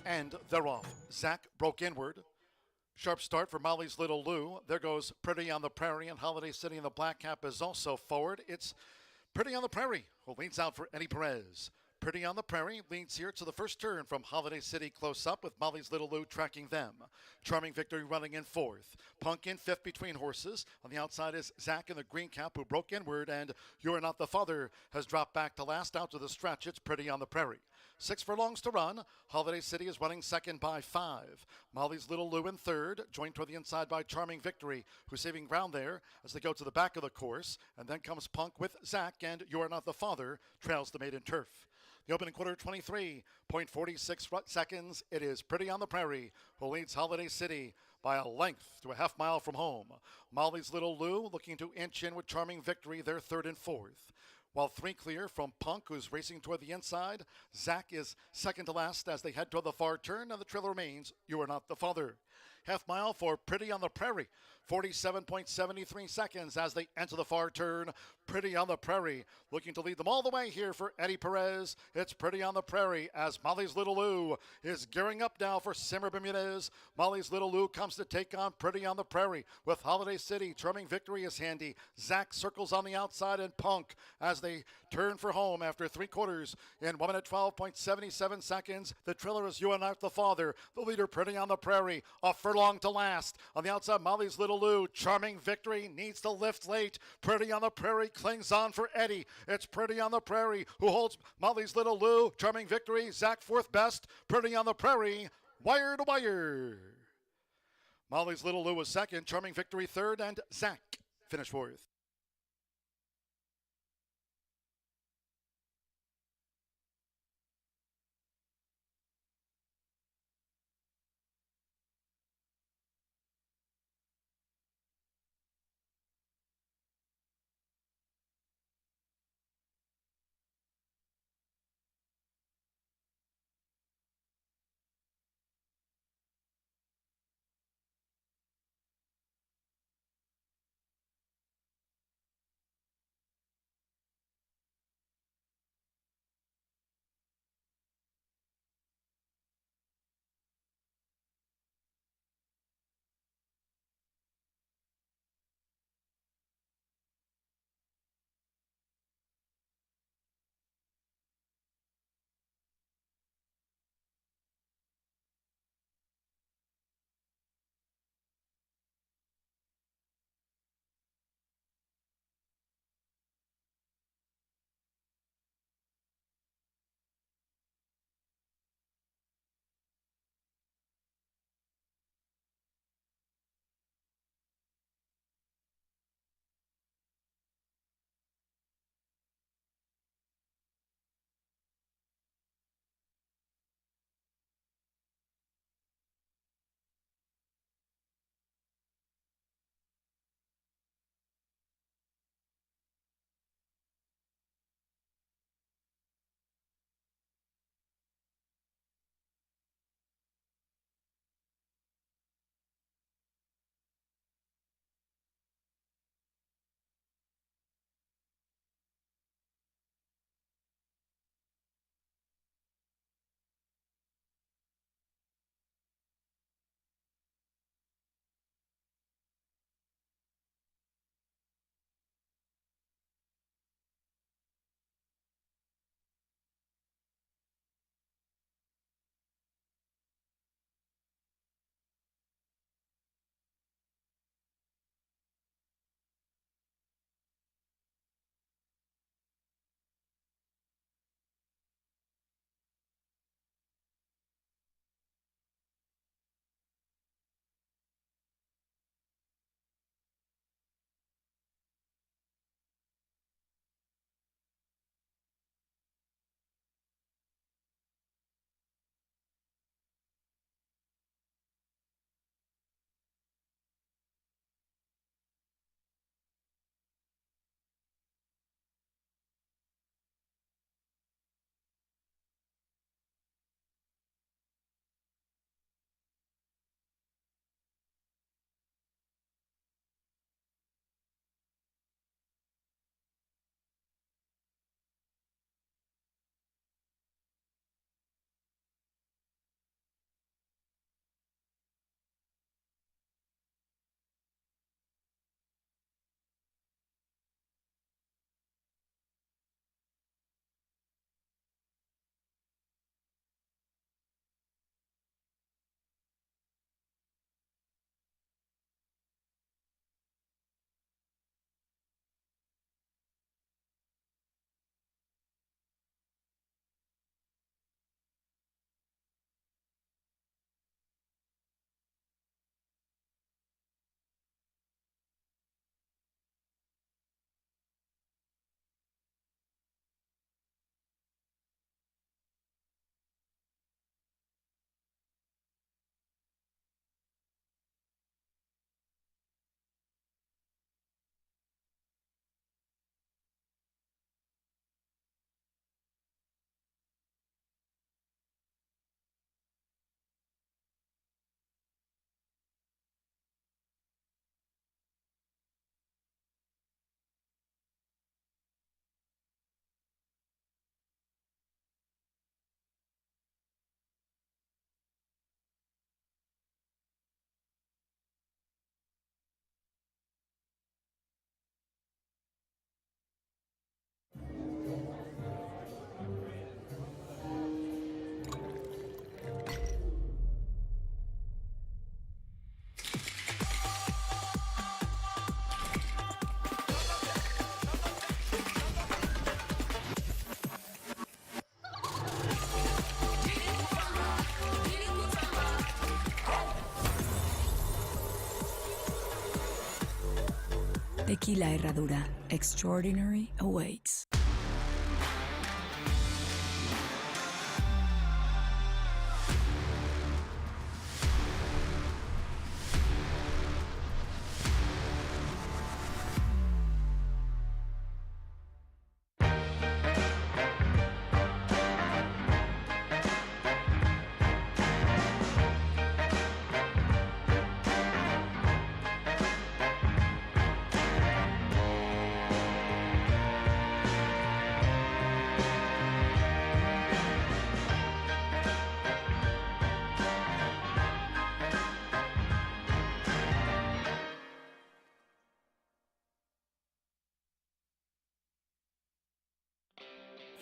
And they're off. Zach broke inward. Sharp start for Molly's Little Lou. There goes Pretty on the Prairie, and Holiday City in the black cap is also forward. It's Pretty on the Prairie who leads out for Eddie Perez. Pretty on the Prairie leads here to the first turn from Holiday City close up, with Molly's Little Lou tracking them. Charming Victory running in fourth. Punk in fifth between horses. On the outside is Zach in the green cap, who broke inward, and You're Not the Father has dropped back to last. Out to the stretch, it's Pretty on the Prairie. 6 furlongs to run. Holiday City is running second by 5. Molly's Little Lou in third, joined toward the inside by Charming Victory, who's saving ground there as they go to the back of the course. And then comes Punk with Zach, and You're Not the Father trails the maiden turf. The opening quarter, 23.46 seconds. It is Pretty on the Prairie who leads Holiday City by a length to a half mile from home. Molly's Little Lou looking to inch in with Charming Victory. They're third and fourth. While 3 clear from Punk, who's racing toward the inside. Zach is second to last as they head toward the far turn, and the trailer remains You Are Not the Father. Half mile for Pretty on the Prairie. 47.73 seconds as they enter the far turn. Pretty on the Prairie looking to lead them all the way here for Eddie Perez. It's Pretty on the Prairie as Molly's Little Lou is gearing up now for Simmer Bermudez. Molly's Little Lou comes to take on Pretty on the Prairie with Holiday City. Charming Victory is handy. Zach circles on the outside, and Punk as they turn for home after 3 quarters in 1 minute 12.77 seconds. The trailer is You Are Not the Father. The leader, Pretty on the Prairie, a furlong to last. On the outside, Molly's Little Lou. Charming Victory needs to lift late. Pretty on the Prairie clings on for Eddie. It's Pretty on the Prairie who holds Molly's Little Lou. Charming Victory, Zach fourth best. Pretty on the Prairie, wire to wire. Molly's Little Lou was second. Charming Victory third, and Zach finished fourth. Tequila Herradura. Extraordinary awaits.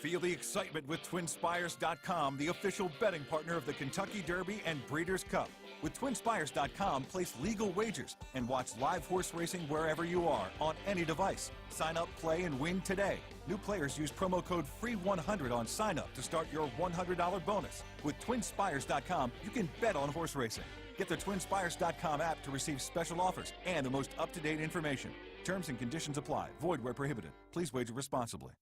Feel the excitement with TwinSpires.com, the official betting partner of the Kentucky Derby and Breeders' Cup. With TwinSpires.com, place legal wagers and watch live horse racing wherever you are on any device. Sign up, play, and win today. New players use promo code FREE100 on sign up to start your $100 bonus. With TwinSpires.com, you can bet on horse racing. Get the TwinSpires.com app to receive special offers and the most up-to-date information. Terms and conditions apply. Void where prohibited. Please wager responsibly.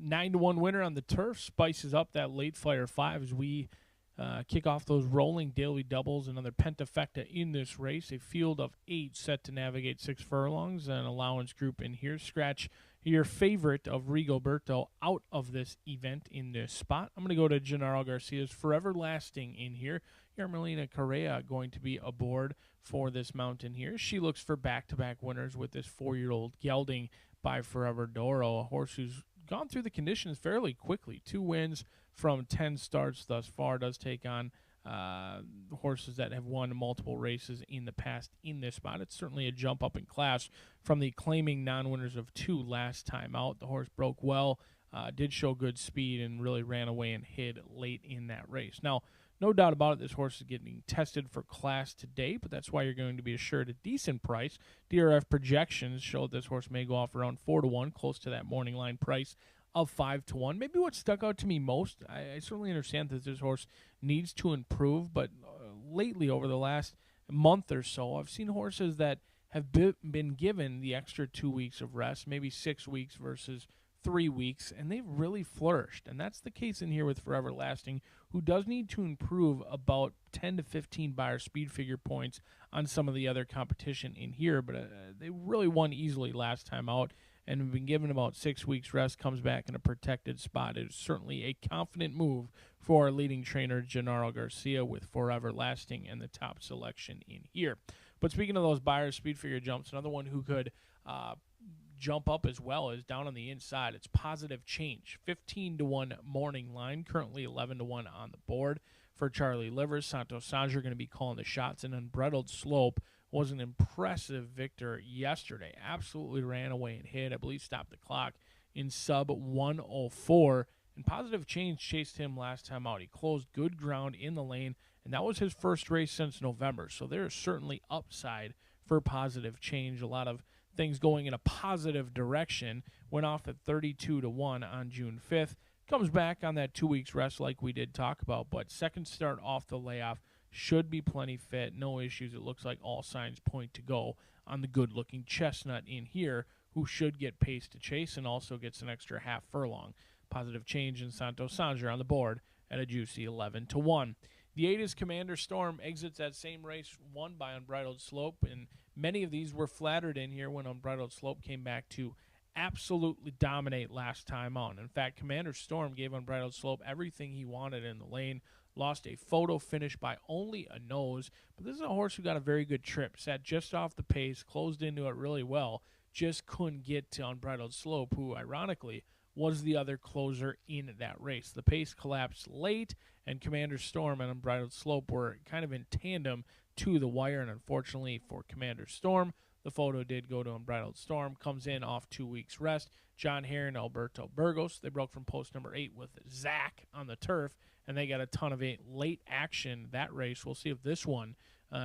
Nine to 1 winner on the turf spices up that late fire 5 as we kick off those rolling daily doubles. Another pentafecta in this race. A field of 8 set to navigate 6 furlongs. An allowance group in here. Scratch your favorite of Rigoberto out of this event in this spot. I'm going to go to Gennaro Garcia's Forever Lasting in here. Yarmelina Correa going to be aboard for this mountain here. She looks for back-to-back winners with this 4-year-old gelding by Forever Doro, a horse who's gone through the conditions fairly quickly. 2 wins from 10 starts thus far. Does take on horses that have won multiple races in the past in this spot. It's certainly a jump up in class from the claiming non-winners of 2 last time out. The horse broke well, did show good speed, and really ran away and hid late in that race. Now, No doubt about it, this horse is getting tested for class today, but that's why you're going to be assured a decent price. DRF projections show this horse may go off around 4-1, close to that morning line price of 5-1. Maybe what stuck out to me most, I certainly understand that this horse needs to improve, but lately over the last month or so, I've seen horses that have been given the extra 2 weeks of rest, maybe 6 weeks versus 3 weeks, and they've really flourished. And that's the case in here with Forever Lasting, who does need to improve about 10 to 15 buyer speed figure points on some of the other competition in here, but they really won easily last time out and have been given about 6 weeks rest, comes back in a protected spot. It is certainly a confident move for our leading trainer, Gennaro Garcia, with Forever Lasting and the top selection in here. But speaking of those buyer speed figure jumps, another one who could jump up as well is down on the inside. It's Positive Change, 15-1 morning line, currently 11-1 on the board for Charlie Livers. Santos Sanger going to be calling the shots. An Unbridled Slope was an impressive victor yesterday. Absolutely ran away and hit. I believe stopped the clock in sub 104. And Positive Change chased him last time out. He closed good ground in the lane, and that was his first race since November. So there is certainly upside for Positive Change. A lot of things going in a positive direction. Went off at 32-1 on June 5th. Comes back on that 2 weeks rest like we did talk about, but second start off the layoff should be plenty fit. No issues. It looks like all signs point to go on the good-looking chestnut in here, who should get pace to chase and also gets an extra half furlong. Positive Change and Santos Sanger on the board at a juicy 11-1. The 8 is Commander Storm, exits that same race, won by Unbridled Slope, and many of these were flattered in here when Unbridled Slope came back to absolutely dominate last time on. In fact, Commander Storm gave Unbridled Slope everything he wanted in the lane, lost a photo finish by only a nose, but this is a horse who got a very good trip, sat just off the pace, closed into it really well, just couldn't get to Unbridled Slope, who ironically was the other closer in that race. The pace collapsed late, and Commander Storm and Unbridled Slope were kind of in tandem to the wire, and unfortunately for Commander Storm, the photo did go to Unbridled Storm. Comes in off 2 weeks rest. John Hare and Alberto Burgos, they broke from post number 8 with Zach on the turf, and they got a ton of late action that race. We'll see if this one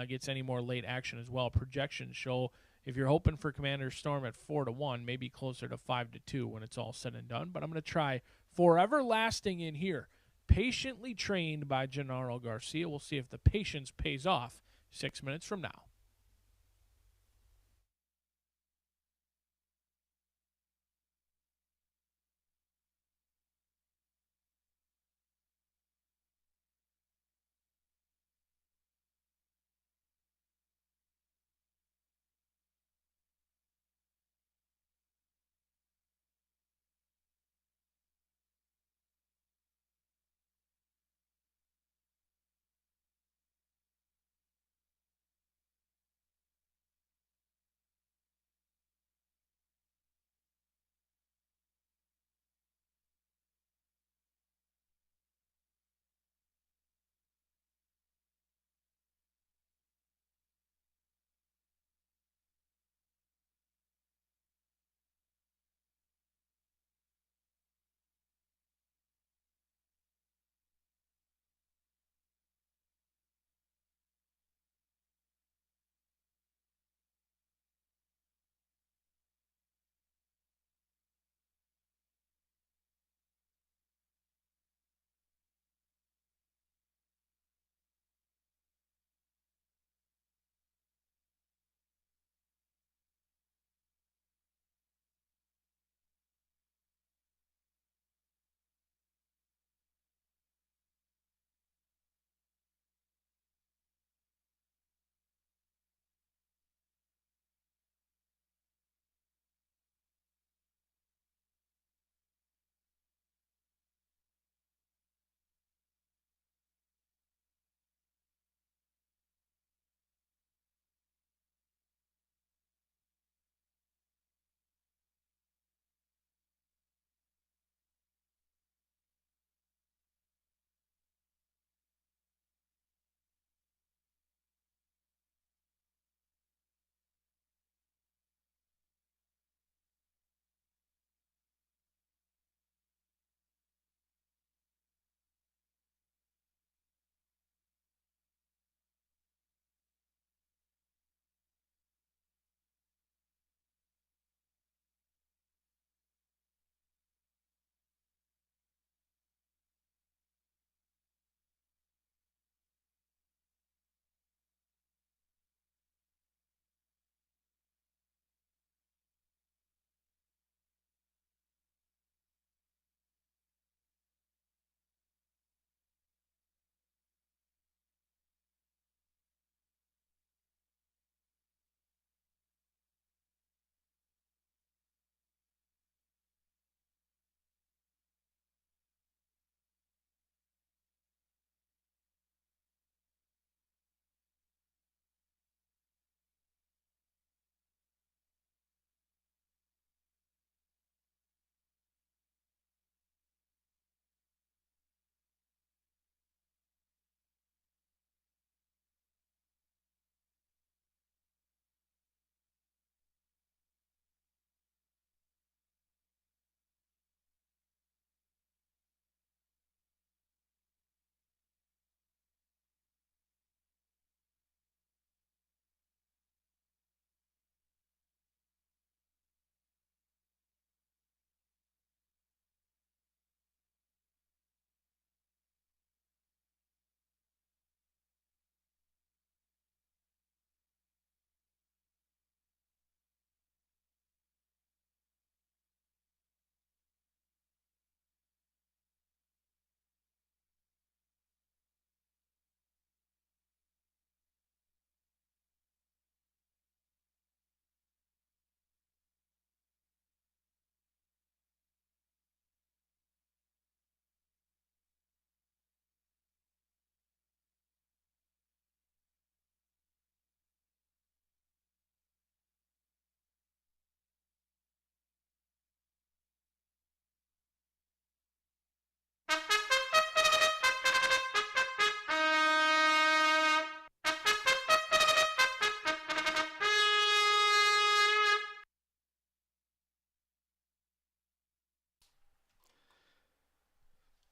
gets any more late action as well. Projections show if you're hoping for Commander Storm at 4-1, maybe closer to 5-2 when it's all said and done. But I'm going to try Forever Lasting in here. Patiently trained by Gennaro Garcia. We'll see if the patience pays off 6 minutes from now.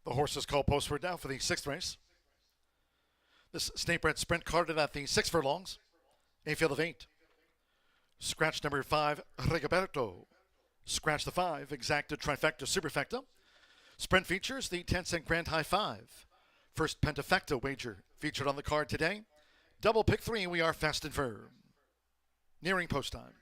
The horses called postward now for the 6th race. This Snake-bred sprint carded at the 6 furlongs. A field of 8. Scratch number 5, Rigoberto. Scratch the 5, Exacta, Trifecta, Superfecta. Sprint features the 10-cent Grand High 5. First Pentafecta wager featured on the card today. Double pick 3, we are fast and firm. Nearing post time.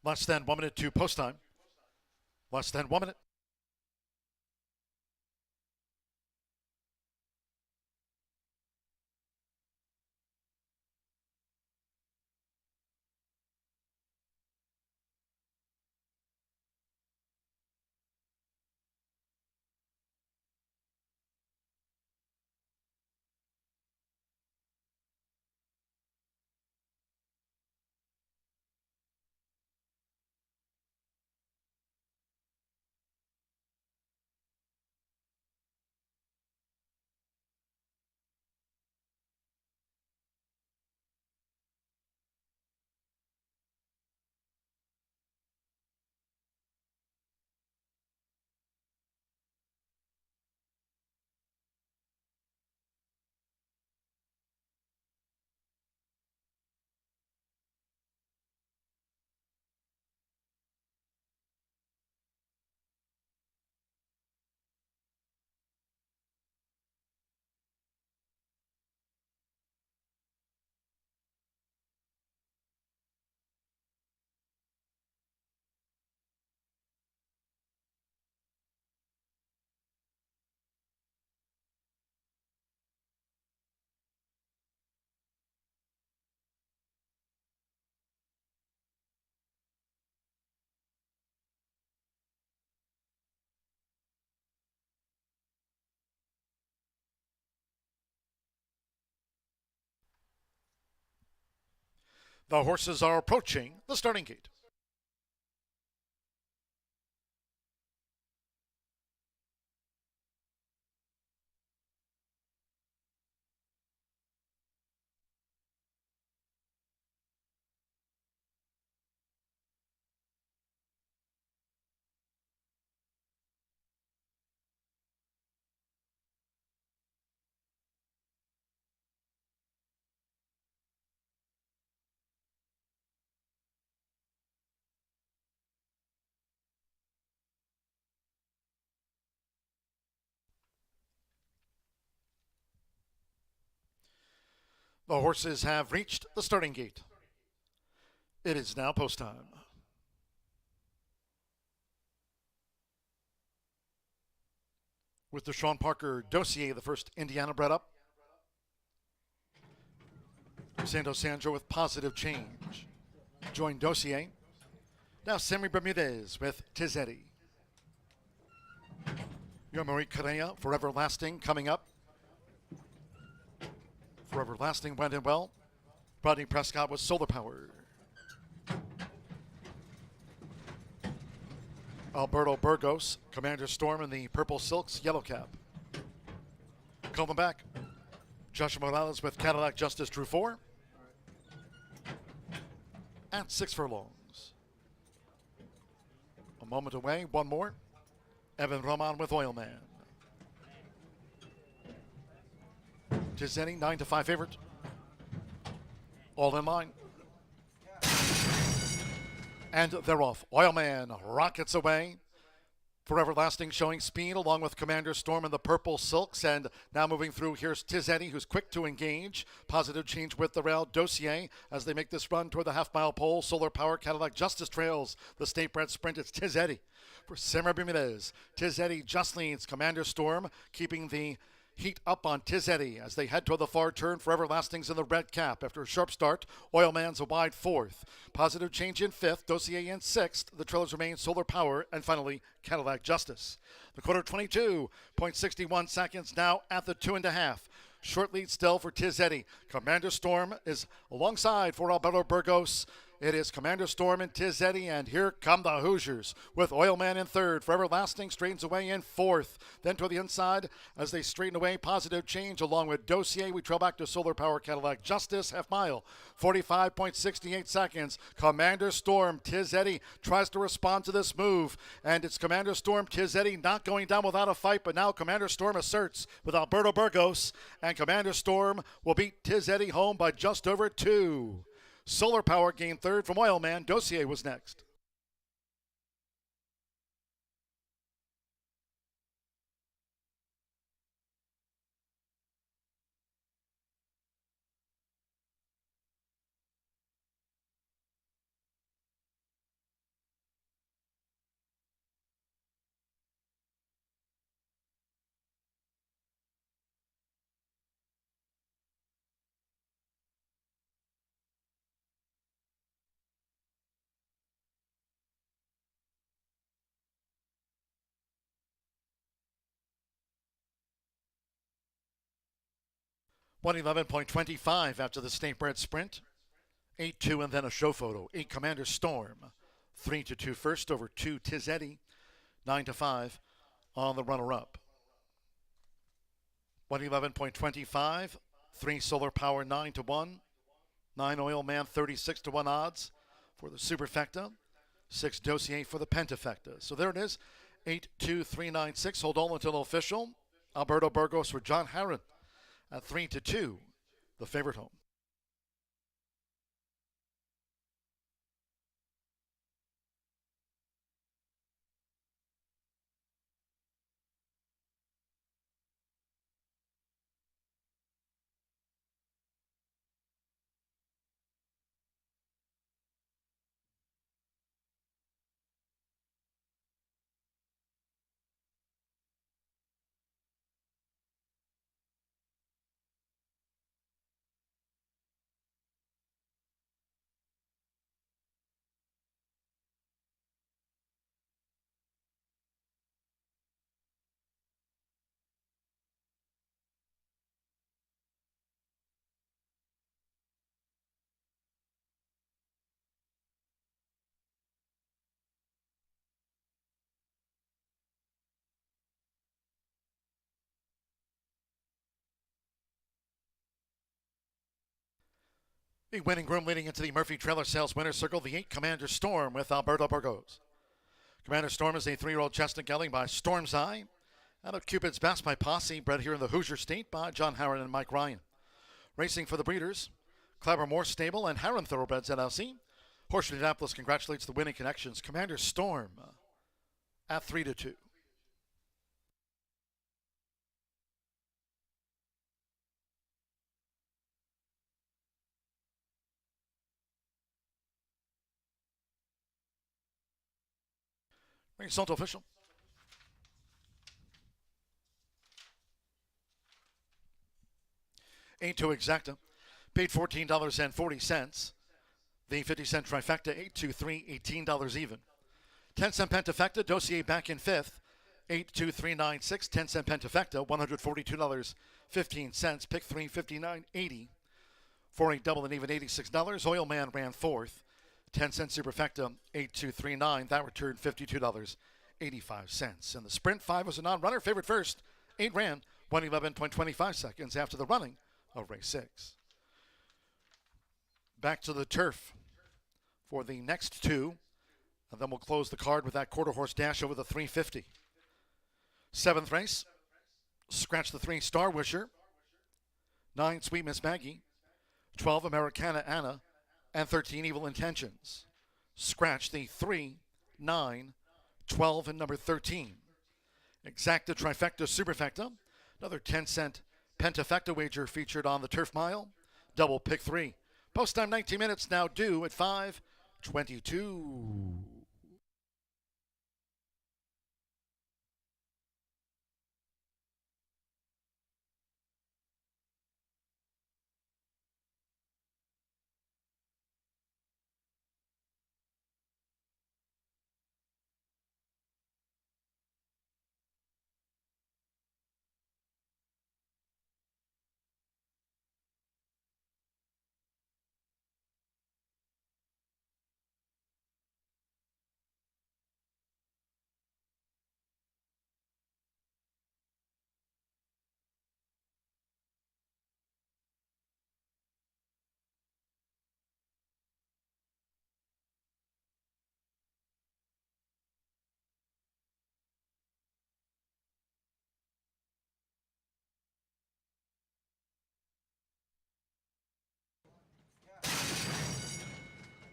Less than 1 minute to post time. Less than 1 minute. The horses are approaching the starting gate. The horses have reached the starting gate. It is now post time. With Deshaun Parker Dossier, the first Indiana bred up. Santo Sandro with Positive Change. Join Dossier. Now Sammy Bermudez with Tizzetti. Your Marie Correa, Forever Lasting, coming up. Forever Lasting went in well. Rodney Prescott with Solar Power. Alberto Burgos, Commander Storm in the Purple Silks Yellow Cap. Coming back. Joshua Morales with Cadillac Justice Drew 4. At 6 furlongs. A moment away, one more. Evan Roman with Oilman. Tizzetti, 9-5 favorite. All in line. And they're off. Oilman rockets away. Forever Lasting showing speed along with Commander Storm in the Purple Silks. And now moving through, here's Tizzetti, who's quick to engage. Positive Change with the rail. Dossier as they make this run toward the half-mile pole. Solar Power, Cadillac Justice trails the State Bred Sprint. It's Tizzetti for Sammy Bermudez. Tizzetti just leads Commander Storm, keeping the heat up on Tizzetti as they head toward the far turn. Forever Lasting's in the red cap. After a sharp start, Oilman's a wide fourth. Positive Change in fifth, Dossier in sixth. The trailers remain Solar Power, and finally, Cadillac Justice. The quarter 22.61 seconds now at the 2.5. Short lead still for Tizzetti. Commander Storm is alongside for Alberto Burgos. It is Commander Storm and Tizzetti, and here come the Hoosiers with Oilman in third. Forever Lasting straightens away in fourth. Then to the inside as they straighten away, Positive Change along with Dossier. We trail back to Solar Power, Cadillac Justice, half mile, 45.68 seconds. Commander Storm, Tizzetti tries to respond to this move, and it's Commander Storm, Tizzetti not going down without a fight, but now Commander Storm asserts with Alberto Burgos, and Commander Storm will beat Tizzetti home by just over 2. Solar Power gained third from Oilman. Dossier was next. $111.25 after the State Bred Sprint. 8-2 and then a show photo. 8 Commander Storm. 3-2 first over 2 Tizzetti. 9-5 on the runner-up. 111.25. 3 Solar Power 9-1. 9 Oilman 36-1 odds for the Superfecta. 6 Dossier for the Pentafecta. So there it is. 8-2-3-9-6. Hold on until official. Alberto Burgos for John Harron. At 3-2, the favorite home. The winning groom leading into the Murphy Trailer Sales Winner's Circle, the 8 Commander Storm with Alberto Burgos. Commander Storm is a 3-year-old chestnut gelding by Storm's Eye. Out of Cupid's Best by Posse, bred here in the Hoosier State by John Harron and Mike Ryan. Racing for the breeders, Clabber Moore Stable and Harron Thoroughbreds LLC. Horseshoe Indianapolis congratulates the winning connections. Commander Storm at 3-2. Result official. Eight to exacta. Paid $14.40. The 50-cent trifecta, 8-2-3, $18 even. 10-cent pentafecta, dossier back in fifth, 8-2-3-9-6. 10-cent pentafecta, $142.15. Pick 3, $59.80. 4-8 double and even $86. Oil Man ran fourth. 10-cent superfecta, 8-2-3-9. That returned $52.85. In the sprint, 5 was a non-runner. Favorite first, 8 ran 111.25 seconds after the running of race 6. Back to the turf for the next 2. And then we'll close the card with that quarter horse dash over the 350. 7th race, scratch the 3 Star Wisher, 9 Sweet Miss Maggie, 12 Americana Anna, and 13 Evil Intentions. Scratch the 3, 9, 12, and number 13. Exacta Trifecta Superfecta, another 10-cent pentafecta wager featured on the Turf Mile. Double pick 3. Post time 19 minutes, now due at 5:22.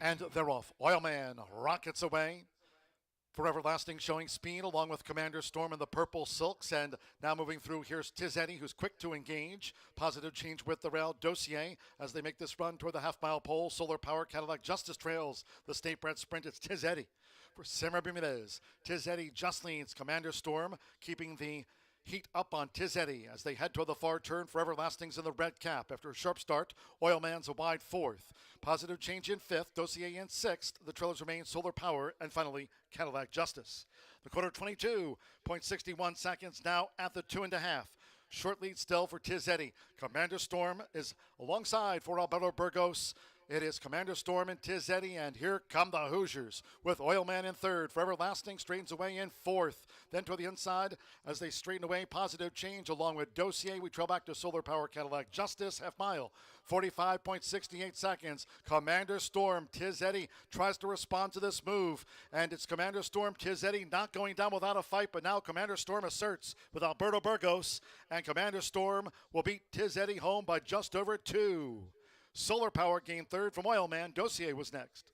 And they're off. Oil Man rockets away. Forever Lasting showing speed along with Commander Storm in the purple silks. And now moving through, here's Tiz Eddie, who's quick to engage. Positive change with the rail Dossier as they make this run toward the half-mile pole. Solar Power Cadillac Justice trails the state-bred sprint. It's Tiz Eddie for Simmer Bermudez. Tiz Eddie just leads Commander Storm, keeping the heat up on Tiz Eddie as they head toward the far turn. Forever Lasting's in the red cap. After a sharp start, Oil Man's a wide 4th. Positive change in 5th, Dossier in 6th. The trailers remain Solar Power, and finally, Cadillac Justice. The quarter 22.61 seconds now at the 2.5. Short lead still for Tiz Eddie. Commander Storm is alongside for Alberto Burgos. It is Commander Storm and Tiz Eddie, and here come the Hoosiers with Oil Man in 3rd. Forever Lasting straightens away in 4th. Then to the inside as they straighten away, Positive Change along with Dossier. We trail back to Solar Power Cadillac Justice, half mile, 45.68 seconds. Commander Storm, Tiz Eddie tries to respond to this move, and it's Commander Storm, Tiz Eddie not going down without a fight, but now Commander Storm asserts with Alberto Burgos, and Commander Storm will beat Tiz Eddie home by just over 2. Solar Power gained 3rd from Oil Man. Dossier was next.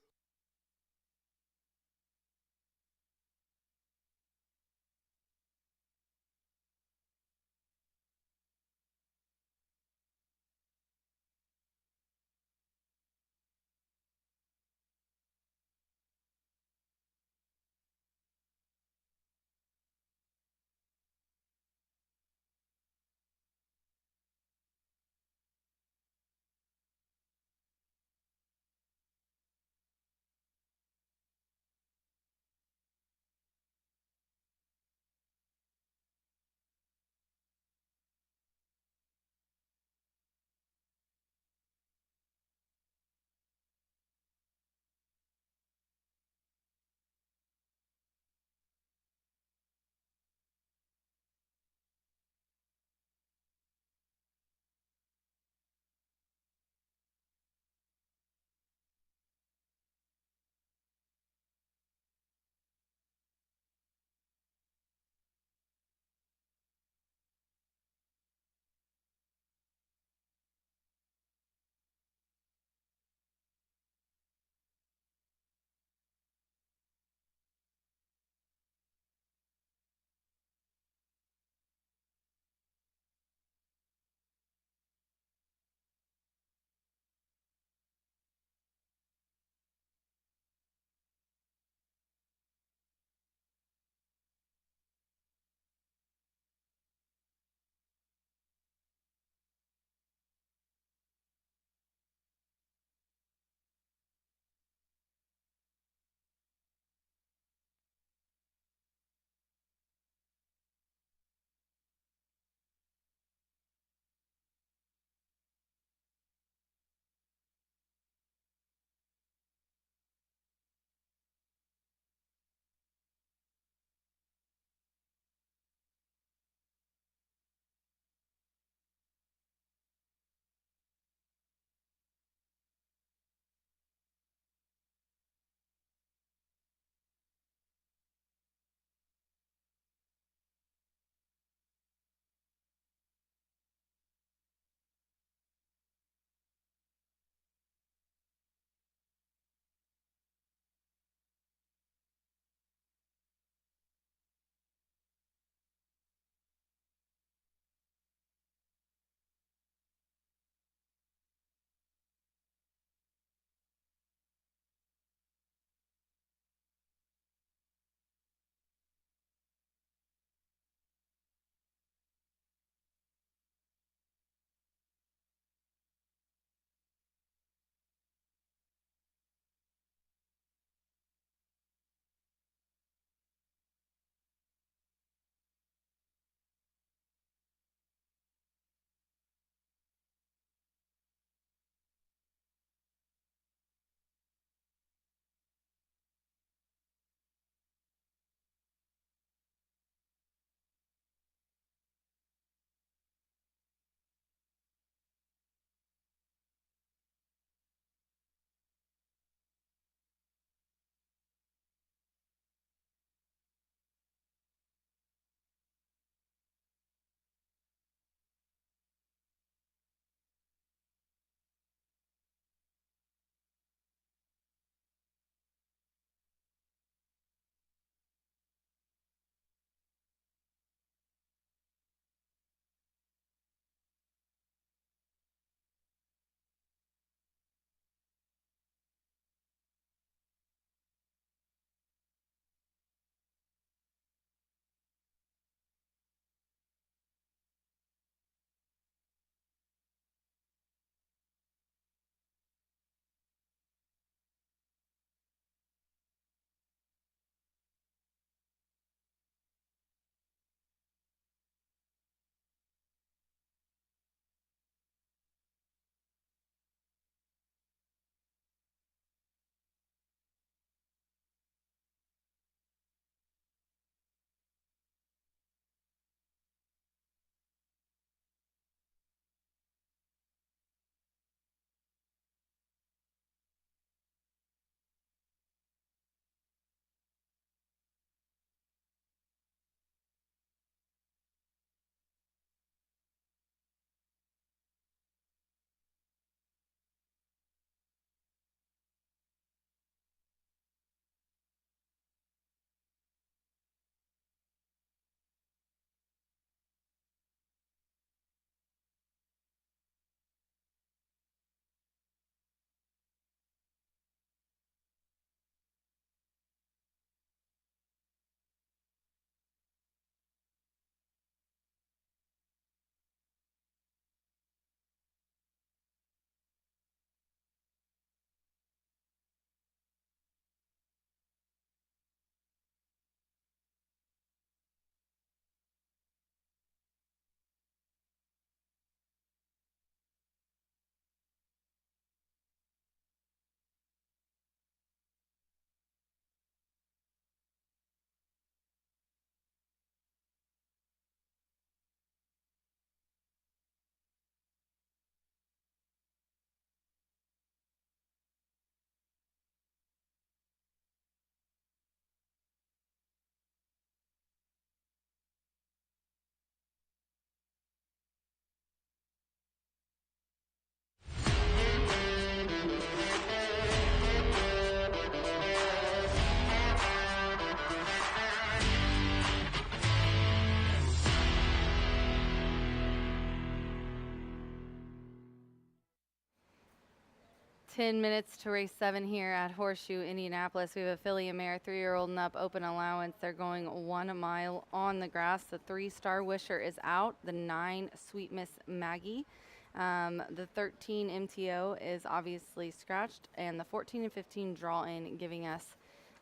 10 minutes to race 7 here at Horseshoe Indianapolis. We have a filly and mare, 3-year-old and up, open allowance. They're going 1 mile on the grass. The 3-Star Wisher is out. The 9, Sweet Miss Maggie. The 13 MTO is obviously scratched, and the 14 and 15 draw in, giving us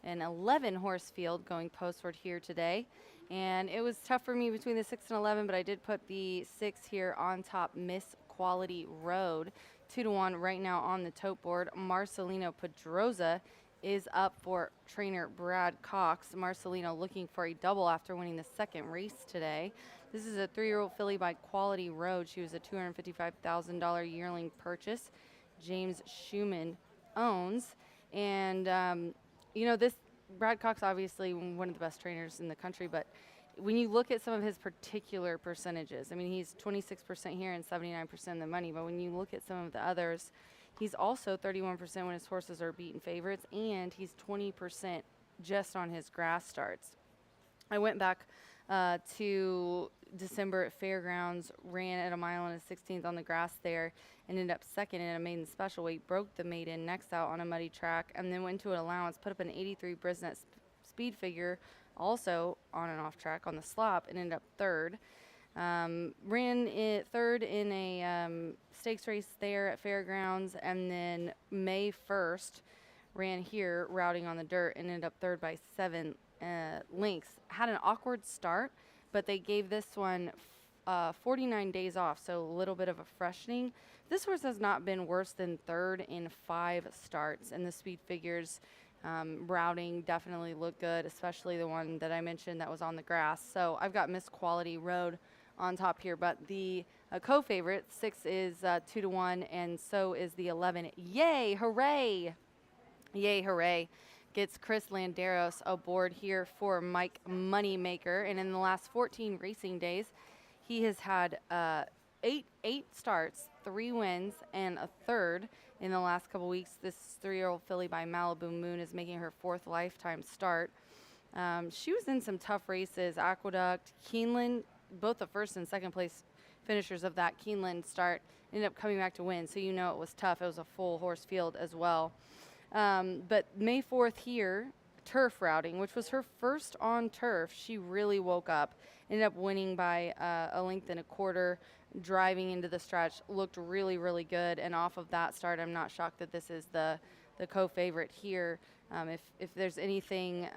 an 11 horse field going postward here today. And it was tough for me between the 6 and 11, but I did put the 6 here on top, Miss Quality Road. 2-1 right now on the tote board. Marcelino Pedroza is up for trainer Brad Cox. Marcelino looking for a double after winning the 2nd race today. This is a 3-year-old filly by Quality Road. She was a $255,000 yearling purchase. James Schumann owns. And, you know, this Brad Cox, obviously one of the best trainers in the country, but when you look at some of his particular percentages, I mean, he's 26% here and 79% of the money, but when you look at some of the others, he's also 31% when his horses are beaten favorites, and he's 20% just on his grass starts. I went back to December at Fairgrounds, ran at 1 mile and a 16th on the grass there, and ended up 2nd in a maiden special weight, broke the maiden next out on a muddy track, and then went to an allowance, put up an 83 Brisnet speed figure, also on and off track on the slop, and ended up 3rd. Ran it 3rd in a stakes race there at Fairgrounds, and then May 1st ran here routing on the dirt and ended up 3rd by 7 lengths. Had an awkward start, but they gave this one 49 days off, so a little bit of a freshening. This horse has not been worse than 3rd in 5 starts, and the speed figures routing definitely look good, especially the one that I mentioned that was on the grass. So I've got Miss Quality Road on top here, but the co-favorite, 6 is 2-1, and so is the 11. Yay, hooray! Yay, hooray. Gets Chris Landeros aboard here for Mike Moneymaker, and in the last 14 racing days, he has had eight starts, 3 wins, and a 3rd in the last couple weeks. This 3-year-old filly by Malibu Moon is making her 4th lifetime start. She was in some tough races, Aqueduct, Keeneland, both the 1st and 2nd place finishers of that Keeneland start ended up coming back to win, so you know it was tough. It was a full horse field as well. But May 4th here, turf routing, which was her first on turf. She really woke up, ended up winning by a 1.25 lengths, driving into the stretch, looked really, really good. And off of that start, I'm not shocked that this is the co-favorite here. If there's anything,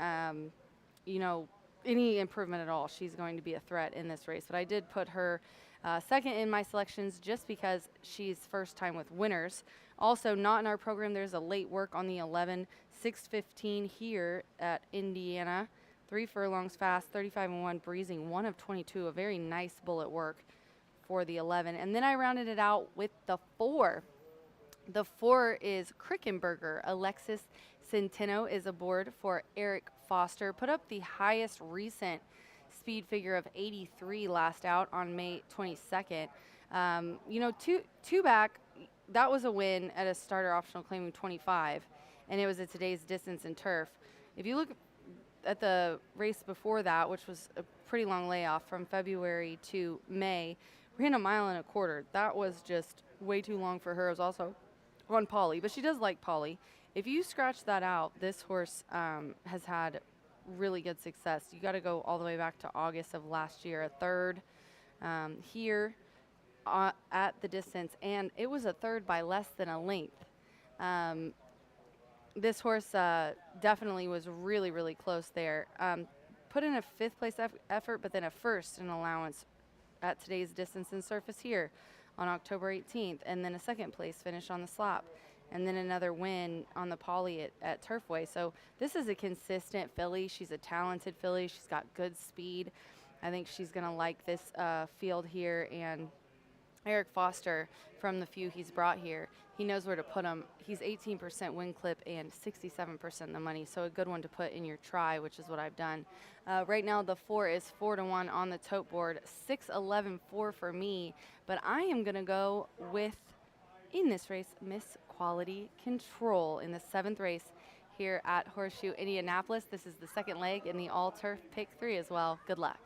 you know, any improvement at all, she's going to be a threat in this race. But I did put her 2nd in my selections just because she's first time with winners. Also not in our program, there's a late work on the 11, 6:15 here at Indiana. 3 furlongs fast, 35-1, breezing, 1 of 22, a very nice bullet work for the 11. And then I rounded it out with the 4. The 4 is Krickenberger. Alexis Centeno is aboard for Eric Foster. Put up the highest recent speed figure of 83 last out on May 22nd. You know, two back, that was a win at a starter optional claiming 25, and it was at today's distance and turf. If you look at the race before that, which was a pretty long layoff from February to May, ran 1.25 miles. That was just way too long for her. It was also on Polly, but she does like Polly. If you scratch that out, this horse has had really good success. You got to go all the way back to August of last year, a 3rd here at the distance, and it was a 3rd by less than a length. This horse definitely was really, really close there. Put in a 5th place effort, but then a 1st in allowance at today's distance and surface here on October 18th, and then a 2nd place finish on the slop, and then another win on the Poly at Turfway. So this is a consistent filly. She's a talented filly. She's got good speed. I think she's going to like this field here, and Eric Foster, from the few he's brought here, he knows where to put him. He's 18% win clip and 67% the money, so a good one to put in your try, which is what I've done. Right now, the 4 is 4-1 on the tote board, 6-11-4 for me, but I am going to go with, in this race, Miss Quality Control in the 7th race here at Horseshoe Indianapolis. This is the 2nd leg in the all-turf pick 3 as well. Good luck.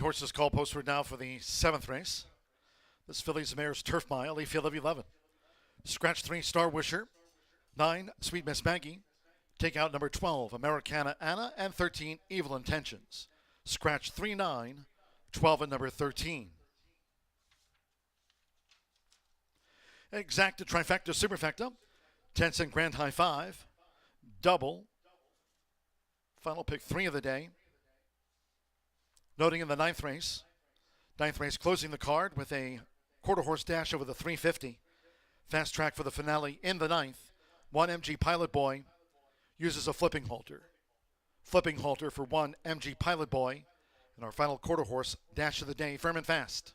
horses called postward now for the 7th race. This filly's mare's Turf Mile, a field of 11. Scratch 3, Star Wisher. 9, Sweet Miss Maggie. Take out number 12, Americana Anna, and 13, Evil Intentions. Scratch 3, 9, 12 and number 13. Exacta, Trifecta, Superfecta. 10-cent Grand High 5. Double. Final pick 3 of the day. Noting in the 9th race. 9th race closing the card with a quarter horse dash over the 350. Fast track for the finale in the 9th. 1 MG Pilot Boy uses a flipping halter. Flipping halter for 1 MG Pilot Boy. And our final quarter horse dash of the day, Firm and Fast.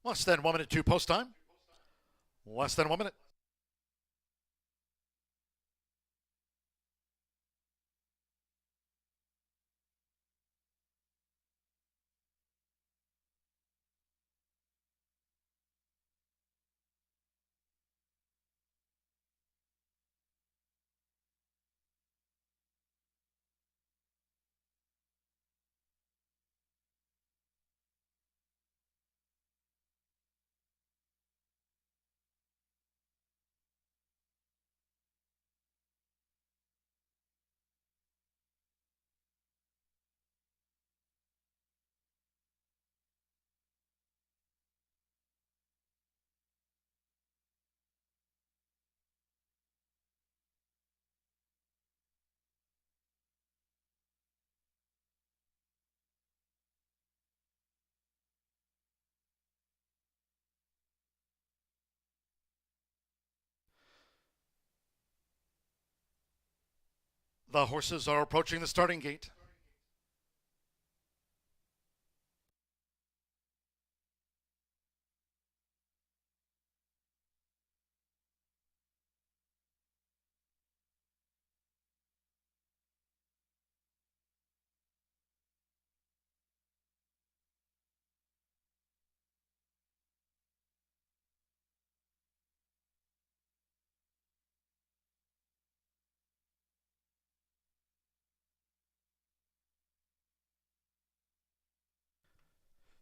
Less than 1 minute 2 post time. Less than 1 minute. The horses are approaching the starting gate.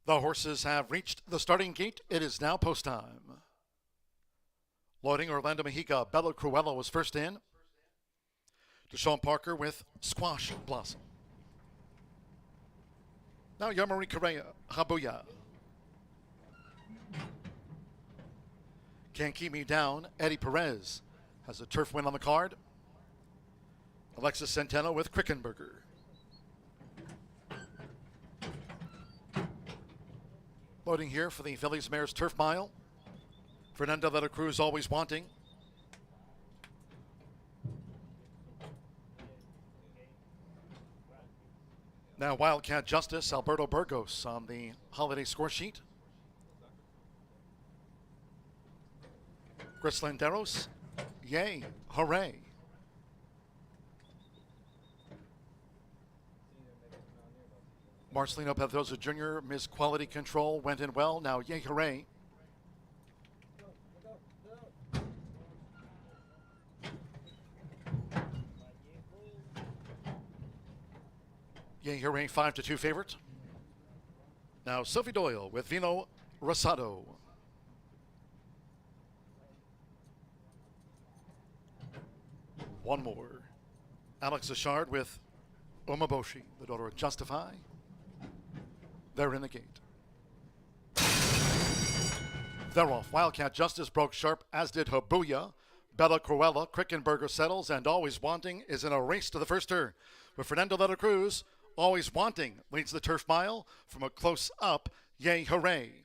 The horses have reached the starting gate. It is now post time. Loading Orlando Mejica. Bella Cruella was first in. Deshaun Parker with Squash Blossom. Now Yamari Correa, Habuya. Can't Keep Me Down, Eddie Perez has a turf win on the card. Alexis Centeno with Krickenberger. Loading here for the Phillies Mares Turf Mile. Fernando de la Cruz Always Wanting. Now Wildcat Justice, Alberto Burgos on the holiday score sheet. Chris Landeros, Yay, Hooray. Marcelino Pedroza Jr., Miss Quality Control went in well. Now Yay, Hooray. Yay, Hooray, 5-2 favorite. Now Sophie Doyle with Vino Rosado. One more. Alex Achard with Umaboshi, the daughter of Justify. They're in the gate. They're off. Wildcat Justice broke sharp, as did Habuya. Bella Cruella, Krickenberger settles, and Always Wanting is in a race to the first turn. With Fernando de la Cruz, Always Wanting leads the turf mile from a close-up Yay Hooray.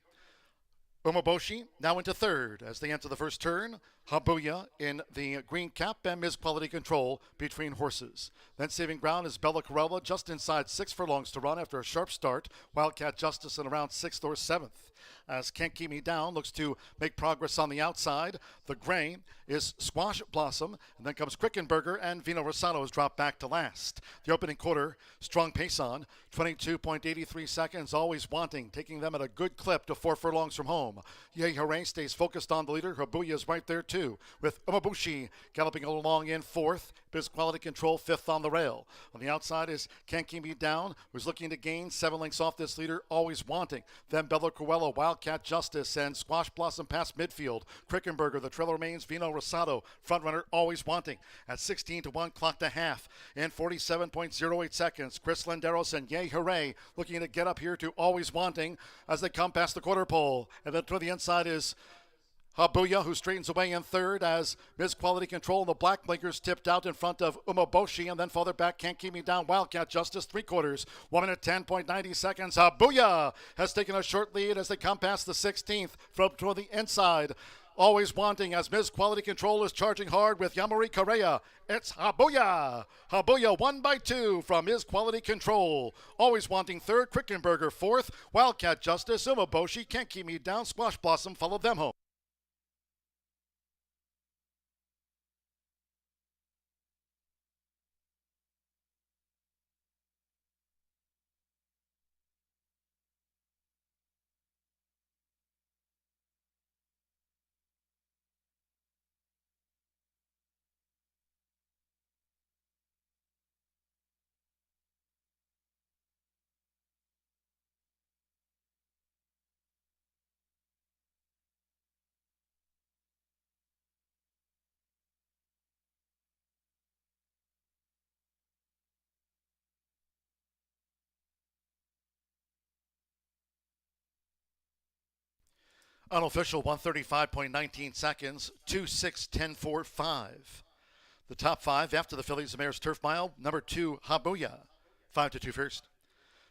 Umaboshi now into third as they enter the first turn. Habuya in the green cap and Ms. Quality Control between horses. Then saving ground is Bella Corella just inside 6 furlongs to run after a sharp start. Wildcat Justice in around 6th or 7th. As Can't Keep Me Down looks to make progress on the outside. The gray is Squash Blossom, and then comes Krickenberger, and Vino Rosado has dropped back to last. The opening quarter, strong pace on, 22.83 seconds, Always Wanting, taking them at a good clip to 4 furlongs from home. Yay Hooray stays focused on the leader. Habuya is right there too, with Umabushi galloping along in 4th. Biz Quality Control 5th on the rail. On the outside is Can't Keep Me Down, who's looking to gain 7 lengths off this leader, Always Wanting. Then Bella Cruella, Wildcat Justice, and Squash Blossom past midfield. Krickenberger, the trail remains Vino Rosado, front runner Always Wanting at 16 to 1, clock to half in 47.08 seconds. Chris Landeros and Yay Hooray looking to get up here to Always Wanting as they come past the quarter pole. And then to the inside is Habuya, who straightens away in third as Ms. Quality Control. The black blinkers tipped out in front of Umaboshi, and then farther back, Can't Keep Me Down, Wildcat Justice, 3/4, 1 minute 10.90 seconds. Habuya has taken a short lead as they come past the 16th from toward the inside. Always Wanting as Ms. Quality Control is charging hard with Yamari Correa. It's Habuya. Habuya 1/2 from Ms. Quality Control. Always Wanting third, Krickenberger 4th, Wildcat Justice, Umaboshi, Can't Keep Me Down, Squash Blossom followed them home. Unofficial 135.19 seconds, 2:6:10.45. The top 5 after the Phillies Mares Turf Mile. Number 2, Habuya, 5-2 first.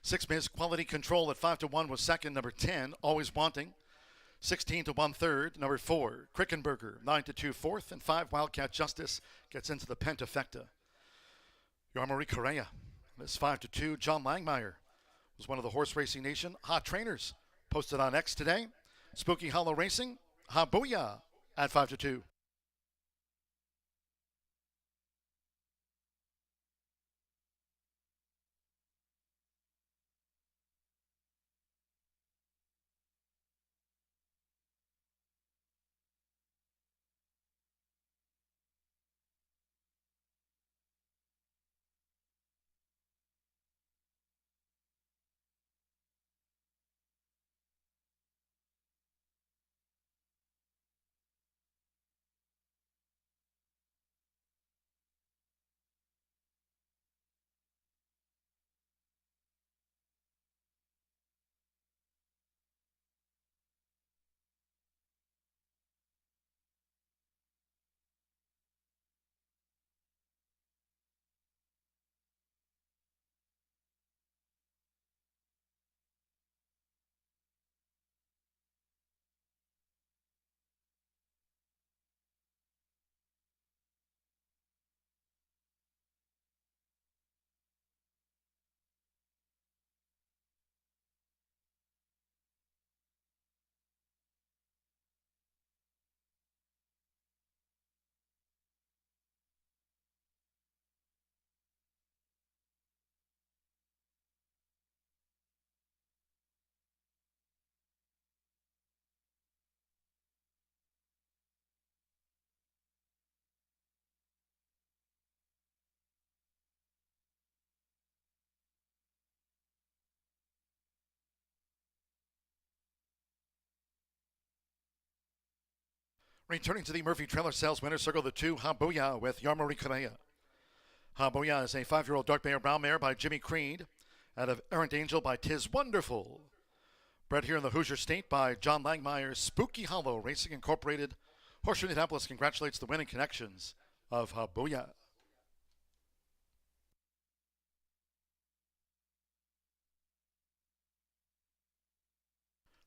6 Ms. Quality Control at 5-1 was second. Number 10, Always Wanting. 16 to 1 third. Number 4, Krickenberger, 9-2 fourth. And 5, Wildcat Justice gets into the pentafecta. Yamari Correa is 5-2. John Langmeyer was one of the Horse Racing Nation hot trainers. Posted on X today. Spooky Hollow Racing, Habuya at 5-2. Returning to the Murphy Trailer Sales Winner Circle, the 2, Habuya with Yarmari Correa. Habuya is a 5-year-old dark mare brown mare by Jimmy Creed, out of Errant Angel by Tis Wonderful. Bred here in the Hoosier State by John Langmeyer's Spooky Hollow Racing Incorporated. Horseshoe Indianapolis congratulates the winning connections of Habuya.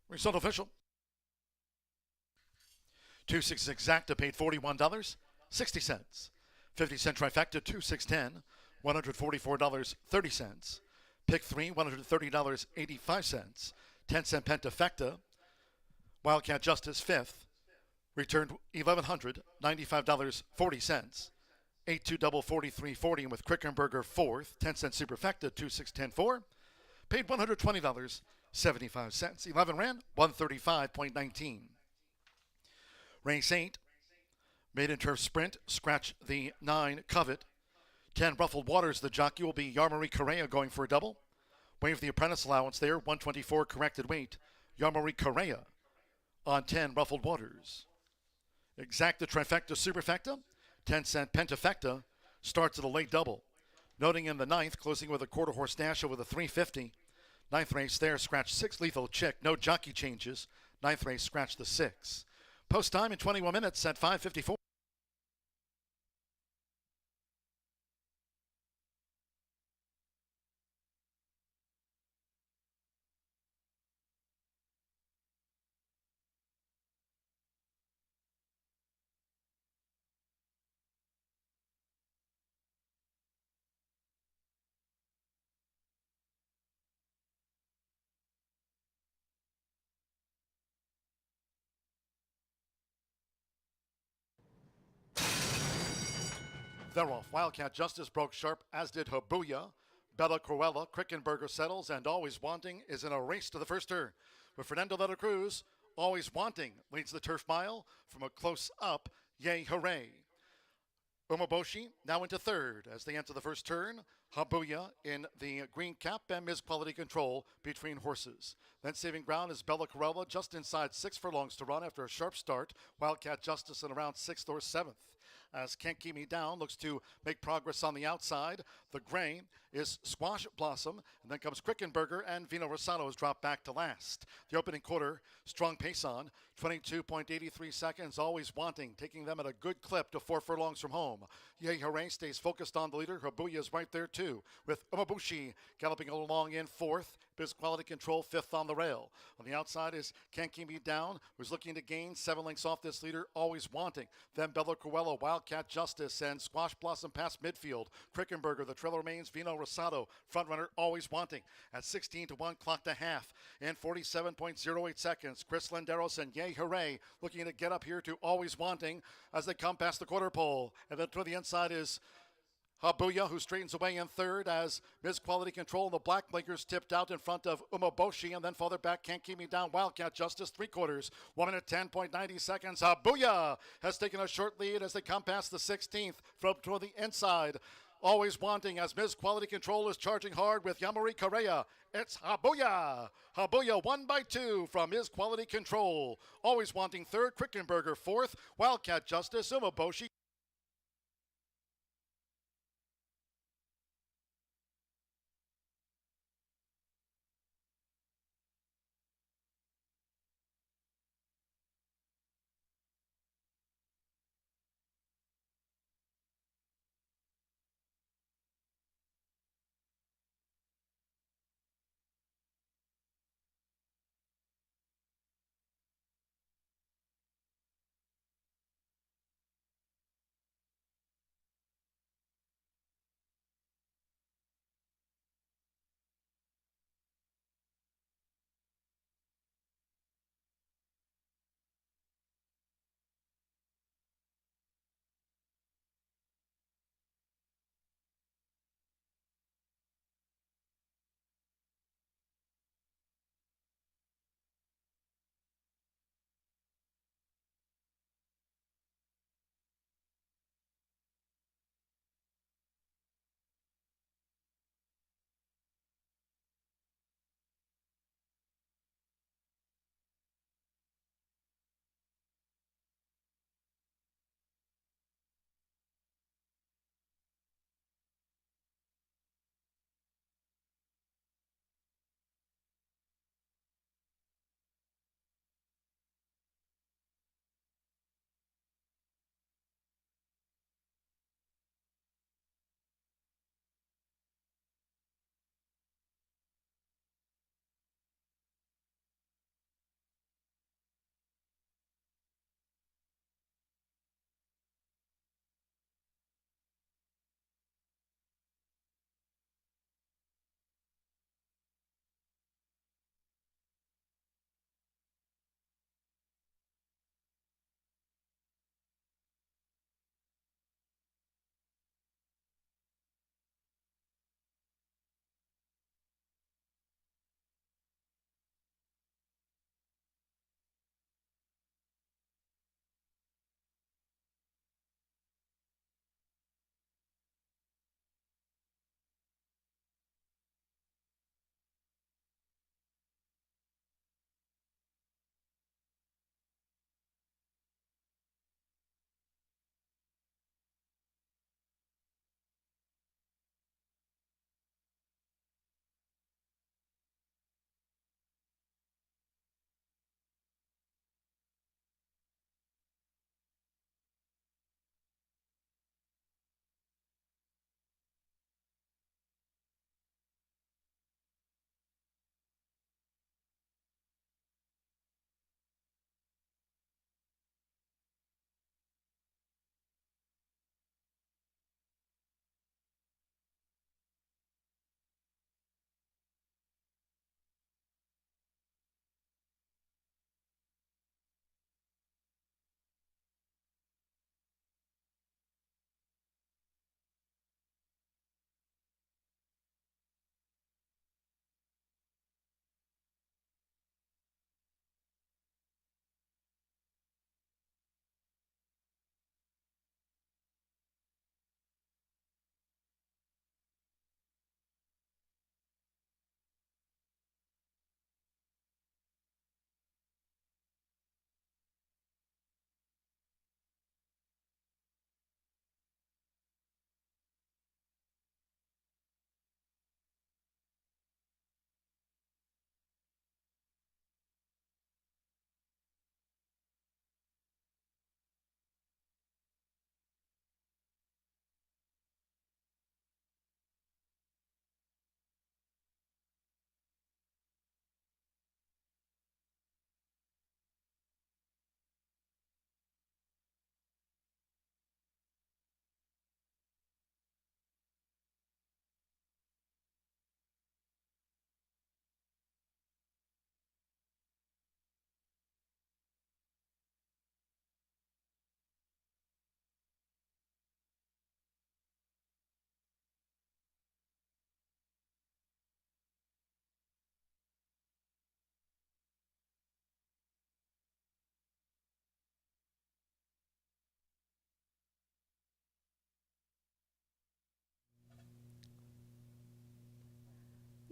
Result official. 2-6 exacta paid $41.60. 50-cent trifecta, 2-6-10, $144.30. Pick 3, $130.85. 10-cent pentafecta. Wildcat Justice, 5th. Returned $1,195.40. 8-2 double 43.40, and with Quickenberger, 4th. 10-cent superfecta, 2-6-10-4. Paid $120.75. 11 ran, 135.19. Race 8. Maiden Turf Sprint, scratch the 9 Covet. 10 Ruffled Waters, the jockey will be Yarmari Correa going for a double. Waive the apprentice allowance there, 124 corrected weight. Yarmari Correa on 10 Ruffled Waters. Exacta trifecta superfecta, 10-cent pentafecta, starts at a late double. Noting in the 9th, closing with a quarter horse dash over the 350. 9th race there, scratch 6 Lethal Chick, no jockey changes. 9th race, scratch the 6. Post time in 21 minutes at 5:54. They're off. Wildcat Justice broke sharp, as did Habuya. Bella Cruella, Quickenberger settles, and Always Wanting is in a race to the first turn. With Fernando de la Cruz, Always Wanting leads the turf mile from a close-up, yay hooray. Umaboshi now into third as they enter the first turn. Habuya in the green cap and Ms. Quality Control between horses. Then saving ground is Bella Cruella just inside 6 furlongs to run after a sharp start. Wildcat Justice in around 6th or 7th. As Can't Keep Me Down looks to make progress on the outside. The gray is Squash Blossom, and then comes Quickenberger, and Vino Rosado has dropped back to last. The opening quarter, strong pace on, 22.83 seconds, Always Wanting, taking them at a good clip to 4 furlongs from home. Yay Hooray stays focused on the leader. Habuya is right there too, with Umabushi galloping along in 4th. Biz Quality Control 5th on the rail. On the outside is Can't Keep Me Down, who's looking to gain 7 lengths off this leader, Always Wanting. Then Bella Cruella, Wildcat Justice, and Squash Blossom past midfield. Quickenberger, the trail remains Vino Rosado, front runner Always Wanting. At 16 to 1, clock to half. In 47.08 seconds, Chris Lenderos and Yay Hooray looking to get up here to Always Wanting as they come past the quarter pole. And then to the inside is Habuya, who straightens away in third as Ms. Quality Control and the Black Blinkers tipped out in front of Umaboshi, and then farther back, Can't Keep Me Down, Wildcat Justice, 3/4, 1 minute 10.90 seconds. Habuya has taken a short lead as they come past the 16th from toward the inside. Always Wanting as Ms. Quality Control is charging hard with Yarmari Correa. It's Habuya. Habuya 1 by 2 from Ms. Quality Control. Always Wanting third, Quickenberger 4th, Wildcat Justice, Umaboshi.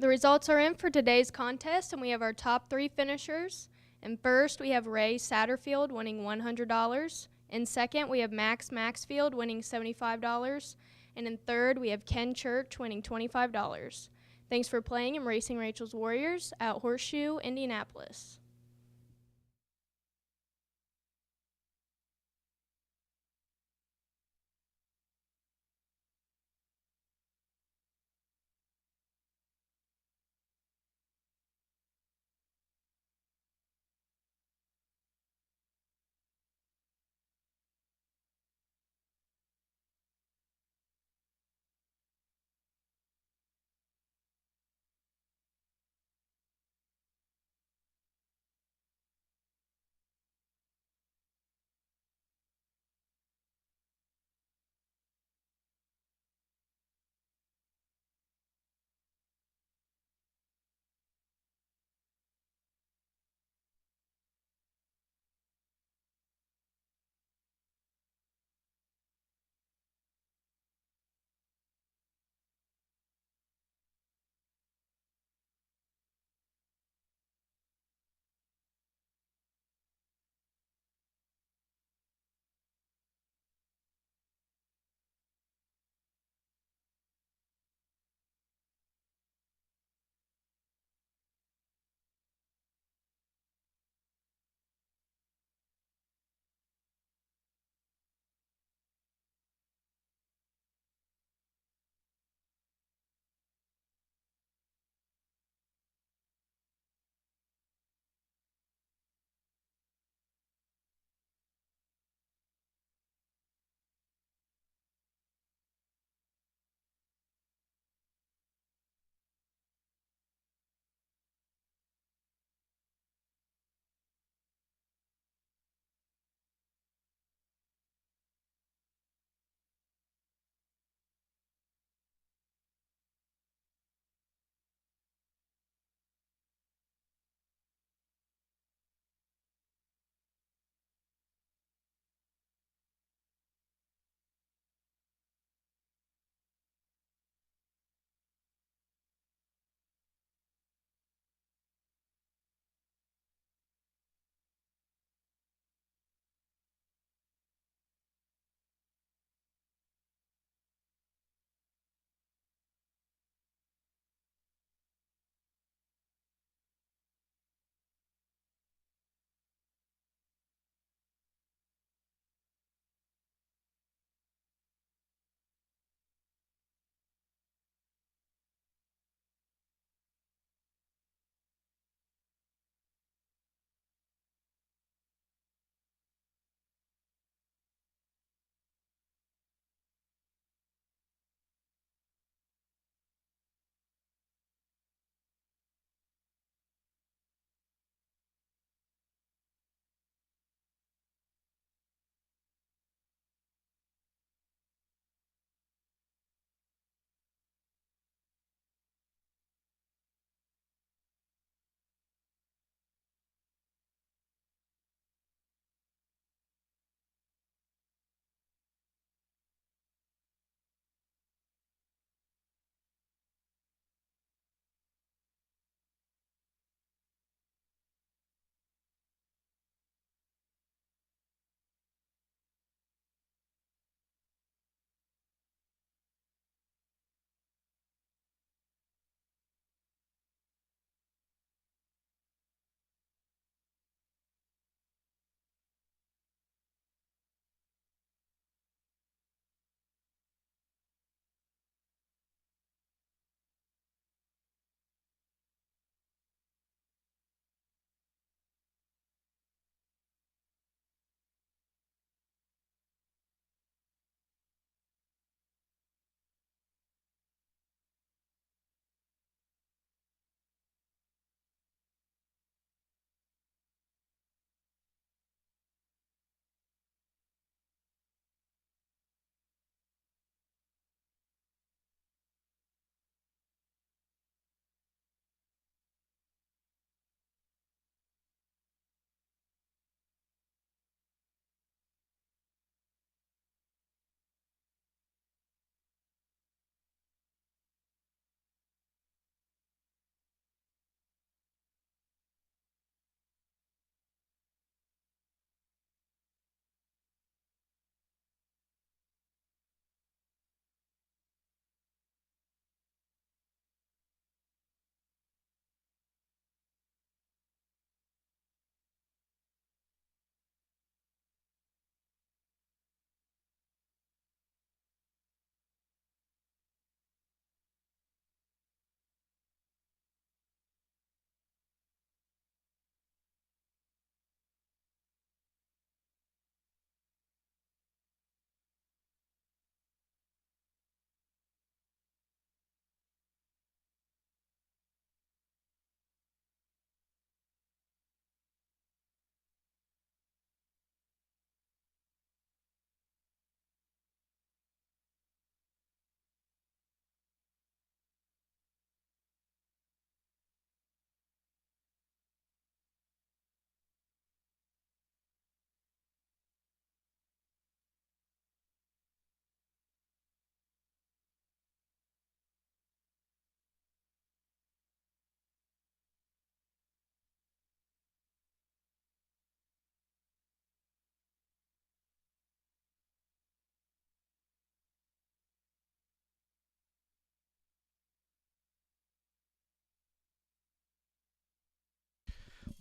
The results are in for today's contest, and we have our top 3 finishers. And first, we have Ray Satterfield winning $100. In second, we have Max Maxfield winning $75. And in third, we have Ken Church winning $25. Thanks for playing and racing Rachel's Warriors at Horseshoe, Indianapolis.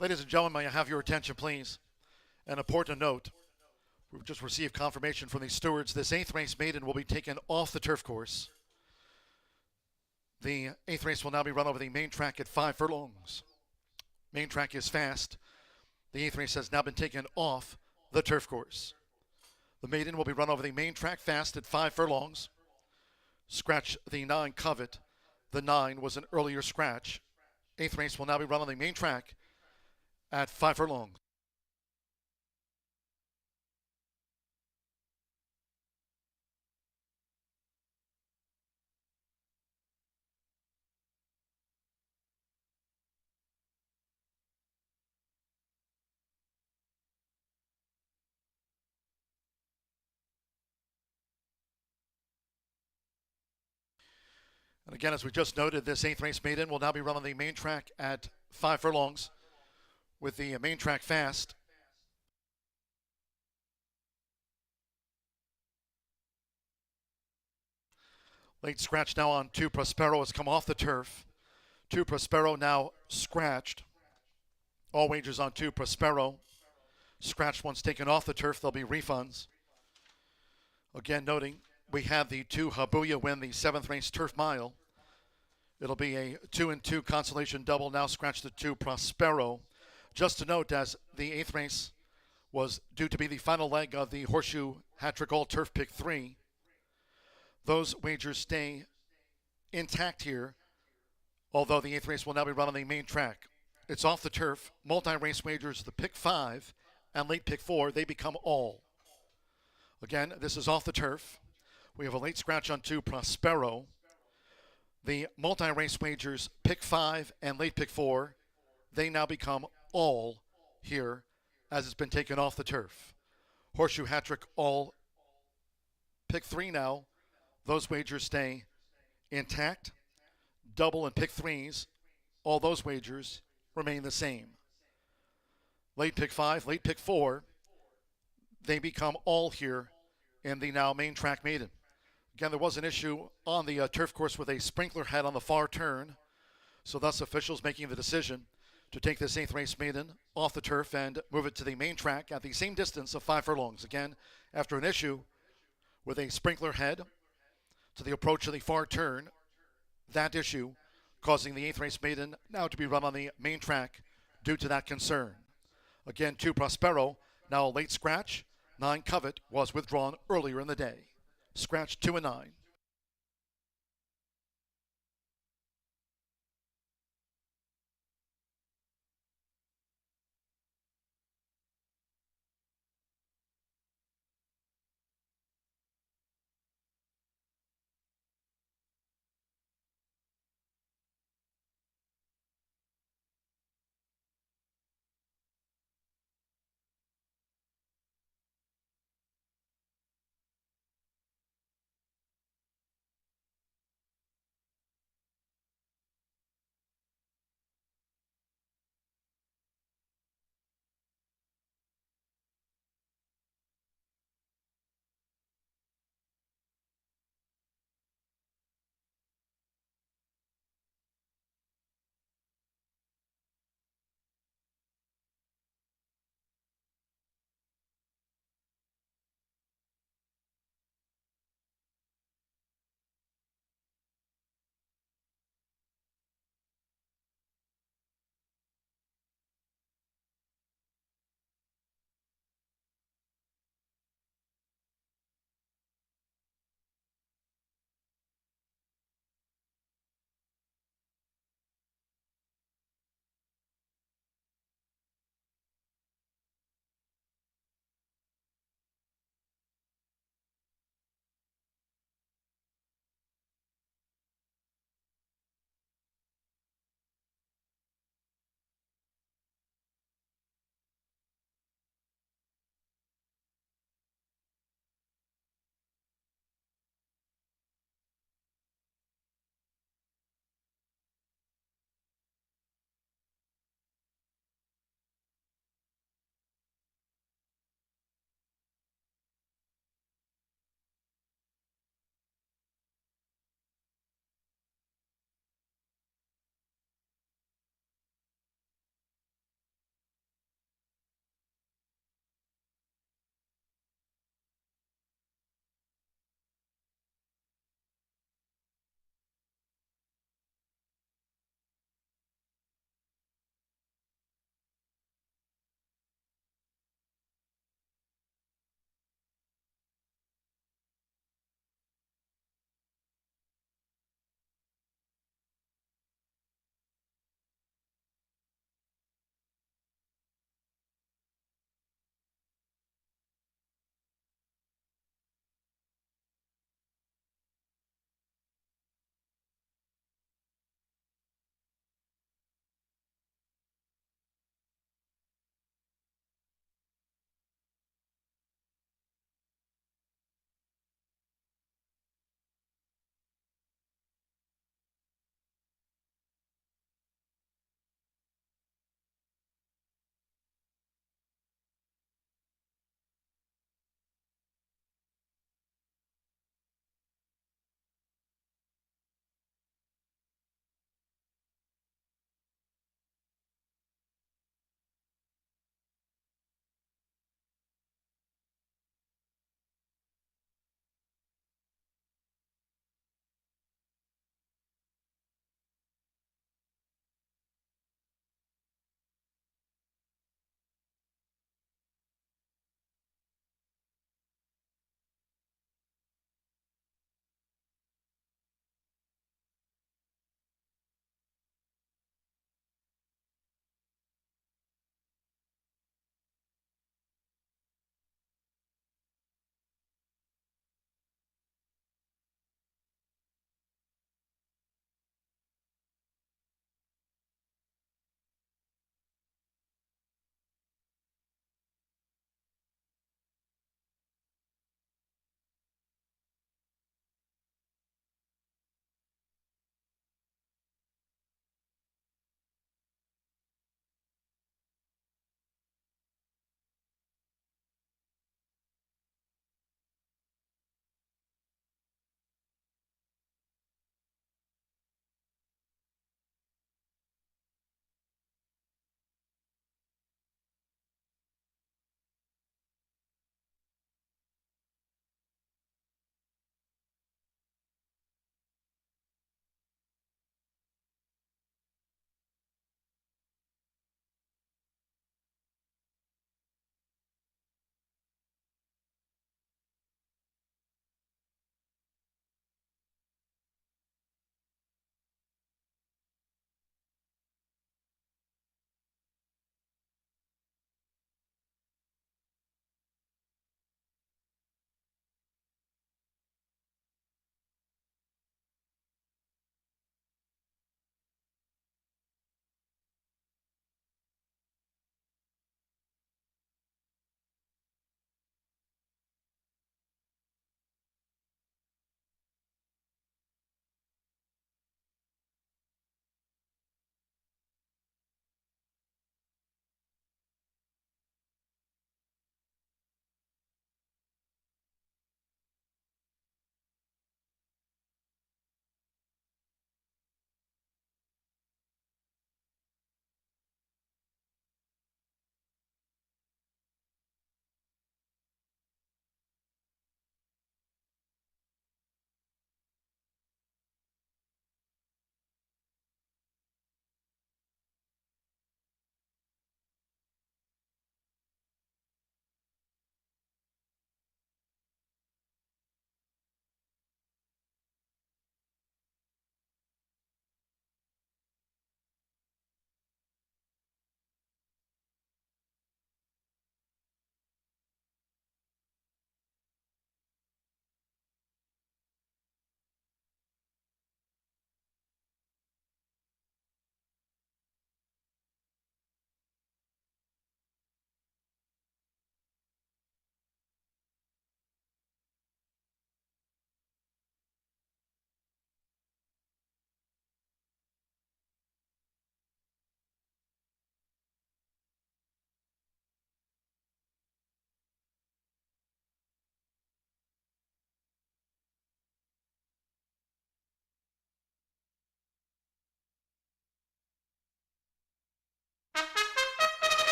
Ladies and gentlemen, may I have your attention, please? An important note. We've just received confirmation from the stewards. This 8th race maiden will be taken off the turf course. The 8th race will now be run over the main track at 5 furlongs. Main track is fast. The 8th race has now been taken off the turf course. The maiden will be run over the main track fast at 5 furlongs. Scratch the 9 Covet. The 9 was an earlier scratch. 8th race will now be run on the main track at 5 furlongs. And again, as we just noted, this 8th race maiden will now be run on the main track at 5 furlongs with the main track fast. Late scratch now on 2 Prospero has come off the turf. 2 Prospero now scratched. All wagers on 2 Prospero. Scratched once taken off the turf, there'll be refunds. Again, noting we have the 2 Habuya win the 7th race turf mile. It'll be a 2-2 consolation double. Now scratch the 2 Prospero. Just to note, as the 8th race was due to be the final leg of the Horseshoe Hat-Trick All Turf Pick 3, those wagers stay intact here, although the 8th race will now be run on the main track. It's off the turf. Multi-race wagers, the Pick 5 and late Pick 4, they become all. Again, this is off the turf. We have a late scratch on 2 Prospero. The multi-race wagers, Pick 5 and late Pick 4, they now become all here as it's been taken off the turf. Horseshoe Hat-Trick All Pick 3 now. Those wagers stay intact. Double and Pick 3s, all those wagers remain the same. Late Pick 5, late Pick 4, they become all here in the now main track maiden. Again, there was an issue on the turf course with a sprinkler head on the far turn, so thus officials making the decision to take this 8th race maiden off the turf and move it to the main track at the same distance of 5 furlongs. Again, after an issue with a sprinkler head to the approach of the far turn, that issue causing the 8th race maiden now to be run on the main track due to that concern. Again, 2 Prospero, now a late scratch. 9 Covet was withdrawn earlier in the day. Scratch 2 and 9.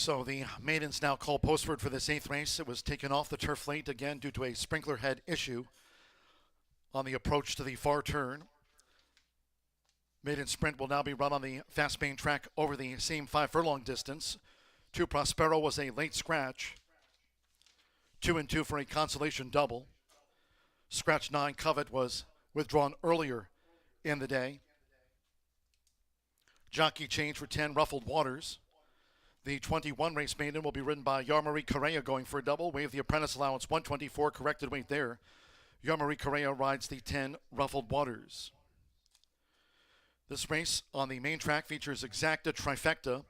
So the maidens now call postward for this 8th race. It was taken off the turf late again due to a sprinkler head issue on the approach to the far turn. Maiden sprint will now be run on the fast main track over the same 5 furlong distance. 2 Prospero was a late scratch. 2 and 2 for a consolation double. Scratch 9 Covet was withdrawn earlier in the day. Jockey change for 10 Ruffled Waters. The 21 race maiden will be ridden by Yarmarie Correa going for a double. Waive the apprentice allowance, 124 corrected weight there. Yarmarie Correa rides the 10 Ruffled Waters. This race on the main track features Exacta Trifecta,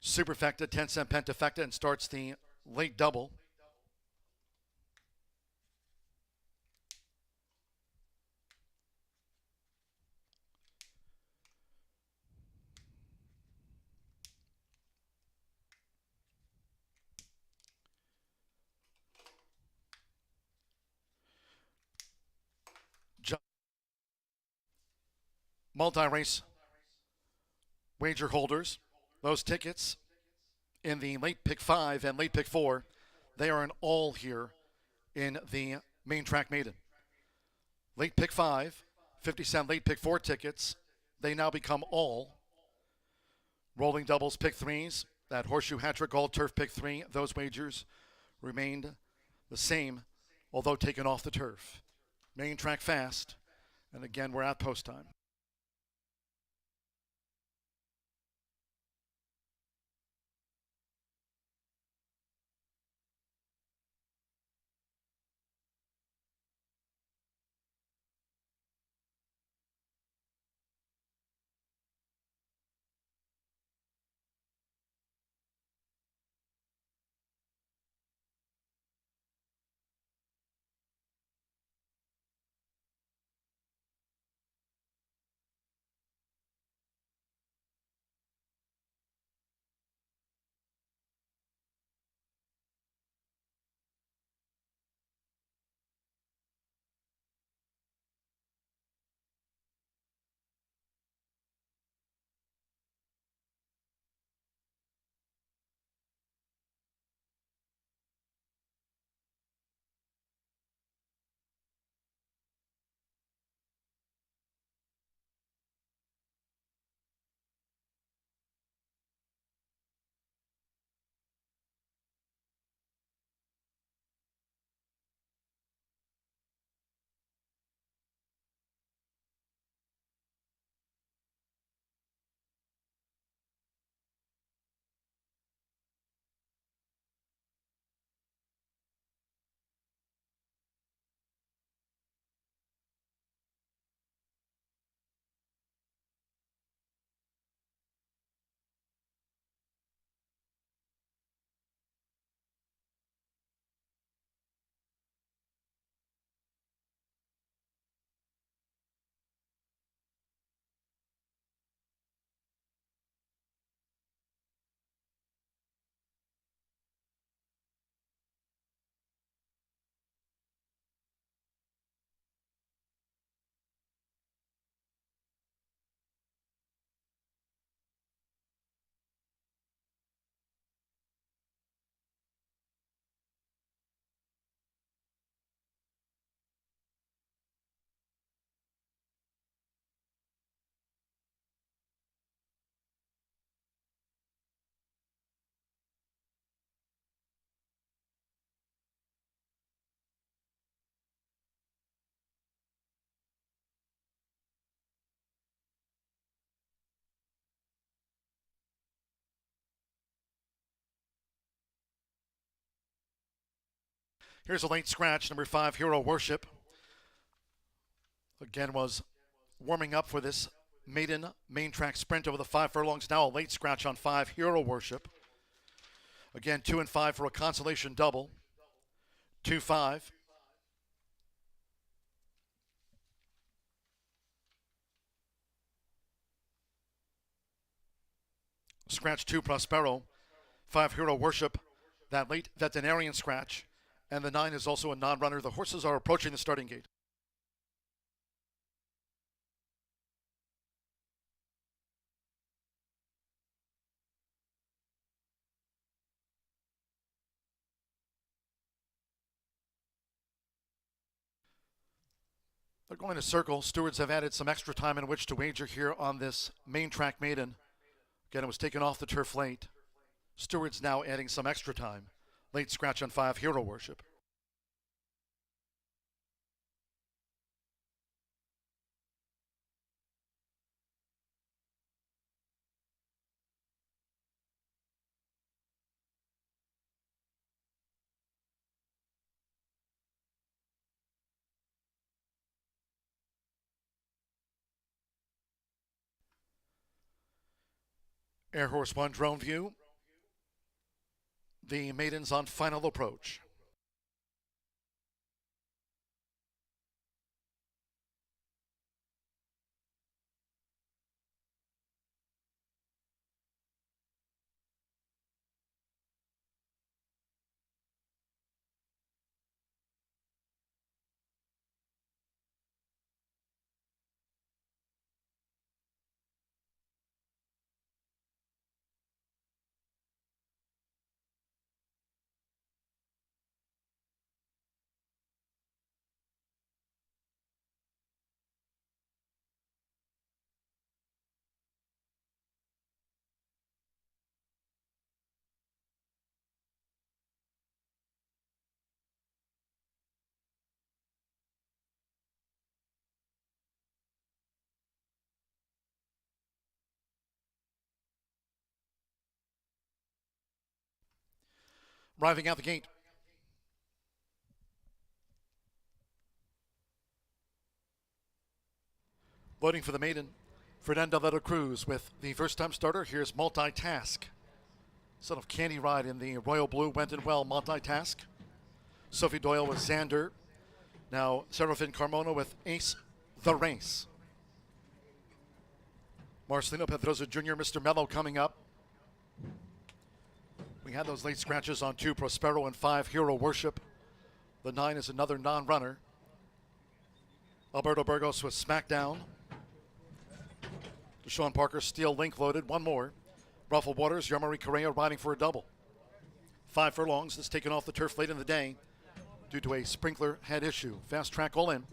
Superfecta, 10-cent Pentafecta, and starts the late double. Multi-race wager holders, those tickets in the late pick 5 and late pick 4, they are an all here in the main track maiden. Late pick 5, 50-cent late pick 4 tickets, they now become all. Rolling doubles pick 3s, that Horseshoe Hat-Trick all turf pick 3, those wagers remained the same, although taken off the turf. Main track fast, and again we're at post time. Here's a late scratch, number 5, Hero Worship. Again, was warming up for this maiden main track sprint over the 5 furlongs. Now a late scratch on 5, Hero Worship. Again, 2 and 5 for a consolation double. 2-5. Scratch 2, Prospero. 5, Hero Worship. That late veterinarian scratch. And the 9 is also a non-runner. The horses are approaching the starting gate. They're going to circle. Stewards have added some extra time in which to wager here on this main track maiden. Again, it was taken off the turf late. Stewards now adding some extra time. Late scratch on 5, Hero Worship. Air Horse 1 drone view. The maidens on final approach. Arriving out the gate. Voting for the maiden, Fernanda de la Cruz with the first-time starter. Here's Multitask. Son of Candy Ride in the Royal Blue went in well, Multitask. Sophie Doyle with Xander. Now Serafin Carmona with Ace the Race. Marcelino Pedroza Jr., Mr. Mello coming up. We had those late scratches on 2, Prospero, and 5, Hero Worship. The 9 is another non-runner. Alberto Burgos with Smackdown. Deshaun Parker, Steel Link loaded, one more. Ruffled Waters, Yarmari Correa riding for a double. 5 furlongs, that's taken off the turf late in the day due to a sprinkler head issue. Fast track all in.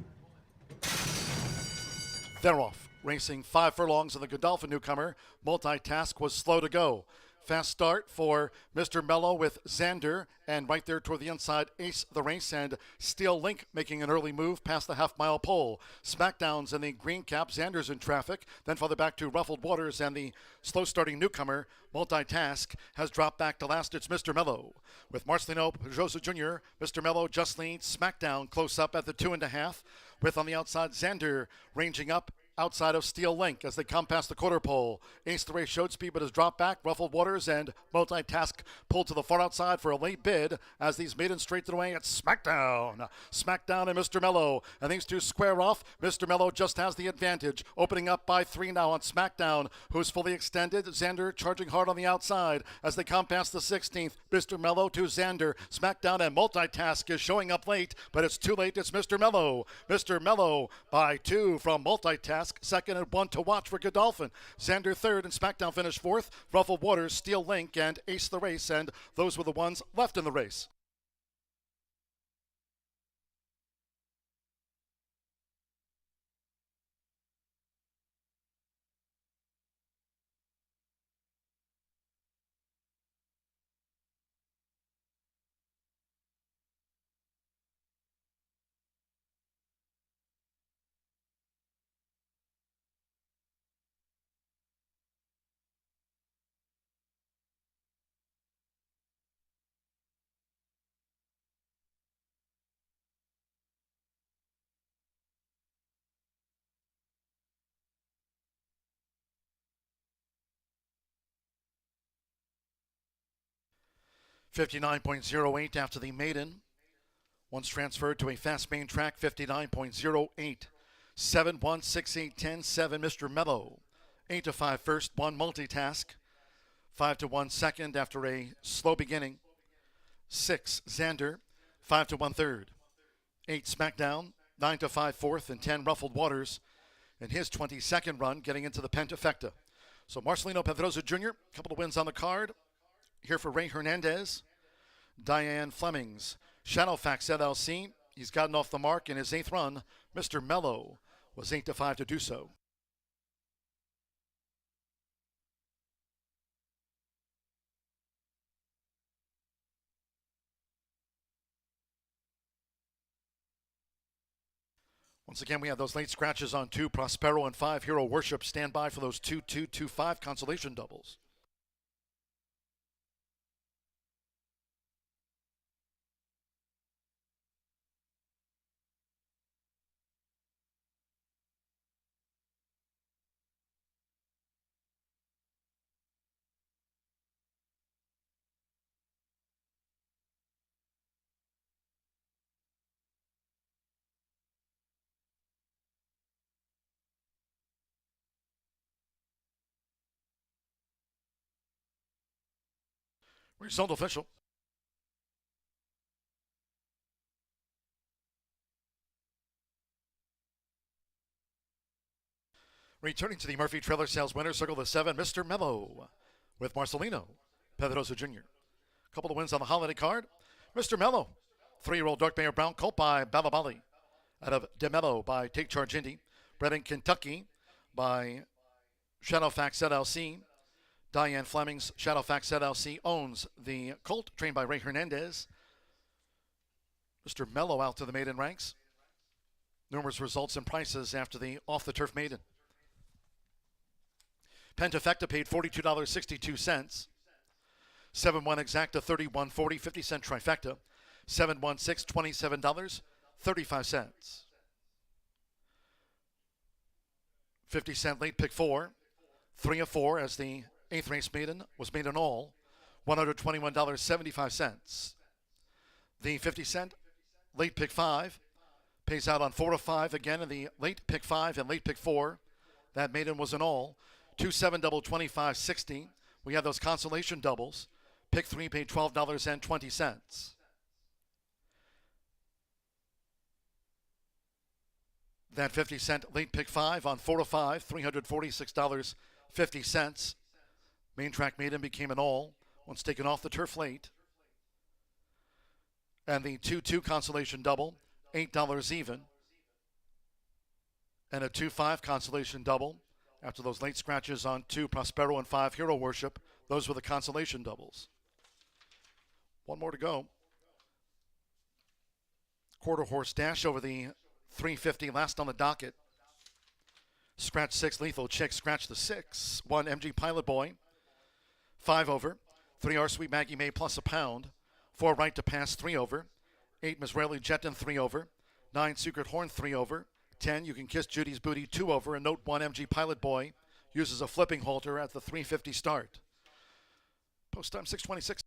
They're off. Racing 5 furlongs of the Godolphin newcomer. Multitask was slow to go. Fast start for Mr. Mello with Xander, and right there toward the inside, Ace the Race, and Steel Link making an early move past the half-mile pole. Smackdowns in the green cap, Xander's in traffic, then farther back to Ruffled Waters, and the slow-starting newcomer, Multitask, has dropped back to last. It's Mr. Mello. With Marcelino Pedroza Jr., Mr. Mello just leads Smackdown close up at the 2.5, with on the outside Xander ranging up outside of Steel Link as they come past the quarter pole. Ace the Race showed speed but has dropped back. Ruffled Waters and Multitask pulled to the far outside for a late bid as these maidens straighten away at Smackdown. Smackdown and Mr. Mello. And these two square off. Mr. Mello just has the advantage. Opening up by 3 now on Smackdown, who's fully extended. Xander charging hard on the outside as they come past the 16th. Mr. Mello to Xander. Smackdown and Multitask is showing up late, but it's too late. It's Mr. Mello. Mr. Mello by 2 from Multitask. Second and 1 to watch for Godolphin. Xander third and Smackdown finished 4th. Ruffled Waters, Steel Link, and Ace the Race, and those were the ones left in the race. $59.08 after the maiden. Once transferred to a fast main track, $59.08. 7, 1, 6, 8, 10, 7, Mr. Mello. 8 to 5 first, 1 Multitask. 5 to 1 second after a slow beginning. 6 Xander. 5 to 1 third. 8 Smackdown. 9 to 5 fourth, and 10 Ruffled Waters in his 22nd run getting into the Pentafecta. So Marcelino Pedroza Jr., a couple of wins on the card. Here for Ray Hernandez, Diane Flemings, Shadowfax LLC, He's gotten off the mark in his 8th run. Mr. Mello was 8-5 to do so. Once again, we have those late scratches on 2, Prospero and 5, Hero Worship. Stand by for those 2-2-2-5 consolation doubles. Result official. Returning to the Murphy Trailer Sales winner, circle the 7, Mr. Mello, with Marcelino Pedrosa Jr. Couple of wins on the holiday card. Mr. Mello, 3-year-old Dark Mayor Brown colt by Balabali. Out of DeMello by Take Charge Indy. Bred in Kentucky by Shadowfax LLC. Diane Fleming's Shadowfax LLC owns the colt, trained by Ray Hernandez. Mr. Mello out to the maiden ranks. Numerous results and prices after the off-the-turf maiden. Pentafecta paid $42.62. 7-1 exacta, $31.40, 50-cent trifecta. 7-1-6, $27.35. 50-cent late pick 4. 3 of 4 as the 8th race maiden was made in all. $121.75. The 50-cent late pick 5 pays out on 4 of 5 again in the late pick 5 and late pick 4. That maiden was in all. 2-7 double, $25.60. We have those consolation doubles. Pick 3 paid $12.20. That 50-cent late pick 5 on 4 of 5, $346.50. Main track maiden became an all once taken off the turf late. And the 2-2 consolation double, $8 even. And a 2-5 consolation double after those late scratches on 2, Prospero and 5, Hero Worship. Those were the consolation doubles. One more to go. Quarter horse dash over the 350, last on the docket. Scratch 6, Lethal Chick, scratch the 6. 1, MG Pilot Boy. 5 over. 3, R Sweet Maggie May plus a pound. 4, Right to Pass, 3 over. 8, Misraeli Jetton, 3 over. 9, Secret Horn, 3 over. 10, You Can Kiss Judy's Booty, 2 over. And note 1, MG Pilot Boy uses a flipping halter at the 350 start. Post time 6:26.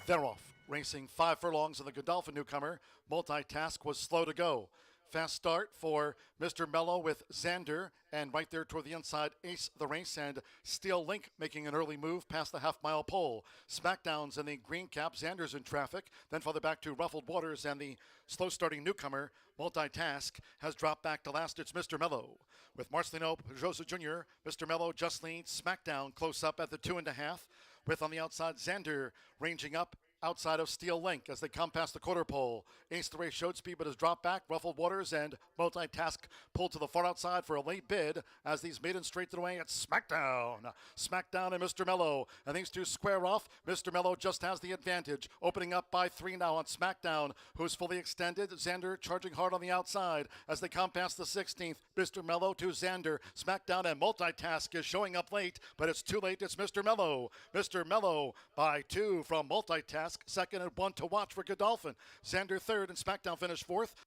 They're off. Racing 5 furlongs of the Godolphin newcomer. Multitask was slow to go. Fast start for Mr. Mello with Xander, and right there toward the inside, Ace the Race, and Steel Link making an early move past the half-mile pole. Smackdowns in the green cap, Xander's in traffic, then further back to Ruffled Waters, and the slow-starting newcomer, Multitask, has dropped back to last. It's Mr. Mello. With Marcelino Pedrosa Jr., Mr. Mello just leads. Smackdown close up at the 2.5, with on the outside Xander ranging up outside of Steel Link as they come past the quarter pole. Ace the Race showed speed but has dropped back. Ruffled Waters and Multitask pulled to the far outside for a late bid as these maidens straighten away at Smackdown. Smackdown and Mr. Mello. And these two square off. Mr. Mello just has the advantage. Opening up by 3 now on Smackdown, who's fully extended. Xander charging hard on the outside as they come past the 16th. Mr. Mello to Xander. Smackdown and Multitask is showing up late, but it's too late. It's Mr. Mello. Mr. Mello by 2 from Multitask. Second and 1 to watch for Godolphin. Xander third and Smackdown finished 4th.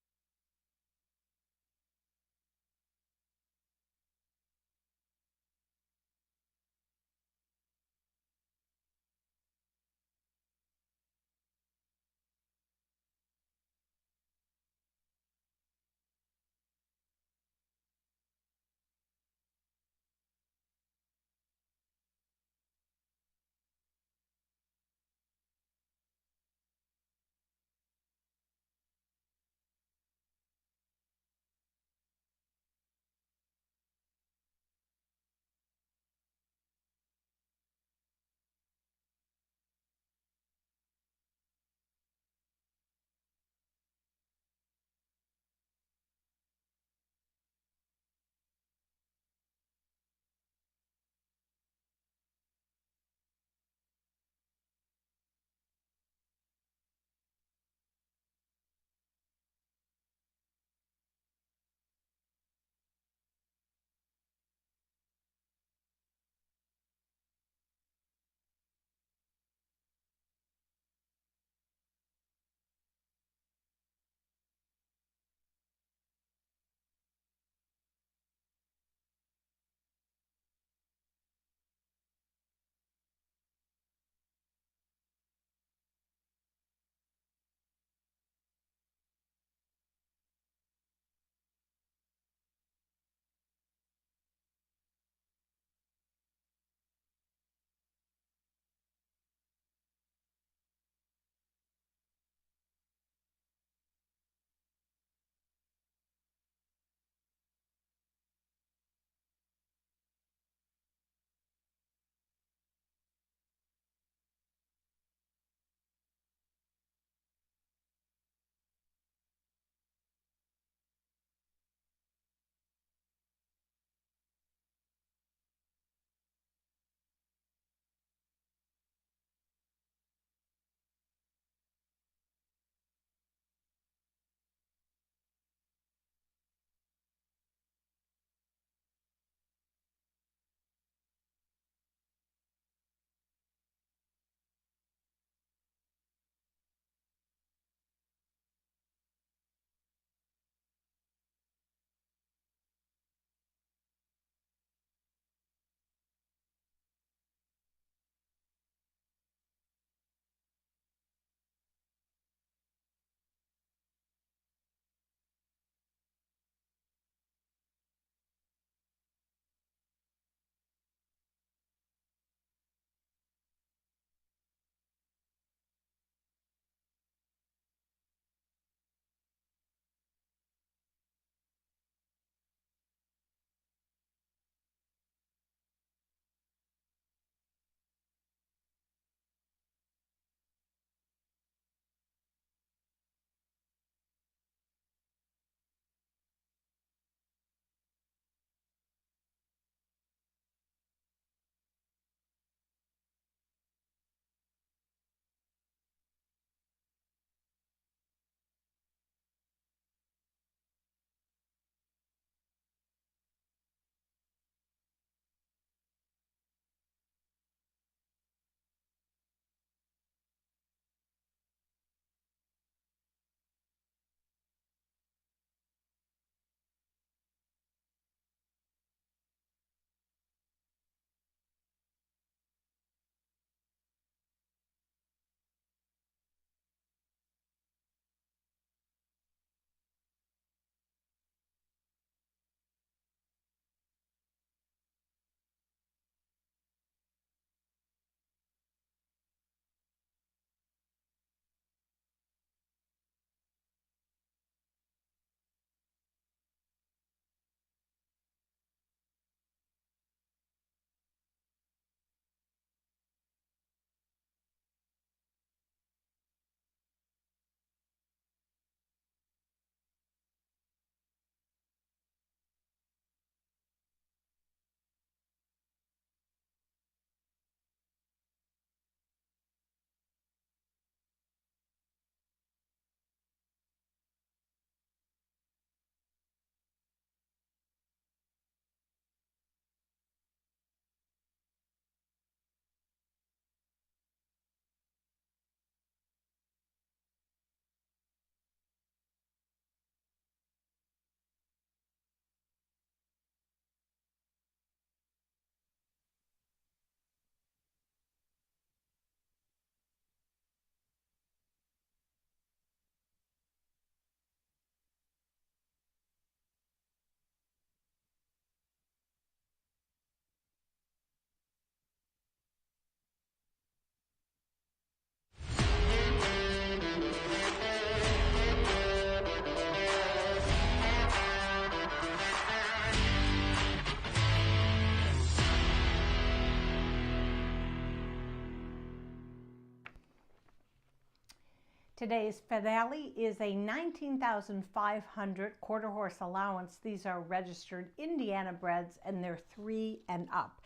Today's finale is a 19,500 quarter horse allowance. These are registered Indiana breds and they're 3 and up.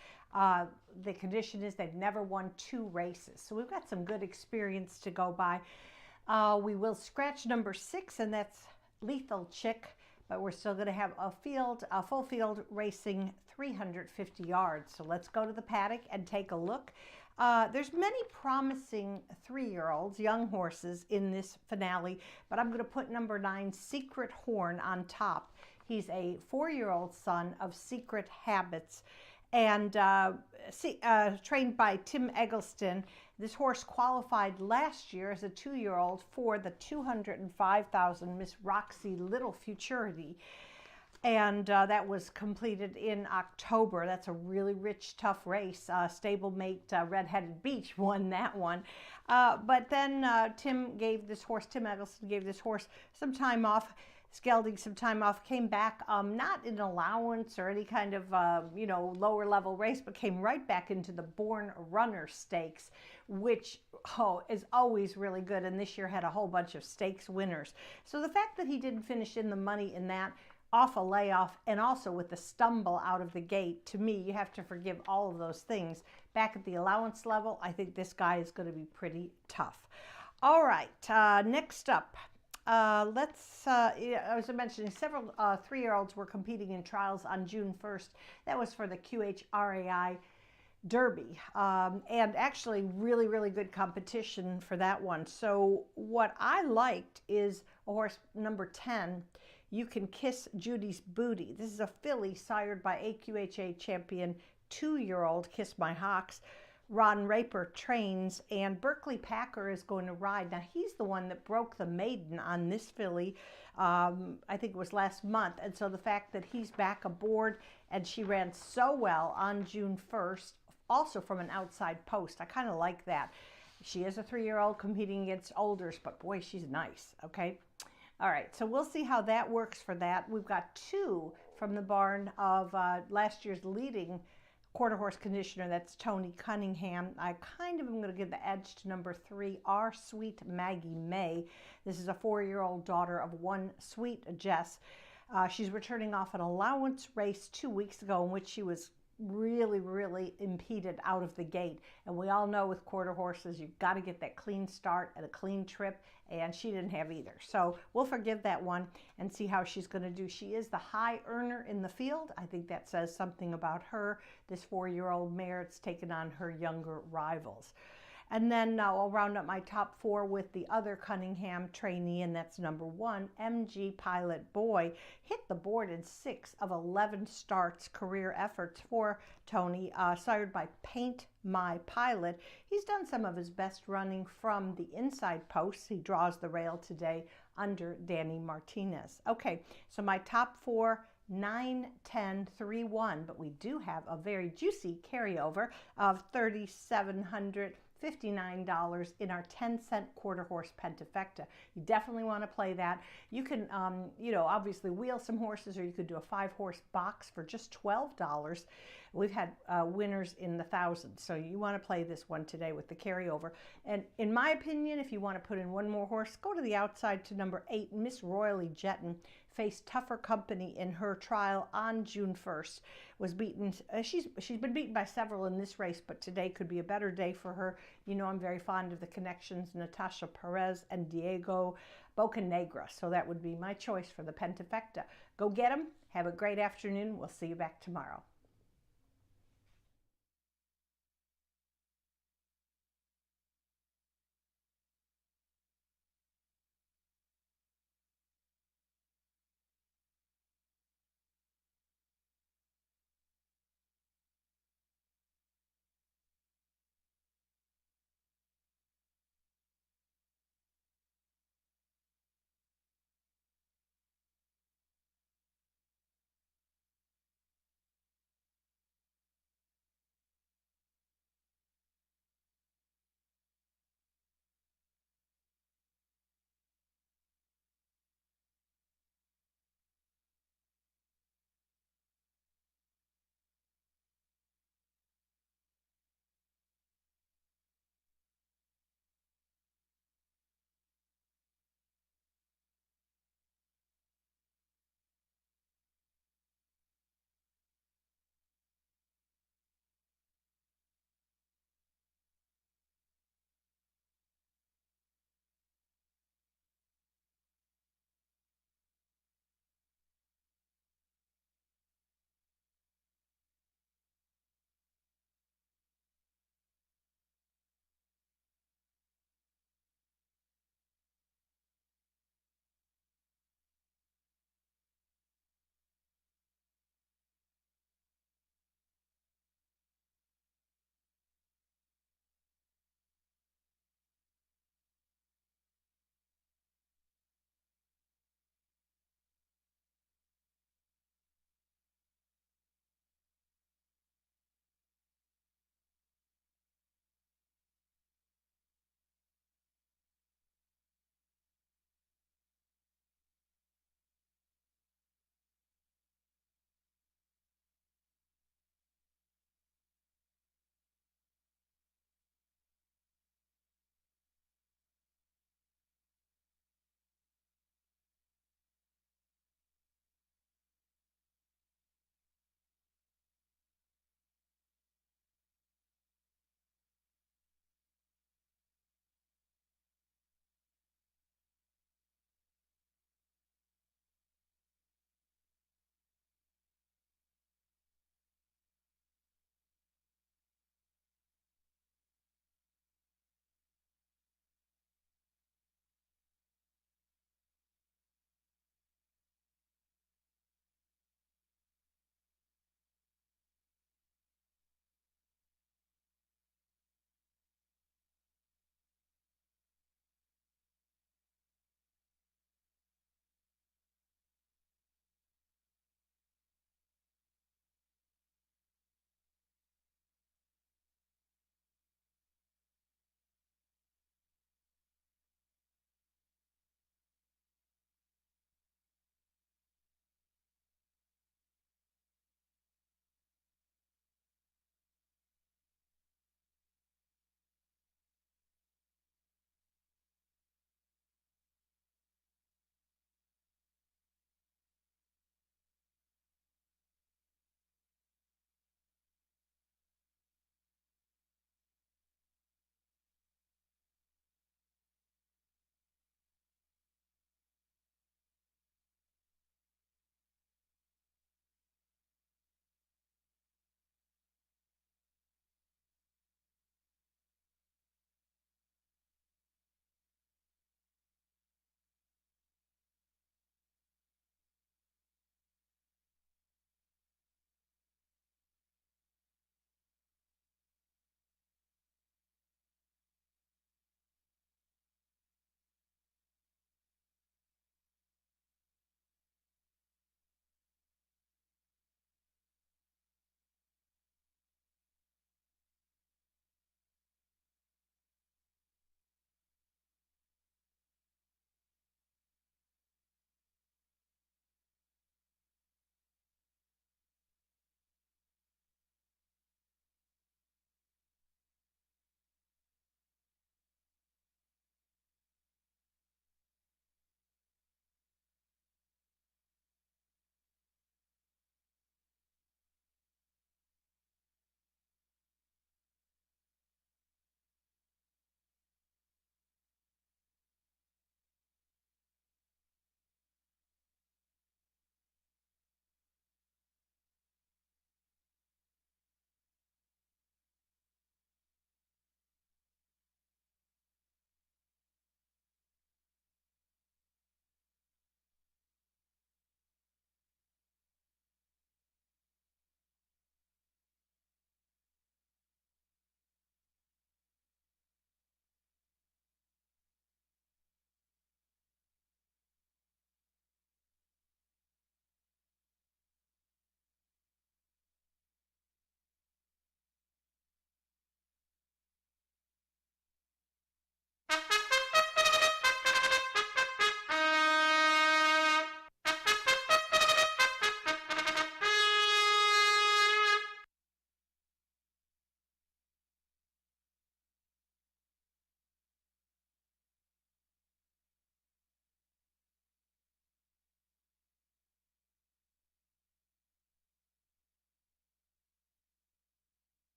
The condition is they've never won 2 races. So we've got some good experience to go by. We will scratch number 6, and that's Lethal Chick, but we're still going to have a full field racing 350 yards. So let's go to the paddock and take a look. There's many promising 3-year-olds, young horses in this finale, but I'm going to put number 9, Secret Horn, on top. He's a 4-year-old son of Secret Habits and trained by Tim Eggleston. This horse qualified last year as a 2-year-old for the 205,000 Miss Roxy Little Futurity. And that was completed in October. That's a really rich, tough race. Stablemate Redheaded Beach won that one. But then Tim Eggleston gave this horse some time off, Skelding some time off, came back, not in allowance or any kind of, lower level race, but came right back into the Born Runner Stakes, which is always really good. And this year had a whole bunch of stakes winners. So the fact that he didn't finish in the money in that, off a layoff, and also with the stumble out of the gate, to me, you have to forgive all of those things. Back at the allowance level, I think this guy is going to be pretty tough. All right, next up, I was mentioning several 3-year-olds were competing in trials on June 1st. That was for the QHRAI Derby, and actually really, really good competition for that one. So what I liked is a horse number 10, You Can Kiss Judy's Booty. This is a filly sired by AQHA champion 2-year-old Kiss My Hawks. Ron Raper trains, and Berkeley Packer is going to ride. Now, he's the one that broke the maiden on this filly, I think it was last month. And so the fact that he's back aboard, and she ran so well on June 1st, also from an outside post, I kind of like that. She is a 3-year-old competing against olders, but boy, she's nice, okay? All right, so we'll see how that works for that. We've got 2 from the barn of last year's leading quarter horse conditioner. That's Tony Cunningham. I kind of am going to give the edge to number 3, Our Sweet Maggie May. This is a 4-year-old daughter of one Sweet Jess. She's returning off an allowance race 2 weeks ago in which she was really impeded out of the gate. And we all know with quarter horses, you've got to get that clean start and a clean trip, and she didn't have either. So we'll forgive that one and see how she's going to do. She is the high earner in the field. I think that says something about her. This 4-year-old mare, it's taken on her younger rivals. And then I'll round up my top 4 with the other Cunningham trainee, and that's number 1, MG Pilot Boy. Hit the board in 6 of 11 starts, career efforts for Tony, sired by Paint My Pilot. He's done some of his best running from the inside posts. He draws the rail today under Danny Martinez. Okay, so my top 4, 9, 10, 3, 1, but we do have a very juicy carryover of $3,759 in our 10-cent quarter horse pentafecta. You definitely want to play that. You can, obviously wheel some horses, or you could do a 5-horse box for just $12. We've had winners in the thousands, so you want to play this one today with the carryover. And in my opinion, if you want to put in one more horse, go to the outside to number 8, Miss Royally Jetton. Faced tougher company in her trial on June 1st. Was beaten. She's been beaten by several in this race, but today could be a better day for her. You know, I'm very fond of the connections, Natasha Perez and Diego Bocanegra. So that would be my choice for the pentafecta. Go get them. Have a great afternoon. We'll see you back tomorrow.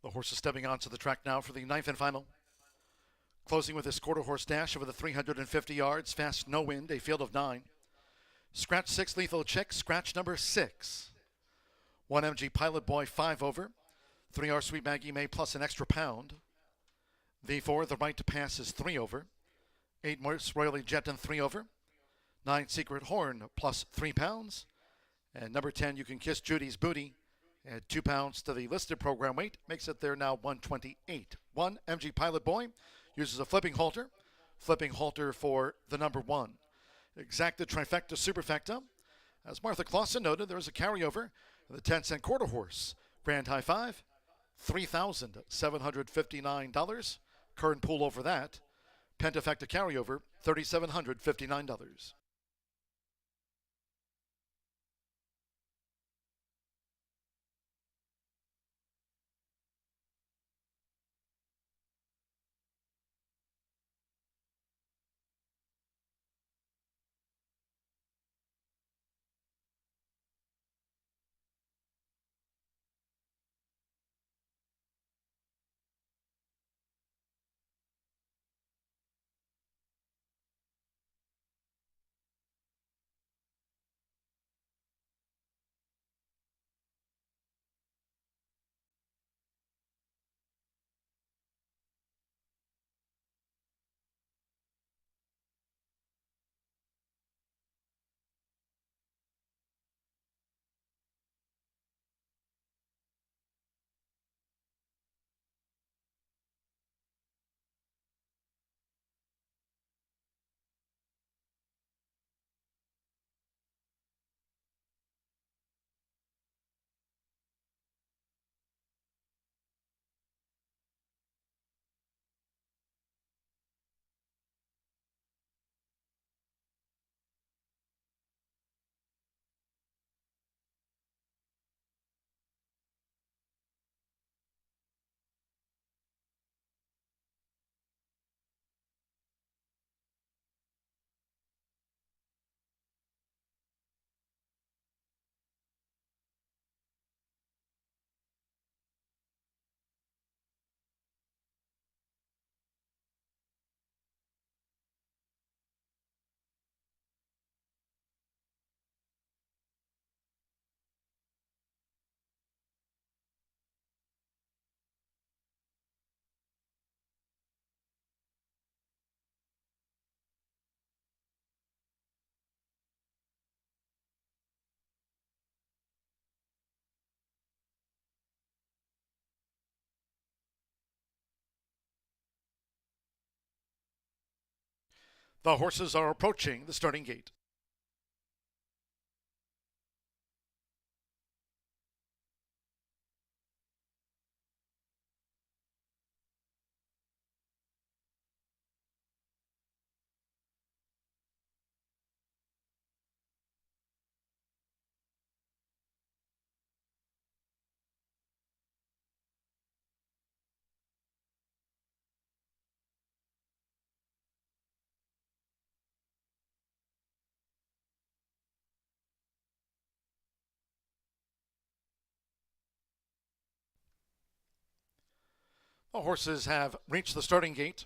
The horse is stepping onto the track now for the 9th and final. Closing with his quarter horse dash over the 350 yards. Fast no wind, a field of 9. Scratch 6, Lethal Chick, scratch number 6. 1 MG Pilot Boy, 5 over. 3R Sweet Maggie May plus an extra pound. The 4, The Right to Pass is 3 over. 8 Morse Royally Jetton, 3 over. 9 Secret Horn plus 3 pounds. And number 10, You Can Kiss Judy's Booty, at 2 pounds to the listed program weight, makes it there now 128. 1 MG Pilot Boy uses a flipping halter for the number 1. Exacta Trifecta Superfecta. As Martha Clausen noted, there is a carryover of the 10-cent quarter horse. Grand high five, $3,759. Current pool over that. Pentafecta carryover, $3,759. The horses are approaching the starting gate. The horses have reached the starting gate.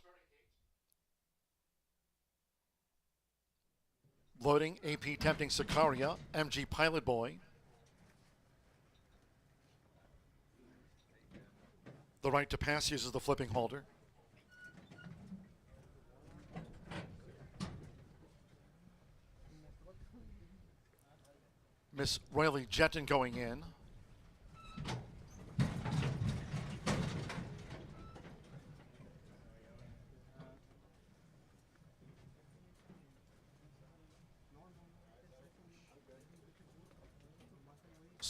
Loading, AP Tempting Sicaria, MG Pilot Boy. The Right to Pass uses the flipping halter. Miss Royally Jetton going in.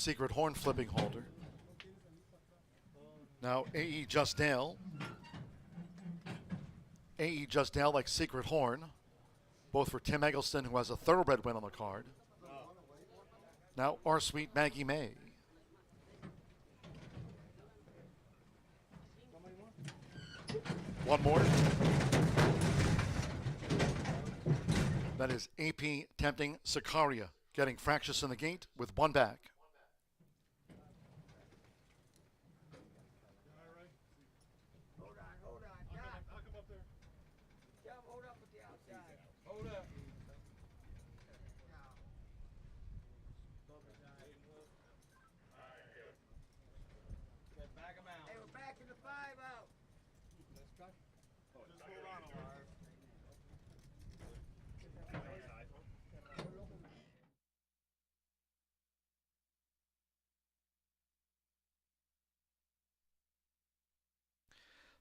Secret Horn flipping halter. Now A.E. Justdale. A.E. Justdale like Secret Horn. Both for Tim Eggleston, who has a thoroughbred win on the card. Now R Sweet Maggie May. One more. That is AP Tempting Sicaria, getting fractious in the gate with one back.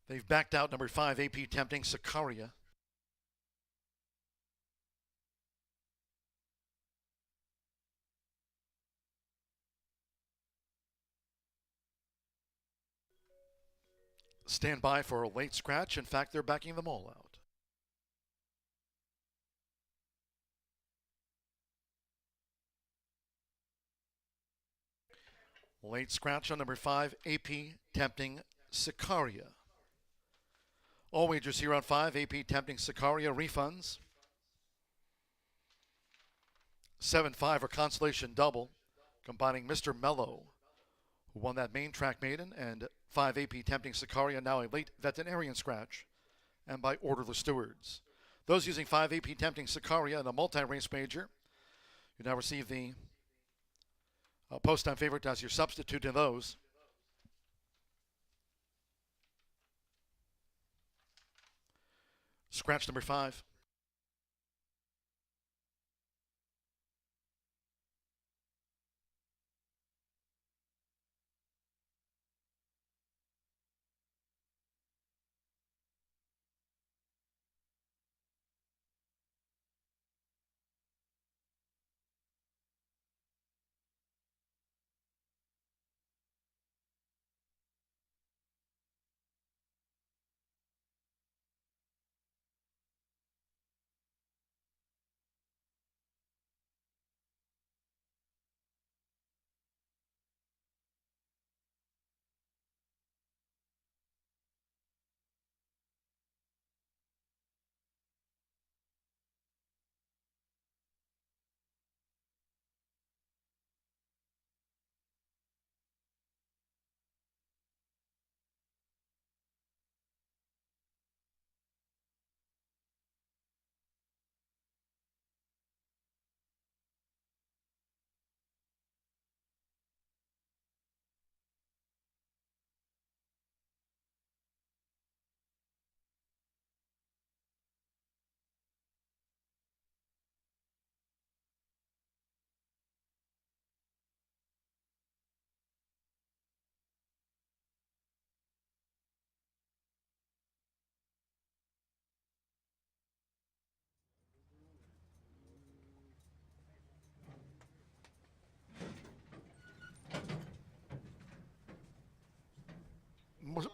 They've backed out number 5, AP Tempting Sicaria. Stand by for a late scratch. In fact, they're backing them all out. Late scratch on number 5, AP Tempting Sicaria. All wagers here on 5, AP Tempting Sicaria refunds. 7-5 or consolation double, combining Mr. Mello, who won that main track maiden, and 5 AP Tempting Sicaria, now a late veterinarian scratch, and by order of the stewards. Those using 5 AP Tempting Sicaria in a multi-race major, you now receive the post-time favorite as your substitute in those. Scratch number 5.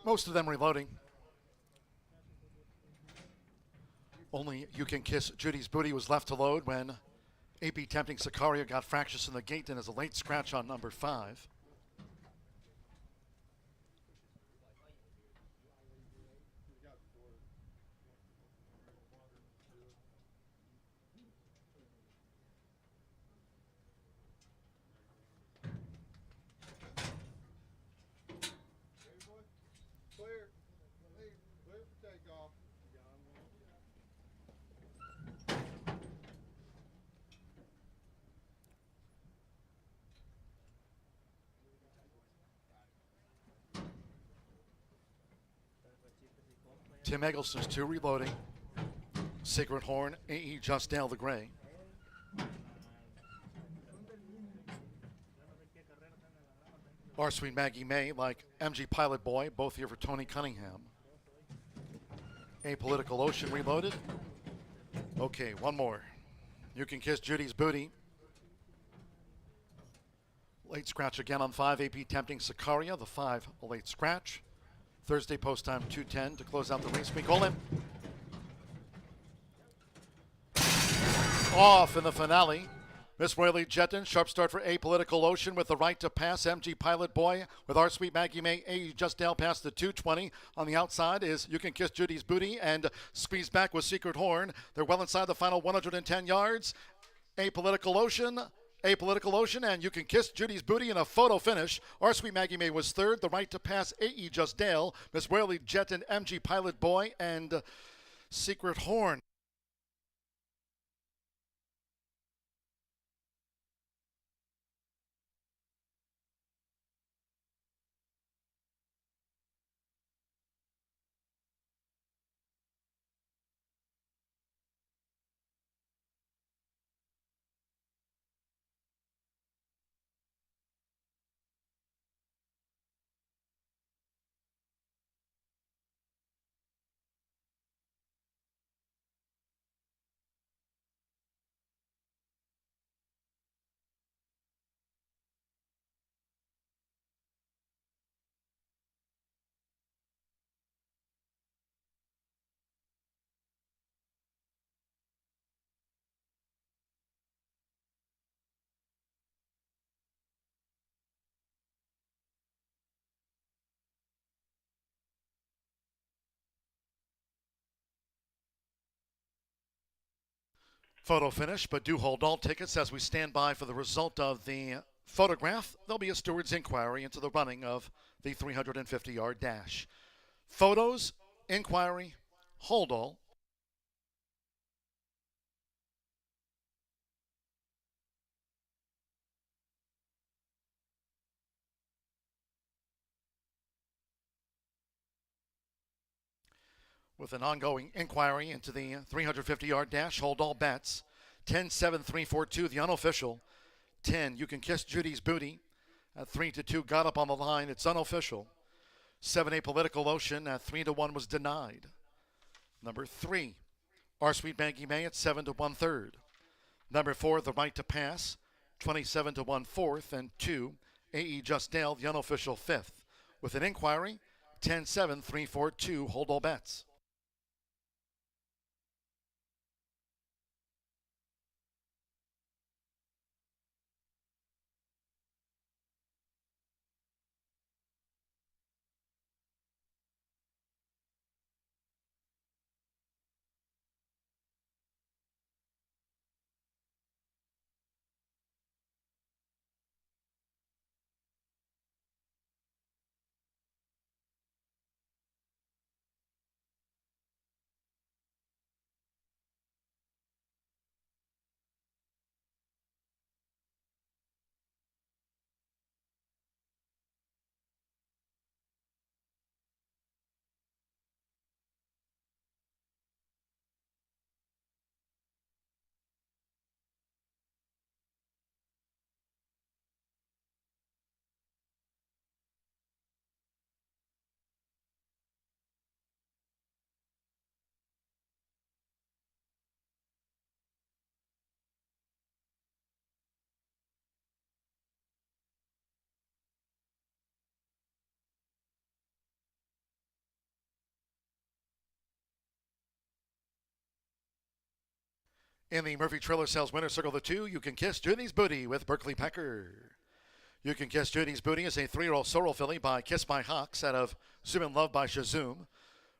Most of them reloading. Only You Can Kiss Judy's Booty was left to load when AP Tempting Sicaria got fractious in the gate and is a late scratch on number 5. Tim Eggleston's 2 reloading. Sacred Horn, A.E. Justdale the Gray. Our Sweet Maggie May, like MG Pilot Boy, both here for Tony Cunningham. Apolitical Ocean reloaded. Okay, one more. You Can Kiss Judy's Booty. Late scratch again on 5, AP Tempting Sicaria, the 5, a late scratch. Thursday post time 2:10 to close out the race week. All in. Off in the finale. Miss Royally Jetton, sharp start for Apolitical Ocean with the right to pass. MG Pilot Boy with Our Sweet Maggie May. A Justdale past the 2:20. On the outside is You Can Kiss Judy's Booty and squeeze back with Secret Horn. They're well inside the final 110 yards. Apolitical Ocean, and You Can Kiss Judy's Booty in a photo finish. Our Sweet Maggie May was third. The right to pass, A.E. Justdale, Miss Royally Jetton, MG Pilot Boy, and Secret Horn. photo finish, but do hold all tickets as we stand by for the result of the photograph. There'll be a steward's inquiry into the running of the 350-yard dash. Photos, inquiry, hold all. With an ongoing inquiry into the 350-yard dash, hold all bets. 10-7-3-4-2, the unofficial. 10, You Can Kiss Judy's Booty. At 3-2, got up on the line. It's unofficial. 7-8, Political Ocean. At 3-1 was denied. Number 3, Our Sweet Maggie May at 7-1/3. Number 4, The Right to Pass. 27-1/4. And 2, A.E. Just Dale, the unofficial 5th. With an inquiry, 10-7-3-4-2, hold all bets. In the Murphy Trailer Sales Winner Circle the 2, You Can Kiss Judy's Booty with Berkeley Pecker. You Can Kiss Judy's Booty is a 3-year-old sorrel filly by Kiss My Hawks out of Zoom in Love by Shazoom.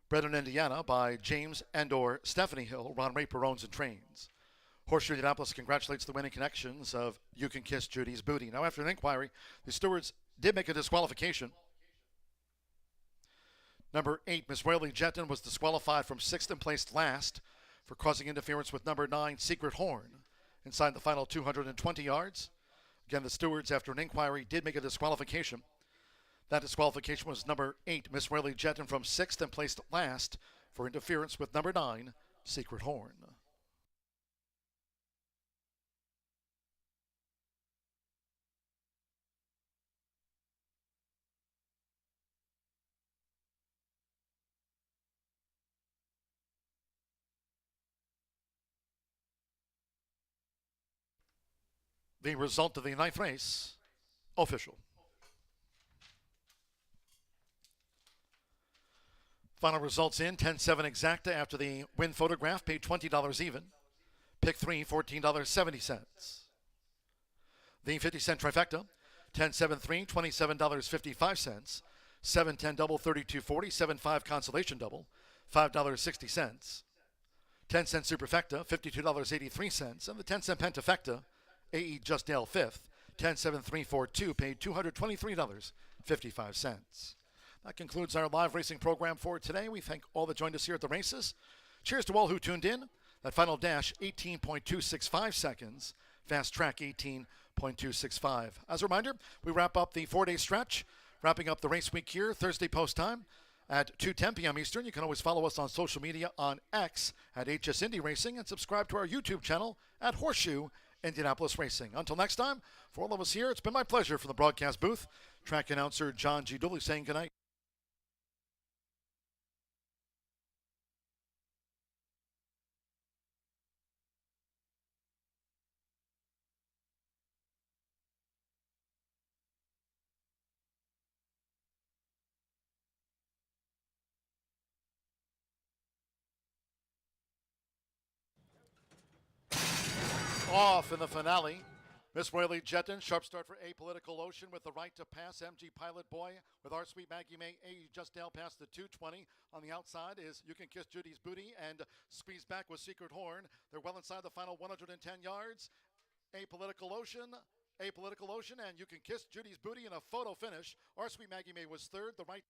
Bred in Indiana by James and/or Stephanie Hill. Ron Raper owns and trains. Horseshoe Indianapolis congratulates the winning connections of You Can Kiss Judy's Booty. Now, after an inquiry, the stewards did make a disqualification. Number 8, Miss Whaley Jetton, was disqualified from 6th and placed last for causing interference with number 9, Secret Horn, inside the final 220 yards. Again, the stewards, after an inquiry, did make a disqualification. That disqualification was number 8, Miss Whaley Jetton, from 6th and placed last for interference with number 9, Secret Horn. The result of the 9th race, official. Final results in, 10-7 exacta after the win photograph, paid $20 even. Pick 3, $14.70. The 50-cent trifecta, 10-7-3, $27.55. 7-10 double, $32.40. 7-5 consolation double, $5.60. 10-cent superfecta, $52.83. And the 10-cent pentafecta, A.E. Just Dale 5th, 10-7-3-4-2, paid $223.55. That concludes our live racing program for today. We thank all that joined us here at the races. Cheers to all who tuned in. That final dash, 18.265 seconds. Fast track, 18.265. As a reminder, we wrap up the 4-day stretch, wrapping up the race week here Thursday post time at 2:10 p.m. Eastern. You can always follow us on social media on X at HS Indy Racing and subscribe to our YouTube channel at Horseshoe Indianapolis Racing. Until next time, for all of us here, it's been my pleasure from the broadcast booth. Track announcer John G. Dooley saying goodnight. Off in the finale. Miss Royally Jetton, sharp start for Apolitical Ocean with the right to pass. MG Pilot Boy with Our Sweet Maggie May. A just down past the 220. On the outside is You Can Kiss Judy's Booty and Squeeze Back with Secret Horn. They're well inside the final 110 yards. Apolitical Ocean, and You Can Kiss Judy's Booty in a photo finish. Our Sweet Maggie May was third. The right